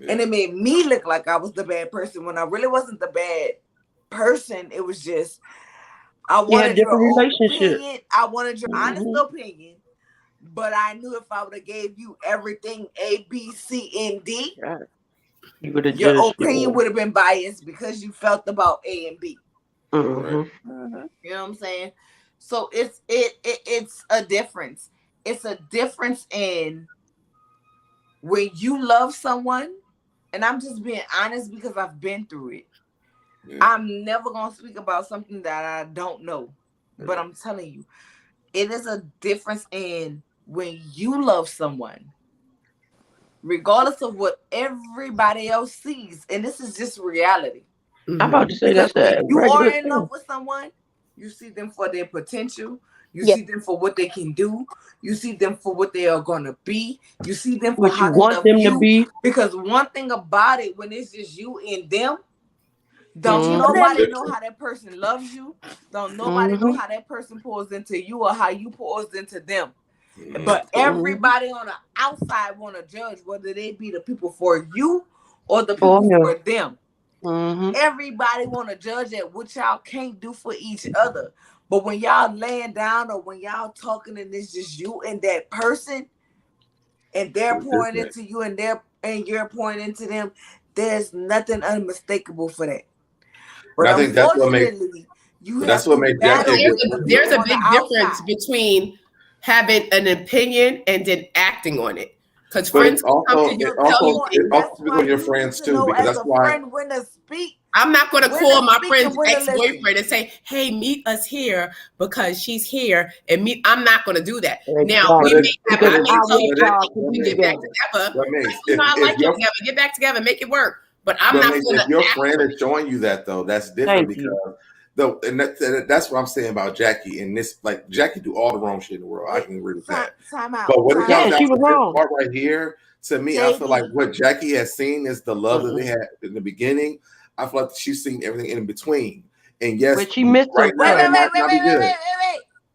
Yeah. And it made me look like I was the bad person when I really wasn't the bad person. It was just, I wanted your opinion. I wanted your honest opinion. But I knew if I would have gave you everything A, B, C, and D, your opinion would have been biased because you felt about A and B. You know what I'm saying? So it's a difference. It's a difference in when you love someone, and I'm just being honest because I've been through it. Yeah. I'm never going to speak about something that I don't know, but I'm telling you, it is a difference in when you love someone, regardless of what everybody else sees, and this is just reality. I'm about to say because that's you are in love with someone, you see them for their potential, you see them for what they can do, you see them for what they are gonna be, you see them for what how you they want love them you. to be. Because one thing about it, when it's just you and them, don't nobody know how that person loves you. Don't nobody know how that person pours into you or how you pours into them. But everybody on the outside want to judge whether they be the people for you or the people for them. Everybody want to judge at what y'all can't do for each other. But when y'all laying down or when y'all talking and it's just you and that person, and they're pouring into you and you're pouring into them, there's nothing unmistakable for that. But I think that's what makes Jackie. There's a big difference between having an opinion and then acting on it. Because friends also on your friends too. Because that's why. When to speak. I'm not going to call my friend's ex-boyfriend and say, "Hey, meet us here because she's here," and meet. I'm not going to do that. Now we may have. I may tell you we get back together. I like you together. Get back together, make it work. But I'm not going to. If your friend is showing you that though, that's different because. And that's what I'm saying about Jackie. And this, like, Jackie do all the wrong shit in the world. I can agree with that. But when it comes down to this part right here, to me, I feel like what Jackie has seen is the love that they had in the beginning. I feel like she's seen everything in between. And yes, but she missed wait.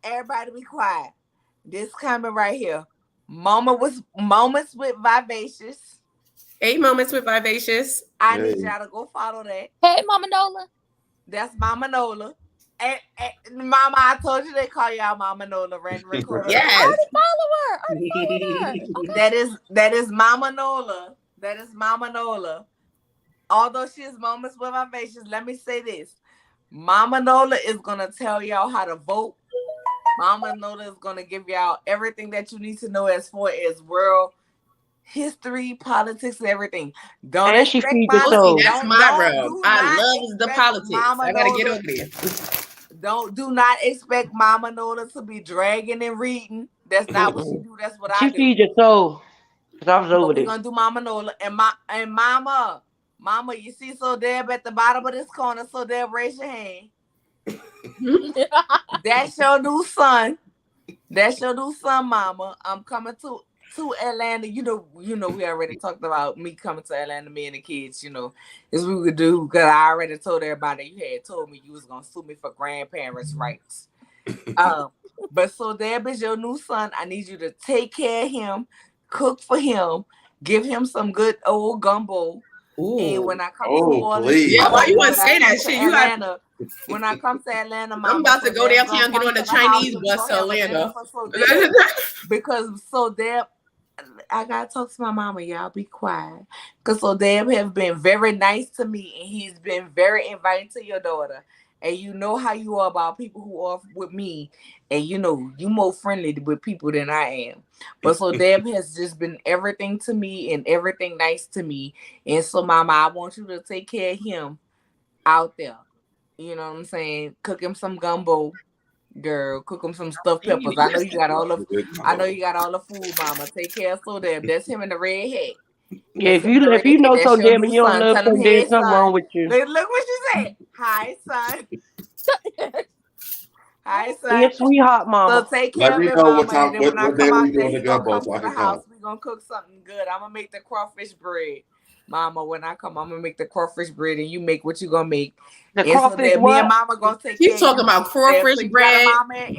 Everybody be quiet. This coming right here. Moments with Vivacious. 8 moments with Vivacious. I need y'all to go follow that. Hey, Mama Nola. That's Mama Nola. And Mama, I told you they call y'all Mama Nola. Yes. I already follow her. Okay. That is Mama Nola. That is Mama Nola. Although she is Moments with Vivacious, let me say this. Mama Nola is going to tell y'all how to vote. Mama Nola is going to give y'all everything that you need to know as far as world history, politics, and everything. Don't expect that's my realm. I love the politics. I gotta get over there. Do not expect Mama Nola to be dragging and reading. That's not what she do. That's what I do. She feeds your soul. Cause I was over there. We're gonna do Mama Nola and Mama, you see So Deb at the bottom of this corner. So Deb, raise your hand. That's your new son. That's your new son, Mama. I'm coming to Atlanta. You know, we already talked about me coming to Atlanta, me and the kids, is we would do, because I already told everybody you had told me you was gonna sue me for grandparents' rights. But So Deb is your new son. I need you to take care of him, cook for him, give him some good old gumbo. Ooh. And when I come to Orleans, why you want to say that shit? Atlanta, when I come to Atlanta, I'm about to go downtown, get on the Chinese bus to Atlanta. Because So Deb, I gotta talk to my mama, y'all be quiet. Because So Deb have been very nice to me, and he's been very inviting to your daughter. And you know how you are about people who are with me, and you more friendly with people than I am. But So Deb has just been everything to me and everything nice to me. And so, Mama, I want you to take care of him out there. You know what I'm saying? Cook him some gumbo. Girl, cook him some stuffed peppers. I know you got all the food, Mama. Take care of So Deb. That's him in the red hat. Yeah, if you know So Deb and you don't love So Deb, something wrong with you. Look what she said. Hi, son. Hi, son. Yes, sweetheart, Mama. So take care of it, Mama. And then when I come out there, he's gonna come to the house. We're gonna cook something good. I'm gonna make the crawfish bread. Mama, when I come, I'm gonna make the crawfish bread, and you make what you gonna make. The crawfish what? Me and Mama gonna take care. You talking about crawfish bread,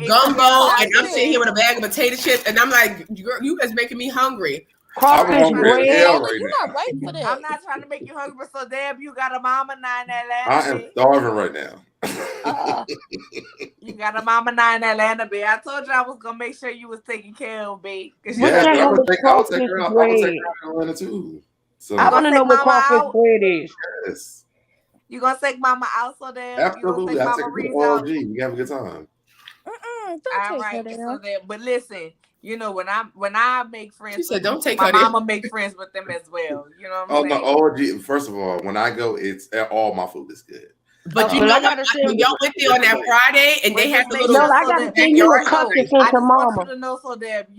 gumbo, and I'm sitting here with a bag of potato chips, and I'm like, girl, you guys making me hungry. Crawfish bread. You're not right for this. I'm not trying to make you hungry, so Deb, you got a mama 9 in Atlanta. I am starving right now. You got a mama 9 in Atlanta, babe. I told you I was gonna make sure you was taken care of, babe. Yeah, I'll take her out to Atlanta too. So I want to know what crawfish bread is. Yes. You gonna take Mama out, so Deb? Absolutely, I take her to OG. We have a good time. All right, so Deb, but listen. When I make friends, she said, "Don't take my mama make friends with them as well." You know what I'm saying? Oh, no, OG. First of all, when I go, it's all my food is good. But you know what? When y'all went there on that Friday, and they had the little. No, I gotta send you a cupcake to Mama. I just want you to know, so that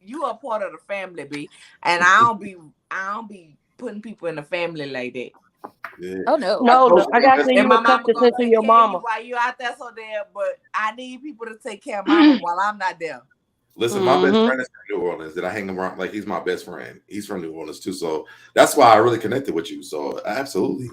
you are part of the family, B. And I don't be putting people in the family like that. Yeah. Oh no. No, I gotta send you a cup to send to your mama. While you out there so there, but I need people to take care of mama while I'm not there. Listen, my best friend is from New Orleans, that I hang around. Like, he's my best friend. He's from New Orleans too, so that's why I really connected with you. So absolutely.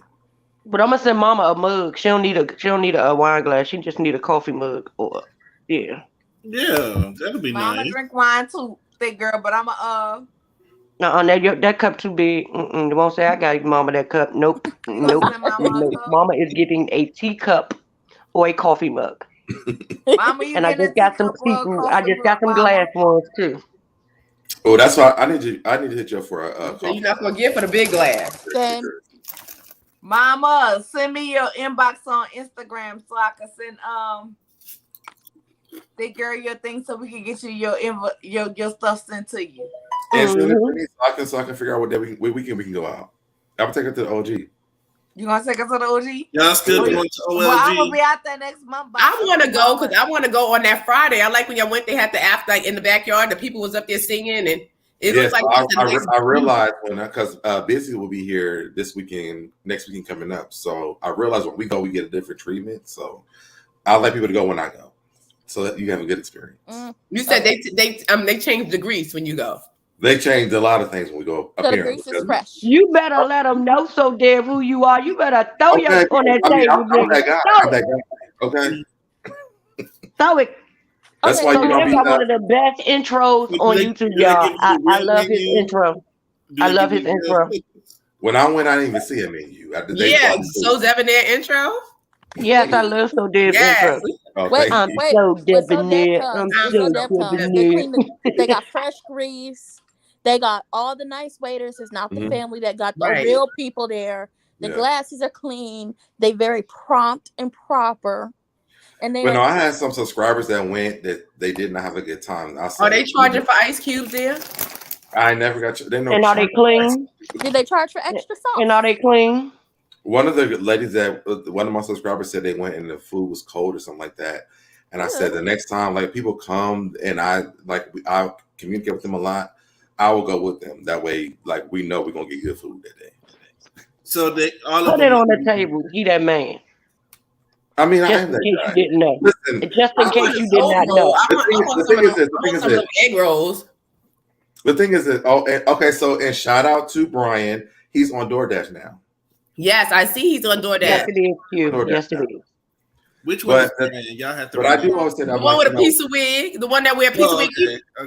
But I'm gonna send mama a mug. She don't need a wine glass. She just need a coffee mug. Or yeah, that'll be nice. Mama drink wine too, thick girl. But I'm a that cup too big. You won't say I got mama that cup. Nope. Mama is getting a teacup or a coffee mug. Mama, and I just got some seafood. I just got some glass ones too. Oh, that's why I need to hit you up for a coffee. You're not gonna get for the big glass. Mama, send me your inbox on Instagram so I can send thick girl your thing so we can get you your stuff sent to you. And so I can figure out what day we can go out. I'm gonna take it to the OG. You gonna take us to the OG? Y'all still going to OLG? Well, I'm gonna be out there next month. I want to go because I want to go on that Friday. I like when y'all went. They had the after like in the backyard. The people was up there singing, and it looks like I realized because Busy will be here this weekend, next weekend coming up. So I realized when we go, we get a different treatment. So I'll let people to go when I go, so that you have a good experience. You said they changed the grease when you go. They changed a lot of things when we go up here. Fresh. You better let them know so damn who you are. You better throw your on that table. I'm that guy. I'm that guy. Okay. Throw it. That's why you got one of the best intros on YouTube, y'all. I love his intro. I love his intro. When I went, I didn't even see a menu. So Debonair intro. Yes, I love So Deb intro. Wait, I'm so Debonair. I'm so Debonair. They got fresh grease. They got all the nice waiters. It's not the family that got the real people there. The glasses are clean. They very prompt and proper. And they I had some subscribers that went that they did not have a good time. Are they charging for ice cubes there? I never got. And are they clean? Did they charge for extra sauce? And are they clean? One of the ladies one of my subscribers said they went and the food was cold or something like that. And I said the next time, like, people come and I communicate with them a lot, I will go with them. That way, like, we know we're gonna get good food that day. So they all put it on the table. He that man. I mean, just I am that in case guy. You didn't know. Listen, just in case you did not know. The thing is this. Egg rolls. The thing is that okay. So and shout out to Brian. He's on DoorDash now. Yes, I see he's on DoorDash. Yes, it is cute. Yes, it is. Which one? Y'all have to. But I do always say that the one with a piece of wig, the one that wear a piece of wig.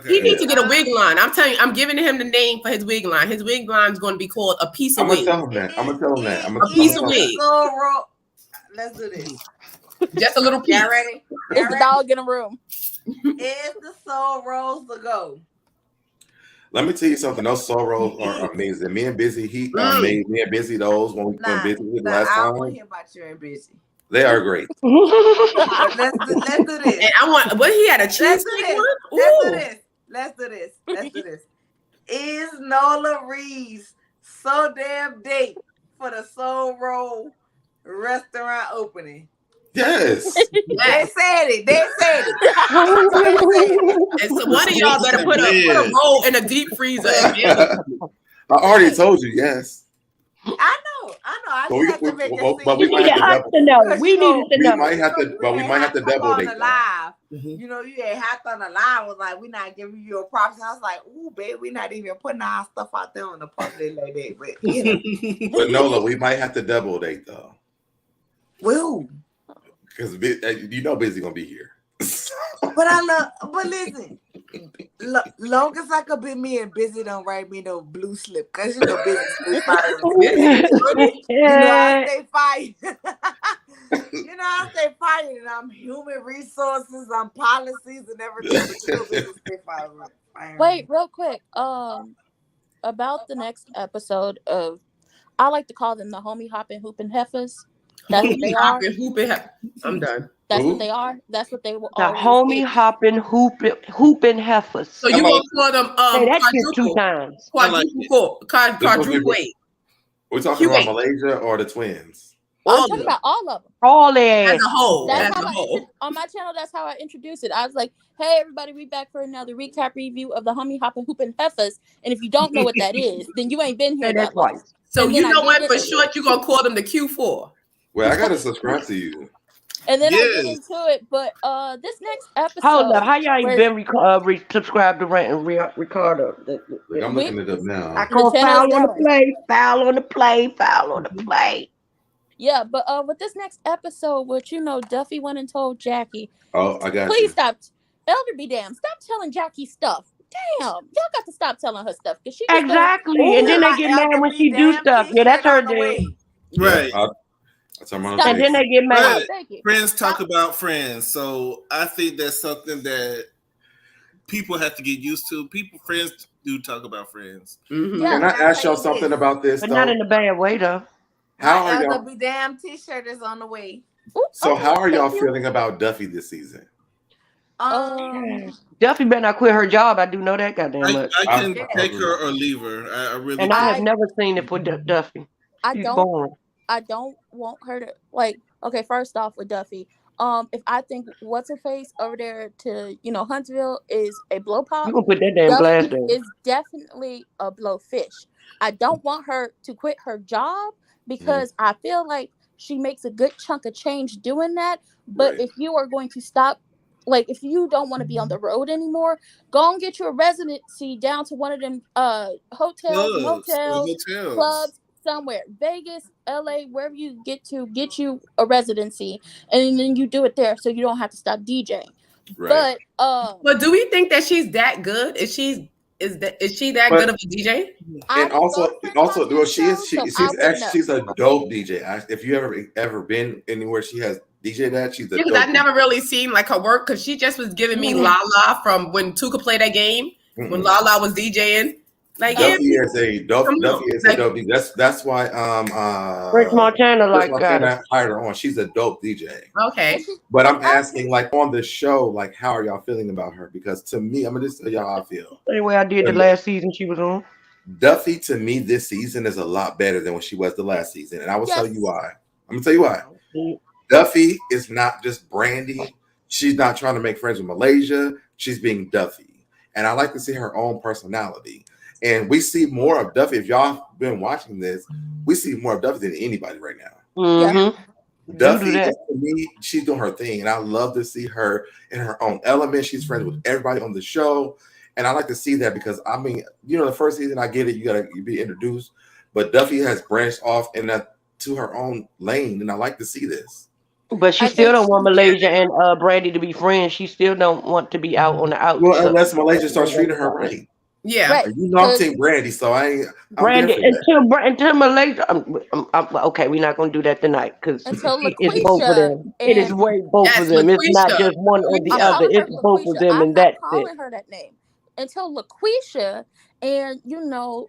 He needs to get a wig line. I'm telling you, I'm giving him the name for his wig line. His wig line is going to be called a piece of wig. I'm gonna tell him that. A piece of wig. Let's do this. Just a little piece. Y'all ready? Is the dog in a room? Is the soul rolls to go? Let me tell you something. Those soul rolls are amazing. Me and Busy, made me and Busy those when we went Busy last time. I don't want to hear about you and Busy. They are great. Let's do this. And I want. What he had a cheesecake one? Let's do this. Is Nola Readzzz so damn date for the Soul Roll restaurant opening? Yes. They said it. And so one of y'all better put a roll in a deep freezer. I already told you yes. I know. I but have to make it but we might have to know. We needed to know. We might have to double date. Live. You know, you ain't have to on the live. Was like, we're not giving you your props. And I was like, ooh, babe, we're not even putting our stuff out there on the public like that. But, but Nola, we might have to double date though. Well, because you know Busy gonna be here. But listen, long as I could be me and Busy don't write me no blue slip, because you know Busy stay fired. You know I stay fired. I stay fired, and I'm human resources, I'm policies and everything. But you know Busy stay fired. Wait, real quick. About the next episode of, I like to call them the homie hopping hooping heifers. That's what they are. I'm done. That's what they are. That's what they will. The homie hopping hooping heifers. So you want to call them say that shit 2 times. Quadruple. We're talking about Malaysia or the twins? I'm talking about all of them. All that. As a whole. On my channel, that's how I introduced it. I was like, hey, everybody, we back for another recap review of the Hummy Hoppin' Hoopin' Heifers. And if you don't know what that is, then you ain't been here that long. So you know what? For short, you're going to call them the Q4. Well, I got to subscribe to you. And then I get into it. But this next episode. Hold up. How y'all been subscribed to Rant and Ricardo? I'm looking it up now. I call foul on the play, foul on the play, foul on the play. Yeah, but with this next episode, which Duffy went and told Jackie. Oh, I got Please stop. Elder be damned. Stop telling Jackie stuff. Damn, y'all got to stop telling her stuff because she exactly. And then they get mad when she do stuff. Yeah, that's her day. Right. And then they get mad. Friends talk about friends, so I think that's something that people have to get used to. Friends do talk about friends. Mm-hmm. Yeah, can I ask y'all something about this? But not in a bad way, though. How are y'all? The damn T-shirt is on the way. So how are y'all feeling about Duffy this season? Duffy better not quit her job. I do know that goddamn much. I can take her or leave her. I really. And I have never seen it for Duffy. I don't want her to Okay, first off with Duffy, if I think what's her face over there to Huntsville is a blow pop, you can put that damn blast there. Is definitely a blowfish. I don't want her to quit her job because I feel like she makes a good chunk of change doing that. But if you are going to stop, if you don't want to be on the road anymore, go and get you a residency down to one of them hotels, motels, clubs, somewhere. Vegas, LA, wherever you get you a residency. And then you do it there so you don't have to stop DJing. Right. But do we think that she's that good? Is she that good of a DJ? And also, she's a dope DJ. If you ever been anywhere she has DJ that, she's a dope I've never really seen her work because she just was giving me Lala from when Tuka played that game when Lala was DJing. Duffy is a dope. Duffy is a dope DJ. That's why Rich Montana hired her on. She's a dope DJ. Okay. But I'm asking on the show, how are y'all feeling about her? Because to me, I'm gonna just tell y'all how I feel. Same way I did the last season she was on. Duffy to me this season is a lot better than when she was the last season. And I will tell you why. I'm gonna tell you why. Duffy is not just Brandy. She's not trying to make friends with Malaysia. She's being Duffy. And I like to see her own personality. And we see more of Duffy. If y'all been watching this, we see more of Duffy than anybody right now. Mm-hmm. Duffy, to me, she's doing her thing. And I love to see her in her own element. She's friends with everybody on the show. And I like to see that because, the first season, I get it. You got to be introduced. But Duffy has branched off to her own lane. And I like to see this. But she still don't want Malaysia and Brandy to be friends. She still don't want to be out on the outside. Well, unless Malaysia starts treating her right. Yeah, right. I'm Team Brandy, so Brandy until Malaysia. Okay, we're not gonna do that tonight because it's both of them. It is both of them. It's not just one or the other. It's both of them, and that's it. I'm calling her that name until LaQuisha and the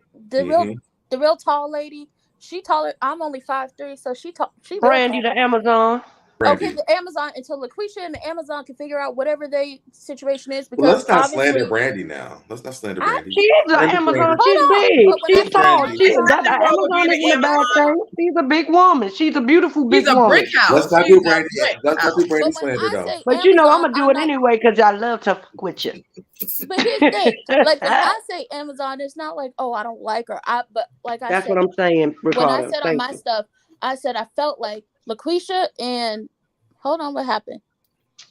real tall lady. She taller. I'm only 5'3", so she Brandy the Amazon. Okay, the Amazon until LaQuisha and the Amazon can figure out whatever their situation is. Because let's not slander Brandy now. Let's not slander Brandy. She is an Amazon. She's big. She's tall. Amazon isn't a bad thing. She's a big woman. She's a beautiful big woman. Brick house. Let's not do Brandy. Let's not do Brandy slander though. But I'm gonna do it anyway because I love to fuck with you. But here's the thing. When I say Amazon, it's not I don't like her. That's what I'm saying. When I said on my stuff, I said I felt like LaQuisha and hold on, what happened?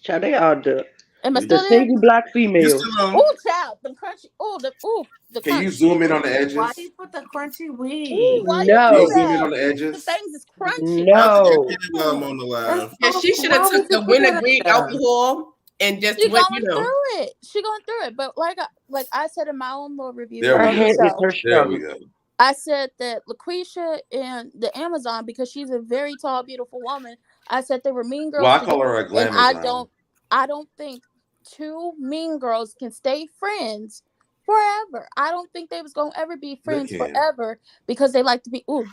Child, they all do. Am I still there? Single black female. Oh, child, the crunchy. Oh, the. Can you zoom in on the edges? Why do you put the crunchy weed? No. Can you zoom in on the edges? The things is crunchy. No. I'm on the live. Yeah, she should have took the wintergreen alcohol and just through it. She going through it, but like I said in my own little review. There we go. I said that LaQuisha and the Amazon, because she's a very tall, beautiful woman. I said they were mean girls. Well, I call her a glamour. And I don't think two mean girls can stay friends forever. I don't think they was gonna ever be friends forever because they like to be. I'm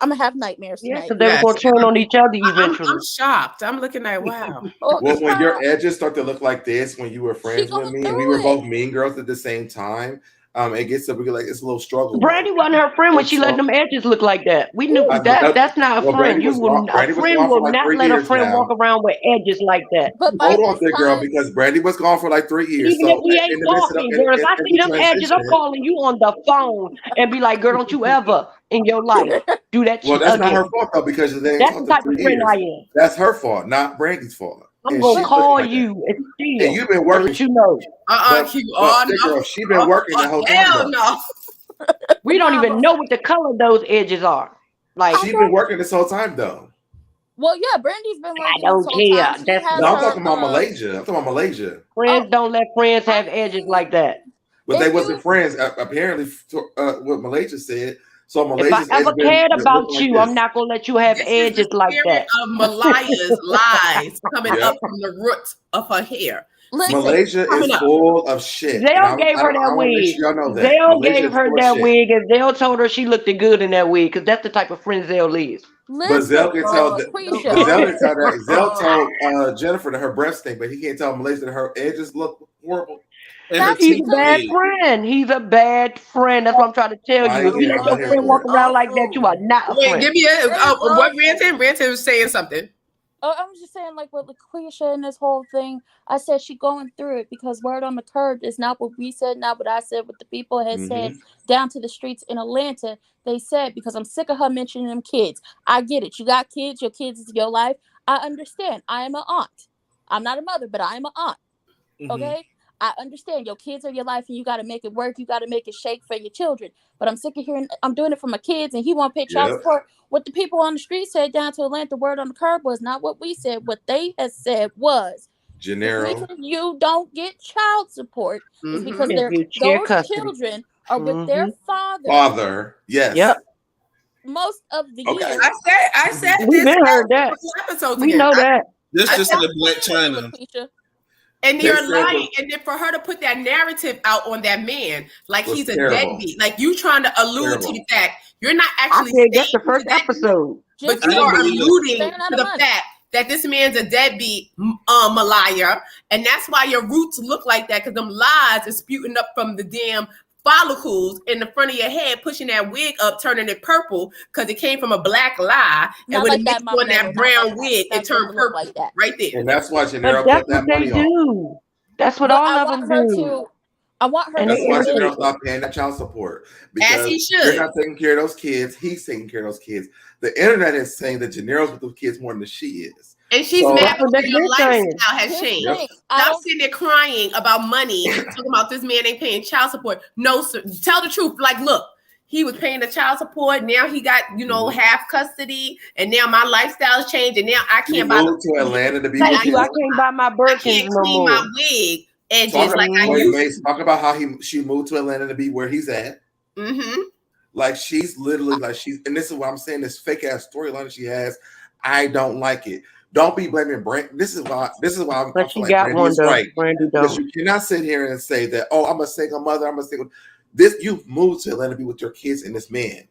gonna have nightmares tonight. Yeah, so they were gonna turn on each other eventually. I'm shocked. I'm looking at wow. Well, when your edges start to look like this, when you were friends with me, and we were both mean girls at the same time. it gets to be like it's a little struggle. Brandy wasn't her friend when she let them edges look like that. We knew that's not a friend. A friend will not let a friend walk around with edges like that. But hold on there, girl, because Brandy was gone for like 3 years. Even if we ain't talking, girl, if I see them edges, I'm calling you on the phone and be like, girl, don't you ever in your life do that shit Well, that's again. not her fault though, because they that's the type of friend I am. That's her fault, not Brandy's fault. I'm gonna call you and steal. And you've been working. You know. Girl, she's been working the whole time. Hell no. We don't even know what the color of those edges are. Like she's been working this whole time though. Well, yeah, Brandy's been working. I don't care. I'm talking about Malaysia. I'm talking about Malaysia. Friends don't let friends have edges like that. But they wasn't friends. Apparently, what Malaysia said. So Malaysia. If I ever cared about you, I'm not gonna let you have edges like that. Of Malaya's lies coming up from the roots of her hair. Listen, Malaysia is full of shit. Zell gave her that wig. Zell gave her that wig, and Zell told her she looked good in that wig because that's the type of friend Zell is. But Zell can tell that. Zell told Jennifer that her breasts stink, but he can't tell Malaysia that her edges look horrible. He's a bad friend. He's a bad friend. That's what I'm trying to tell you. If you let your friend walk around like that, you are not a friend. Give me what Rantan was saying something. I was just saying, like, with LaQuisha and this whole thing, I said she going through it because word on the curb is not what we said, not what I said, what the people had said down to the streets in Atlanta. They said, because I'm sick of her mentioning them kids. I get it. You got kids. Your kids is your life. I understand. I am an aunt. I'm not a mother, but I am an aunt. Okay? I understand your kids are your life and you got to make it work. You got to make it shake for your children. But I'm sick of hearing I'm doing it for my kids and he won't pay child support. What the people on the street said down to Atlanta, word on the curb was not what we said. What they had said was, Gennaro, you don't get child support is because those children are with their father. Yes. Yep. Most of the year. I said we've heard that. We know that. This just in the Black China. And they're lying, and then for her to put that narrative out on that man, like he's a deadbeat, like you trying to allude to the fact you're not actually. I said that's the first episode, but you are alluding to the fact that this man's a deadbeat, Malaya, and that's why your roots look like that because them lies is spewing up from the damn follicles in the front of your head, pushing that wig up, turning it purple because it came from a black lie, and when it mixed on that brown wig, it turned purple like that. Right there. And that's why Gennaro put that money on. That's what all of them do. I want her. And that's why Gennaro stopped paying that child support because as he should. They're not taking care of those kids. He's taking care of those kids. The internet is saying that Gennaro's with those kids more than she is. And she's mad because your lifestyle has changed. Stop sitting there crying about money, talking about this man ain't paying child support. No, sir. Tell the truth. Like, look, he was paying the child support. Now he got, half custody. And now my lifestyle's changed. And now I can't buy to Atlanta to be with you. I can't buy my Birkins no more. My wig edges like I used to. Talk about how she moved to Atlanta to be where he's at. Like she's literally and this is what I'm saying, this fake ass storyline she has. I don't like it. Don't be blaming Brandy. This is why I'm like Brandy is right. Because you cannot sit here and say that, I'm a single mother, this. You've moved to Atlanta to be with your kids and this man.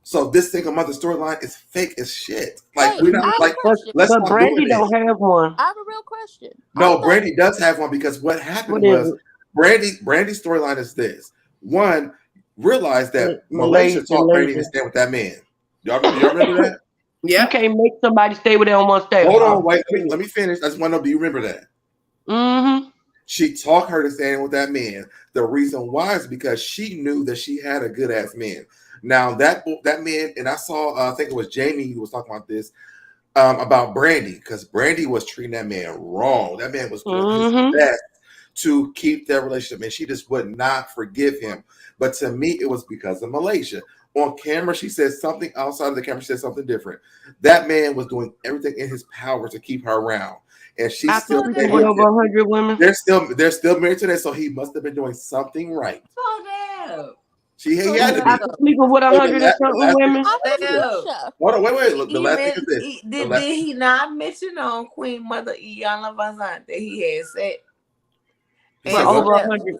So this single mother storyline is fake as shit. Like we're not like let's but Brandy don't have one. I have a real question. No, Brandy does have one because what happened was Brandy's storyline is this. One, realize that Malaysia taught Brandy to stand with that man. Y'all remember that? Yeah. You can't make somebody stay with them one stay. Hold on, wait. Let me finish. I just want to know, do you remember that? She taught her to stand with that man. The reason why is because she knew that she had a good ass man. Now that man, and I saw, I think it was Jamie who was talking about this, about Brandy, because Brandy was treating that man wrong. That man was doing his best to keep their relationship, and she just would not forgive him. But to me, it was because of Malaysia. On camera, she said something. Outside of the camera, she said something different. That man was doing everything in his power to keep her around, and she's still over 100 women. They're still married today, so he must have been doing something right. He had to be sleeping with 100 and something women. Hold on, wait. Look, the last thing is this. Did he not mention on Queen Mother Iyanla Vanzant that he had said over 100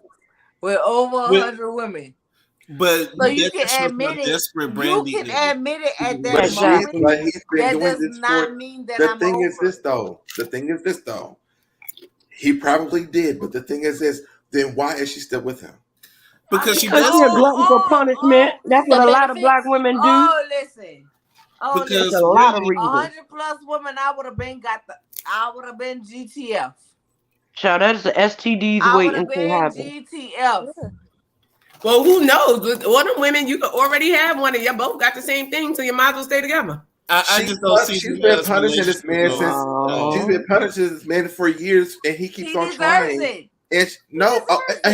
with over 100 women? But so you can admit it. You can admit it at that moment. That does not mean that I'm over. The thing is this though. He probably did, but the thing is this. Then why is she still with him? Because she does. She a glutton for punishment. That's what a lot of black women do. Oh, listen. Oh, because a lot of reasons. 100+ women, I would have been GTF. Child, that is the STDs waiting to happen. GTF. Well, who knows? One of them women, you could already have one, and you both got the same thing, so you might as well stay together. I just don't see. She's been punishing this man since. She's been punishing this man for years, and he keeps on trying. It. And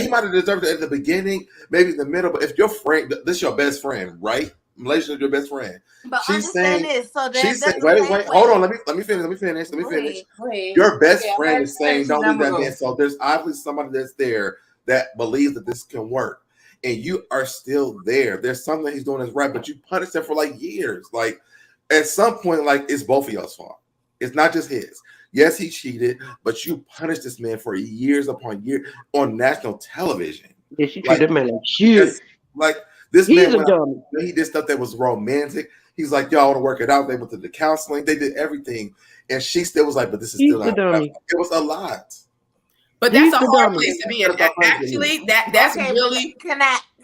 he might have deserved it at the beginning, maybe in the middle. But if your friend, this is your best friend, right? Malaysia is your best friend. But she's saying this, so she's saying, wait, hold on. Let me finish. Your best friend is saying, don't leave that man. So there's obviously somebody that's there that believes that this can work, and you are still there. There's something he's doing is right, but you punished him for like years. Like at some point, like it's both of y'all's fault. It's not just his. Yes, he cheated, but you punished this man for years upon years on national television. Yeah, she treated him like shit. Like this man, he did stuff that was romantic. He's like, y'all want to work it out. They went to the counseling. They did everything. And she still was like, but this is still not. It was a lot. But that's a hard place to be in. Actually, that's really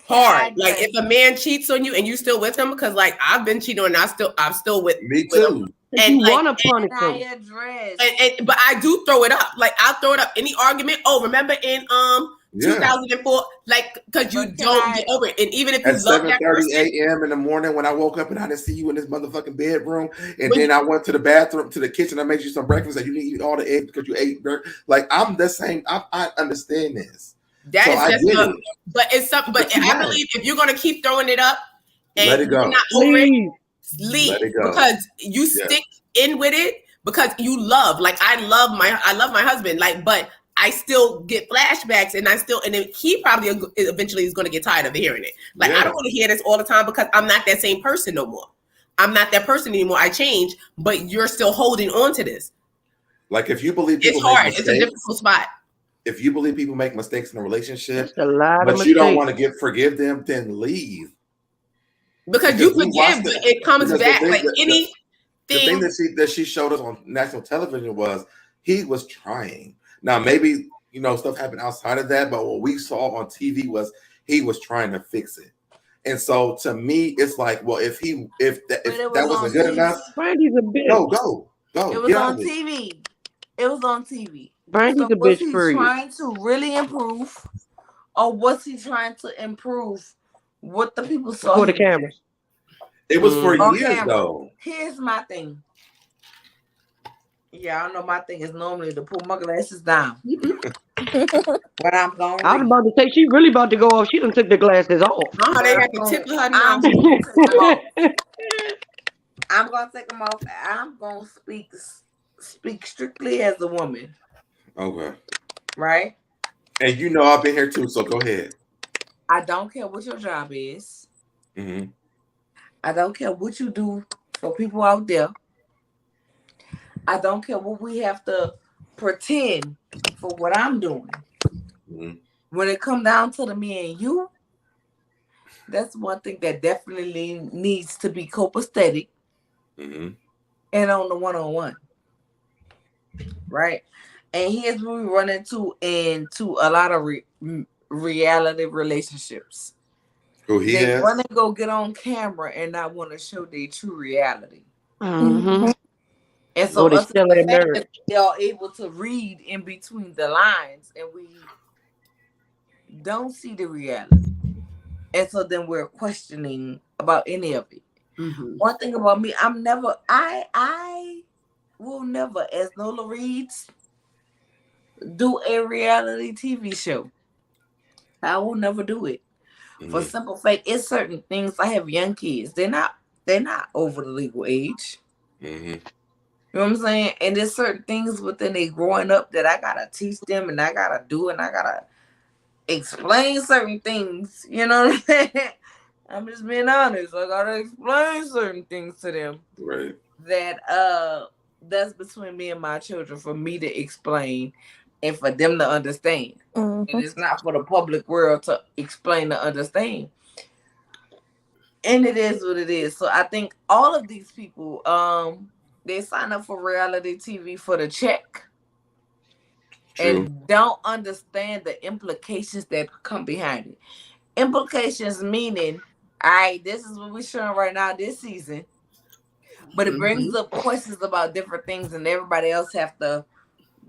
hard. Like if a man cheats on you and you still with him, because like I've been cheating on, I'm still with me too. With and you want to punish him. But I do throw it up. Like I'll throw it up. Any argument. Oh, remember in 2004, like because you don't get over it. And even if you love that person, 7:30 a.m. in the morning when I woke up and I didn't see you in this motherfucking bedroom, and then I went to the bathroom, to the kitchen, I made you some breakfast, and you didn't eat all the eggs because you ate. Like I'm the same. I understand this. That is just but it's something. But I believe if you're gonna keep throwing it up and let it go, you're not over it, leave because you stick in with it because you love. Like I love my husband. Like, but I still get flashbacks, and then he probably eventually is going to get tired of hearing it. Like I don't want to hear this all the time because I'm not that same person no more. I'm not that person anymore. I changed, but you're still holding on to this. Like if you believe it's hard, it's a difficult spot. If you believe people make mistakes in a relationship, but you don't want to forgive them, then leave. Because you forgive, but it comes back like anything. The thing that she showed us on national television was he was trying. Now maybe stuff happened outside of that, but what we saw on TV was he was trying to fix it. And so to me, it's like, well, if that wasn't good enough, Brandy's a bitch. Go. It was on TV. It was on TV. Brandy's a bitch for you. Was he trying to really improve, or was he trying to improve what the people saw for the cameras? It was for years though. Here's my thing. Yeah, I know my thing is normally to pull my glasses down. But I'm going. I was about to say she really about to go off. She done took the glasses off. They got the tip of her nose. I'm gonna take them off. I'm gonna speak strictly as a woman. Okay. Right? And I've been here too, so go ahead. I don't care what your job is. Mm-hmm. I don't care what you do for people out there. I don't care what we have to pretend for what I'm doing. Mm-hmm. When it comes down to the me and you, that's one thing that definitely needs to be copacetic. Mm-hmm. And on the one-on-one. Right? And here's where we run into a lot of reality relationships. They want to go get on camera and not want to show their true reality. Mm-hmm. And so they're able to read in between the lines, and we don't see the reality. And so then we're questioning about any of it. Mm-hmm. One thing about me, I will never, as Nola Readzzz, do a reality TV show. I will never do it. Mm-hmm. For simple fact, it's certain things. I have young kids. They're not over the legal age. Mm-hmm. You know what I'm saying? And there's certain things within they growing up that I gotta teach them, and I gotta do, and I gotta explain certain things. You know what I'm saying? I'm just being honest. I gotta explain certain things to them. Right. That's between me and my children for me to explain and for them to understand. Mm-hmm. And it's not for the public world to explain to understand. And it is what it is. So I think all of these people, they sign up for reality TV for the check. True. And don't understand the implications that come behind it. implications meaning, all right, this is what we're showing right now this season. But it brings up questions about different things, and everybody else have to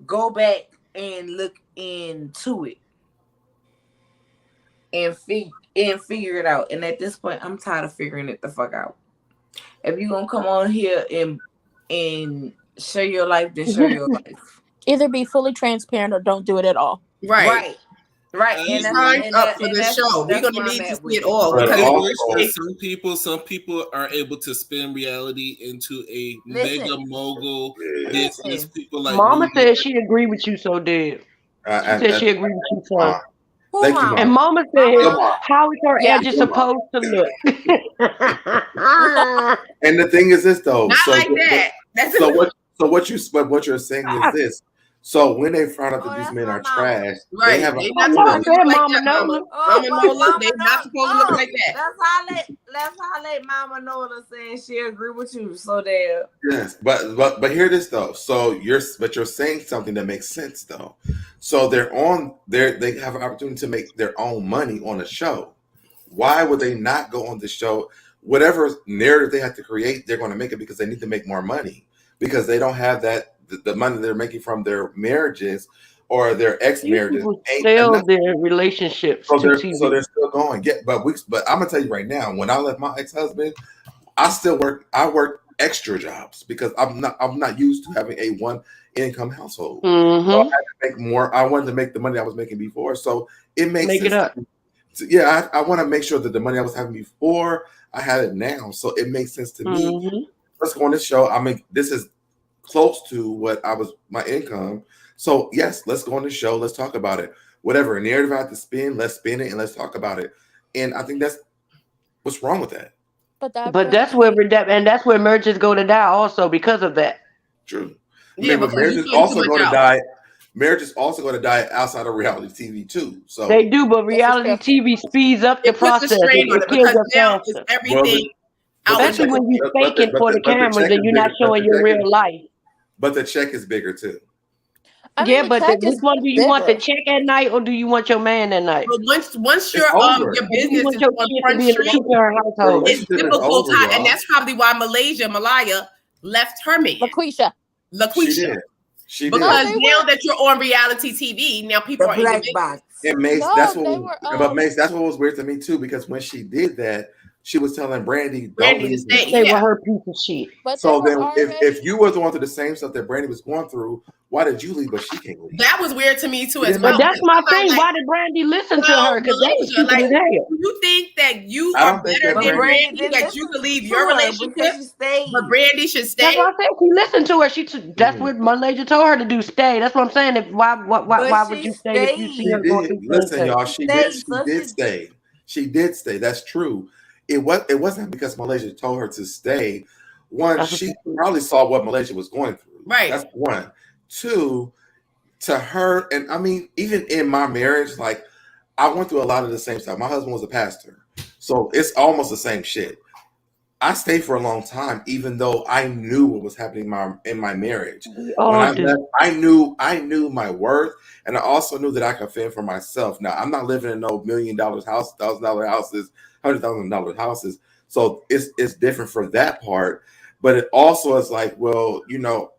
go back and look into it and figure it out. And at this point, I'm tired of figuring it the fuck out. If you're gonna come on here and share your life, then share your life. Either be fully transparent or don't do it at all. Right. And signed up for the show. We're gonna need to see it all because some people are able to spin reality into a mega mogul business. People like Mama said she agreed with you, so did. She said she agreed with you, so. Thank you, Mom. And Mama said, how is her edges supposed to look? And the thing is this, though. Not like that. What you're saying is this. So when they find out that these men are trash, they have They're not supposed to look like that. That's how I let Mama Nola saying she agree with you. So there. Yes, but hear this though. So you're saying something that makes sense though. So they have an opportunity to make their own money on a show. Why would they not go on the show? Whatever narrative they have to create, they're going to make it because they need to make more money because they don't have that. The money they're making from their marriages or their ex-marriages sell their relationships. So they're still going. Yeah, but I'm gonna tell you right now, when I left my ex-husband, I work extra jobs because I'm not used to having a one income household. Mm-hmm. So I had to make more. I wanted to make the money I was making before. So it makes sense. It up. Yeah, I want to make sure that the money I was having before, I have it now. So it makes sense to me. Let's go on this show. I mean, this is close to what my income. So yes, let's go on the show. Let's talk about it. Whatever narrative I have to spin, let's spin it and let's talk about it. And I think that's what's wrong with that. But that's where marriages go to die also because of that. True. Yeah, but marriages also go to die. Marriage is also going to die outside of reality TV too. So they do, but reality TV speeds up the process. It kills up faster. Everything. Especially when you're faking for the cameras and you're not showing your real life. But the check is bigger too. Which one do you want, the check at night or do you want your man at night? But once your business is on front street, it's difficult, and that's probably why Malaya left her man. LaQuisha. She did. Because now that you're on reality TV, now people are in the box. And Mace, that's what was weird to me too, because when she did that, she was telling Brandy to stay. They were her piece of shit. But so then, if you were going through the same stuff that Brandy was going through, why did you leave? But she can't leave. That was weird to me too, as well. But that's my thing. Why did Brandy listen to her? Because they was stupid as hell. You think that you are better than Brandy? That you can leave your relationship, but Brandy should stay. That's what I said. She listened to her. That's what Malaysia told her to do. Stay. That's what I'm saying. Why would you stay if you see her going through? Listen, y'all. She did stay. She did stay. That's true. It wasn't because Malaysia told her to stay. One, she probably saw what Malaysia was going through. Right. That's one. Two, to her, and I mean, even in my marriage, like I went through a lot of the same stuff. My husband was a pastor, so it's almost the same shit. I stayed for a long time, even though I knew what was happening in my marriage. When I left, I knew my worth, and I also knew that I could fend for myself. Now, I'm not living in no $1 million house, $1,000 houses, $100,000 houses. So it's different for that part. But it also is like, well, you know,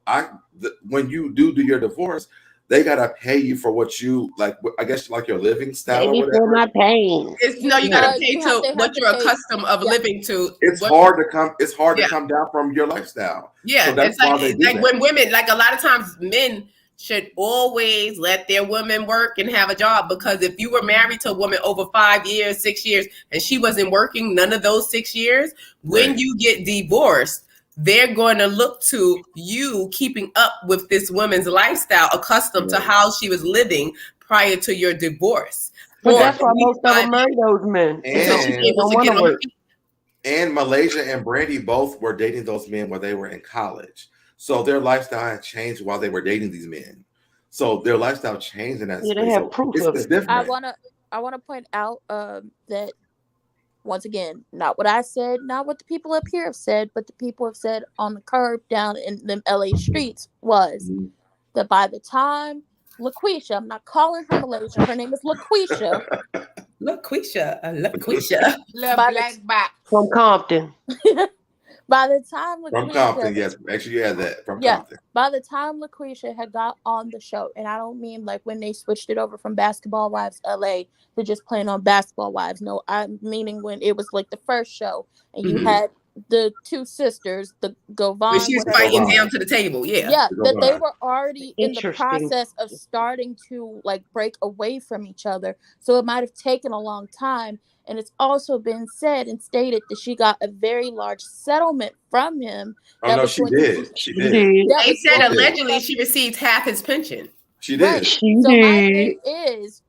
when you do your divorce, they gotta pay you for what you like. I guess like your living style. Maybe for my pain. You gotta pay to what you're accustomed of living to. It's hard to come down from your lifestyle. Yeah, so that's why they do that. When women, like a lot of times, men should always let their women work and have a job, because if you were married to a woman over 5 years, 6 years, and she wasn't working none of those 6 years, when you get divorced, they're going to look to you keeping up with this woman's lifestyle, accustomed to how she was living prior to your divorce. But that's why most of them marry those men. And Malaysia and Brandy both were dating those men when they were in college. So their lifestyle had changed while they were dating these men. So their lifestyle changed in that space. They have proof of it. Different. I wanna point out that, once again, not what I said, not what the people up here have said, but the people have said on the curb down in them LA streets was that by the time LaQuisha, I'm not calling her Malaysia, her name is LaQuisha, LaQuisha. Black box from Compton. By the time from Compton, yes, actually you had that from Compton. By the time LaQuisha had got on the show, and I don't mean like when they switched it over from Basketball Wives LA to just playing on Basketball Wives. No, I'm meaning when it was like the first show, and you had the two sisters, the Govan. She was fighting down to the table, that they were already in the process of starting to like break away from each other. So it might have taken a long time. And it's also been said and stated that she got a very large settlement from him. Oh, no, she did. She did. They said allegedly she received half his pension. She did. Right. So my thing is,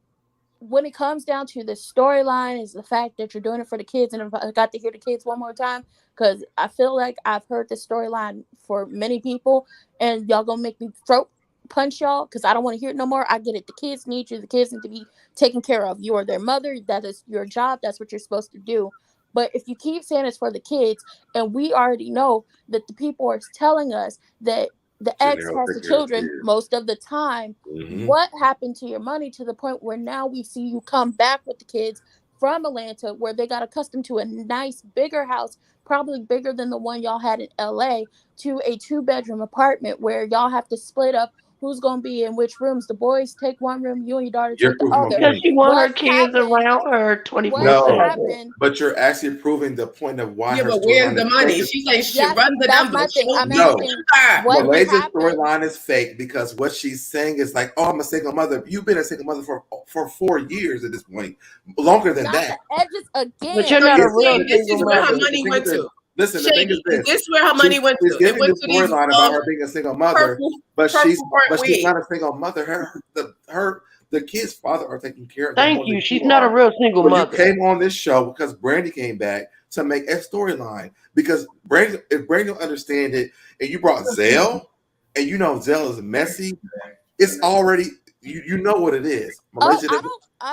when it comes down to the storyline, is the fact that you're doing it for the kids. And I got to hear the kids one more time, because I feel like I've heard the storyline for many people, and y'all gonna make me throat punch y'all because I don't want to hear it no more. I get it. The kids need you. The kids need to be taken care of. You are their mother. That is your job. That's what you're supposed to do. But if you keep saying it's for the kids, and we already know that the people are telling us that the ex has the children most of the time, what happened to your money to the point where now we see you come back with the kids from Atlanta, where they got accustomed to a nice, bigger house, probably bigger than the one y'all had in LA, to a 2-bedroom apartment where y'all have to split up who's going to be in which rooms. The boys take one room, you and your daughter take the other. Because she wants her kids around her 24/7. No, but you're actually proving the point of why. Yeah, but where's the money? She's like, she runs the numbers. No, Malaysia's storyline is fake, because what she's saying is like, oh, I'm a single mother. You've been a single mother for 4 years at this point, longer than that. Edges again. But you're not a real This is where her money went to. Listen, the thing is this is where her money went to. She's giving the storyline about her being a single mother, but she's not a single mother. The kids' father are taking care of them. Thank you. She's not a real single mother. You came on this show because Brandy came back to make a storyline. Because Brandy, if Brandy don't understand it, and you brought Zell, and you know Zell is messy, it's already you know what it is. Malaysia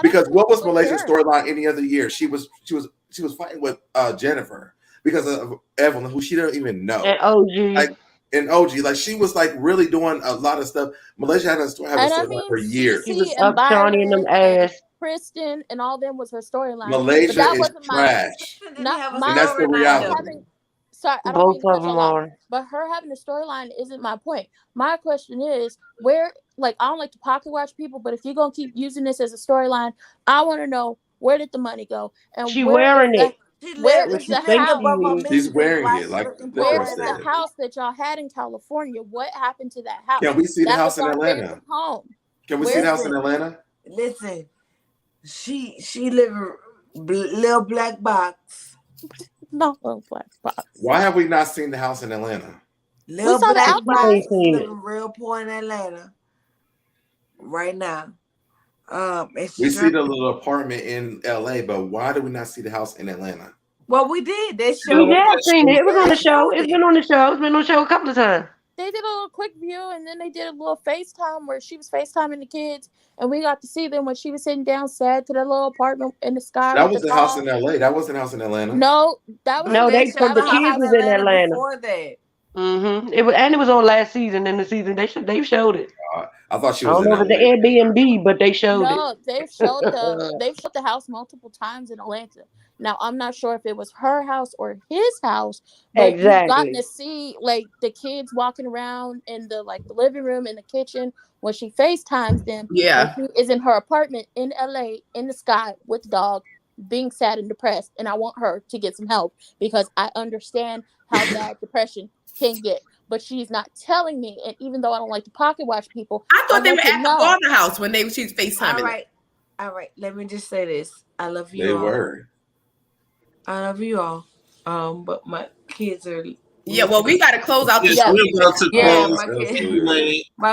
because what was Malaysia's storyline any other year? She was fighting with Jennifer because of Evelyn, who she don't even know. And OG, like she was like really doing a lot of stuff. Malaysia had a storyline for years. She was up Johnny and them ass. Kristen and all them was her storyline. Malaysia is trash. And that's the reality. Sorry, I don't mean to lie, but her having a storyline isn't my point. My question is, where, like, I don't like to pocket watch people, but if you're gonna keep using this as a storyline, I want to know, where did the money go? And she wearing it. Where is the house? She's wearing it. Like, where is the house that y'all had in California? What happened to that house? Can we see the house in Atlanta? Can we see the house in Atlanta? Listen, she live in little black box. No little black box. Why have we not seen the house in Atlanta? Little black box living real poor in Atlanta right now. We see the little apartment in LA, but why do we not see the house in Atlanta? Well, we did. They showed. We have seen it. It was on the show. It's been on the show. It's been on the show a couple of times. They did a little quick view, and then they did a little FaceTime where she was FaceTiming the kids, and we got to see them when she was sitting down sad to that little apartment in the sky. That was the house in LA. That wasn't the house in Atlanta. No, that was they from the kids was in Atlanta. Before that. It was on last season. In the season they showed it. I thought she was. I don't know if it's the Airbnb, but they showed it. No, they've showed the house multiple times in Atlanta. Now I'm not sure if it was her house or his house, but exactly. You've gotten to see like the kids walking around in the living room, in the kitchen when she FaceTimes them. Yeah, she is in her apartment in LA in the sky with the dog, being sad and depressed, and I want her to get some help because I understand how bad depression can get. But she's not telling me, and even though I don't like to pocket watch people, I thought they were at the corner house when she's FaceTiming. All right. Let me just say this: I love you. They all. were. I love you all. But my kids are. Yeah, well, we got to close out this. My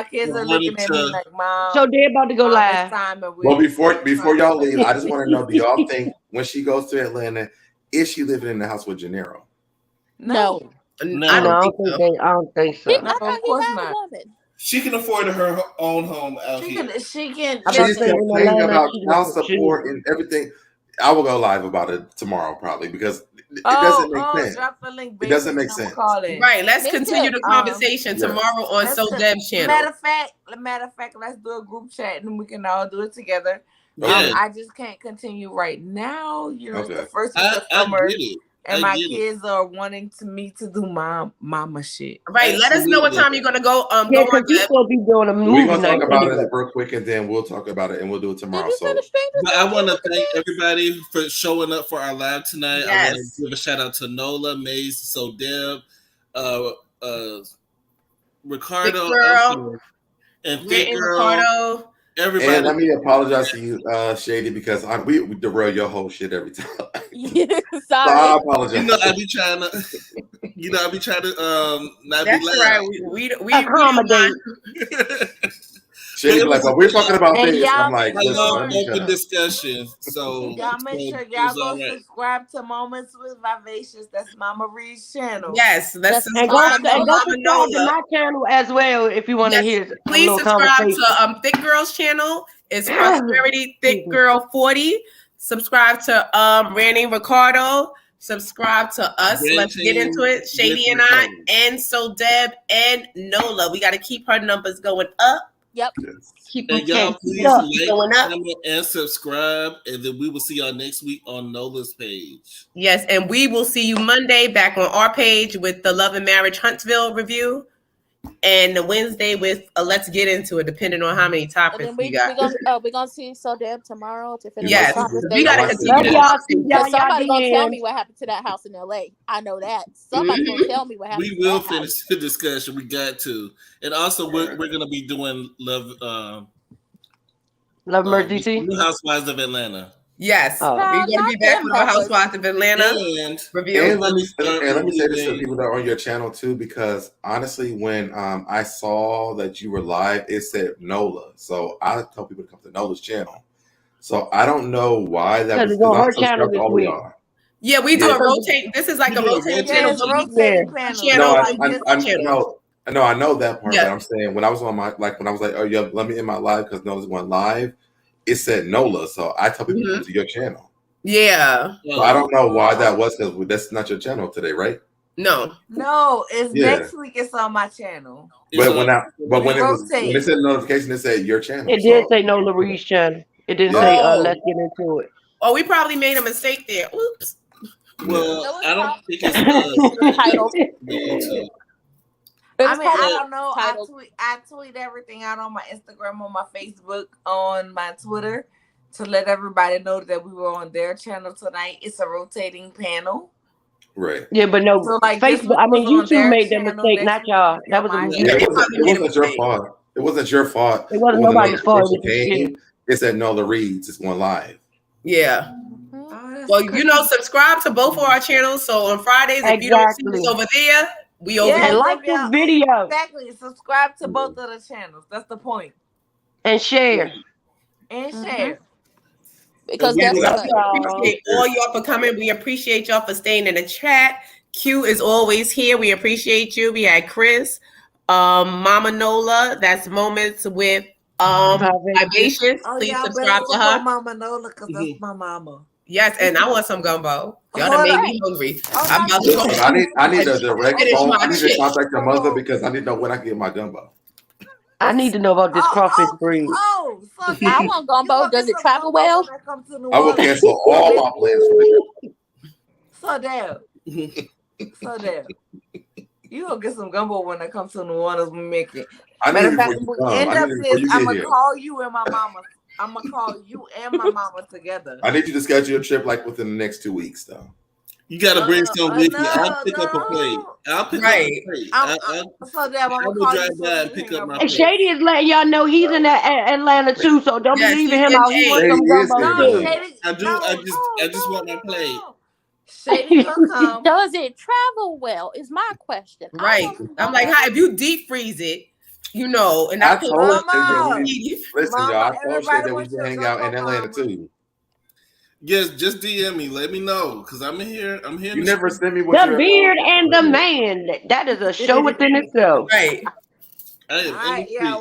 kids are looking at me like, Mom. So they're about to go live. Well, before y'all leave, I just want to know: do y'all think when she goes to Atlanta, is she living in the house with Gennaro? No. I don't think so. No, of course not. She can afford her own home out here. She can. She's complaining about child support and everything. I will go live about it tomorrow probably because it doesn't make sense. Drop the link, it doesn't make sense. Right. Let's continue the conversation tomorrow on So Deb's channel. Matter of fact, let's do a group chat and we can all do it together. I just can't continue right now. You know, it's the first week of summer. And my kids are wanting me to do mama shit. Right. Let us know what time you're gonna go. Yeah, because you're supposed to be doing a movie We're gonna night talk about it real quick, and then we'll talk about it, and we'll do it tomorrow. So, but I want to thank everybody for showing up for our live tonight. Yes. I want to give a shout out to Nola, Maze, So Deb, Ricardo, and Thick Girl. Ricardo. Everybody. And let me apologize to you, Shady, because we derail your whole shit every time. Yeah, sorry. So I apologize. I be trying to, not That's be loud. Right. We accommodate. Shady like, well, we're talking about this. I'm like, I love open discussion. So y'all make sure y'all go subscribe to Moments with Vivacious. That's Mama Read's channel. Yes, let's and go subscribe to my channel as well if you want to hear. Please subscribe to Thick Girl's channel. It's Prosperity Thick Girl 40. Subscribe to Randy Ricardo. Subscribe to us. Let's get into it. Shady and I, and So Deb and Nola. We got to keep her numbers going up. Yep. Keep and y'all please like, comment, and subscribe, and then we will see y'all next week on Nola's page. Yes, and we will see you Monday back on our page with the Love and Marriage Huntsville review, and the Wednesday with Let's Get Into It, depending on how many topics we got. We're gonna see So Deb tomorrow to finish. Yes, we gotta continue. Somebody's gonna tell me what happened to that house in LA. I know that. Somebody's gonna tell me what happened. We will finish the discussion. We got to, and also we're gonna be doing Love Emergency, New Housewives of Atlanta. Yes, we're going to be back with the Housewives of Atlanta review. And let me say this to people that are on your channel too, because honestly, when I saw that you were live, it said Nola, so I tell people to come to Nola's channel. So I don't know why that was on her channel this week. Yeah, we do a rotate. This is like a rotating channel. No, I know that part. But I'm saying when I was on oh yeah, let me in my live because Nola's going live. It said Nola, so I tell people to come to your channel. Yeah. So I don't know why that was, because that's not your channel today, right? No, it's next week. It's on my channel. But when it said notification, it said your channel. It did say Nola Read's channel. It didn't say Let's Get Into It. Oh, we probably made a mistake there. Oops. Well, I don't think it's title. I don't know. I tweet everything out on my Instagram, on my Facebook, on my Twitter to let everybody know that we were on their channel tonight. It's a rotating panel. Right. Yeah, but no, so Facebook. I mean, YouTube made that mistake, not y'all. That was it wasn't your fault. It wasn't your fault. It wasn't nobody's fault. It said Nola Readz. It's going live. Yeah. Well, subscribe to both of our channels. So on Fridays, if you don't see us over there, we over here. And like this video. Exactly. Subscribe to both of the channels. That's the point. And share. Because we appreciate all y'all for coming. We appreciate y'all for staying in the chat. Q is always here. We appreciate you. We had Chris, Mama Nola. That's Moments with Vivacious. Please subscribe to her. Mama Nola, because that's my mama. Yes, and I want some gumbo. Y'all done made me hungry. I'm about to go. I need a direct phone. I need to contact your mother because I need to know when I can get my gumbo. I need to know about this crawfish breed. So I want gumbo. Does it travel well? I will cancel all my plans for you. So damn. You gonna get some gumbo when I come to New Orleans. We make it. Matter of fact, I'm gonna call you and my mama. I'm gonna call you and my mama together. I need you to schedule a trip like within the next 2 weeks, though. You gotta bring some with you. I'll pick up a plate. I'll pick up a plate. I will drive by and pick up my plate. And Shady is letting y'all know he's in Atlanta too, so don't believe in him out. He wants some gumbo too. I just want my plate. Shady gonna come. Does it travel well? Is my question. Right. I'm like, if you deep freeze it. And I told listen, y'all. I told you that we can hang out in Atlanta too. Yes, just DM me. Let me know because I'm here. You never send me what the beard and the man. That is a show within itself. Right. All right. Yeah.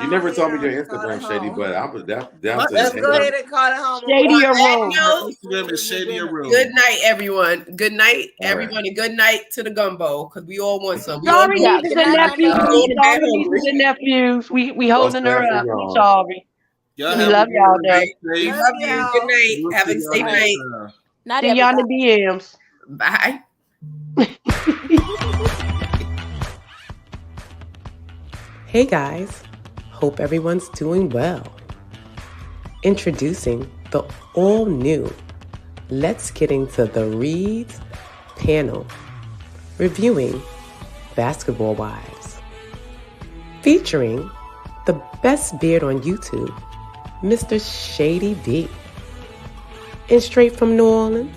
You never told me your Instagram, Shady, but I was down to. Let's go ahead and call it home. Shady or Room. Instagram is Shady or Room. Good night, everyone. Good night, everybody. Right. Good night to the gumbo, because we all want some. Sorry, nieces and nephews. Sorry, nephews. We holding her up. Sorry. We love y'all, though. We love you. Good night. Have a safe night. See y'all in the DMs. Bye. Hey guys, hope everyone's doing well. Introducing the all-new Let's Get Into the Readzzz panel, reviewing Basketball Wives. Featuring the best beard on YouTube, Mr. Shady V. And straight from New Orleans,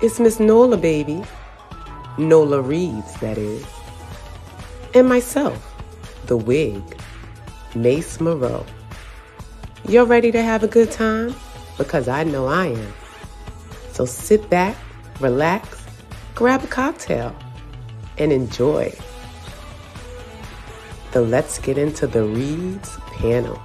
it's Miss Nola, baby. Nola Readzzz, that is. And myself, the wig, Mace Moreau. You're ready to have a good time? Because I know I am. So sit back, relax, grab a cocktail, and enjoy the Let's Get Into the Readzzz panel.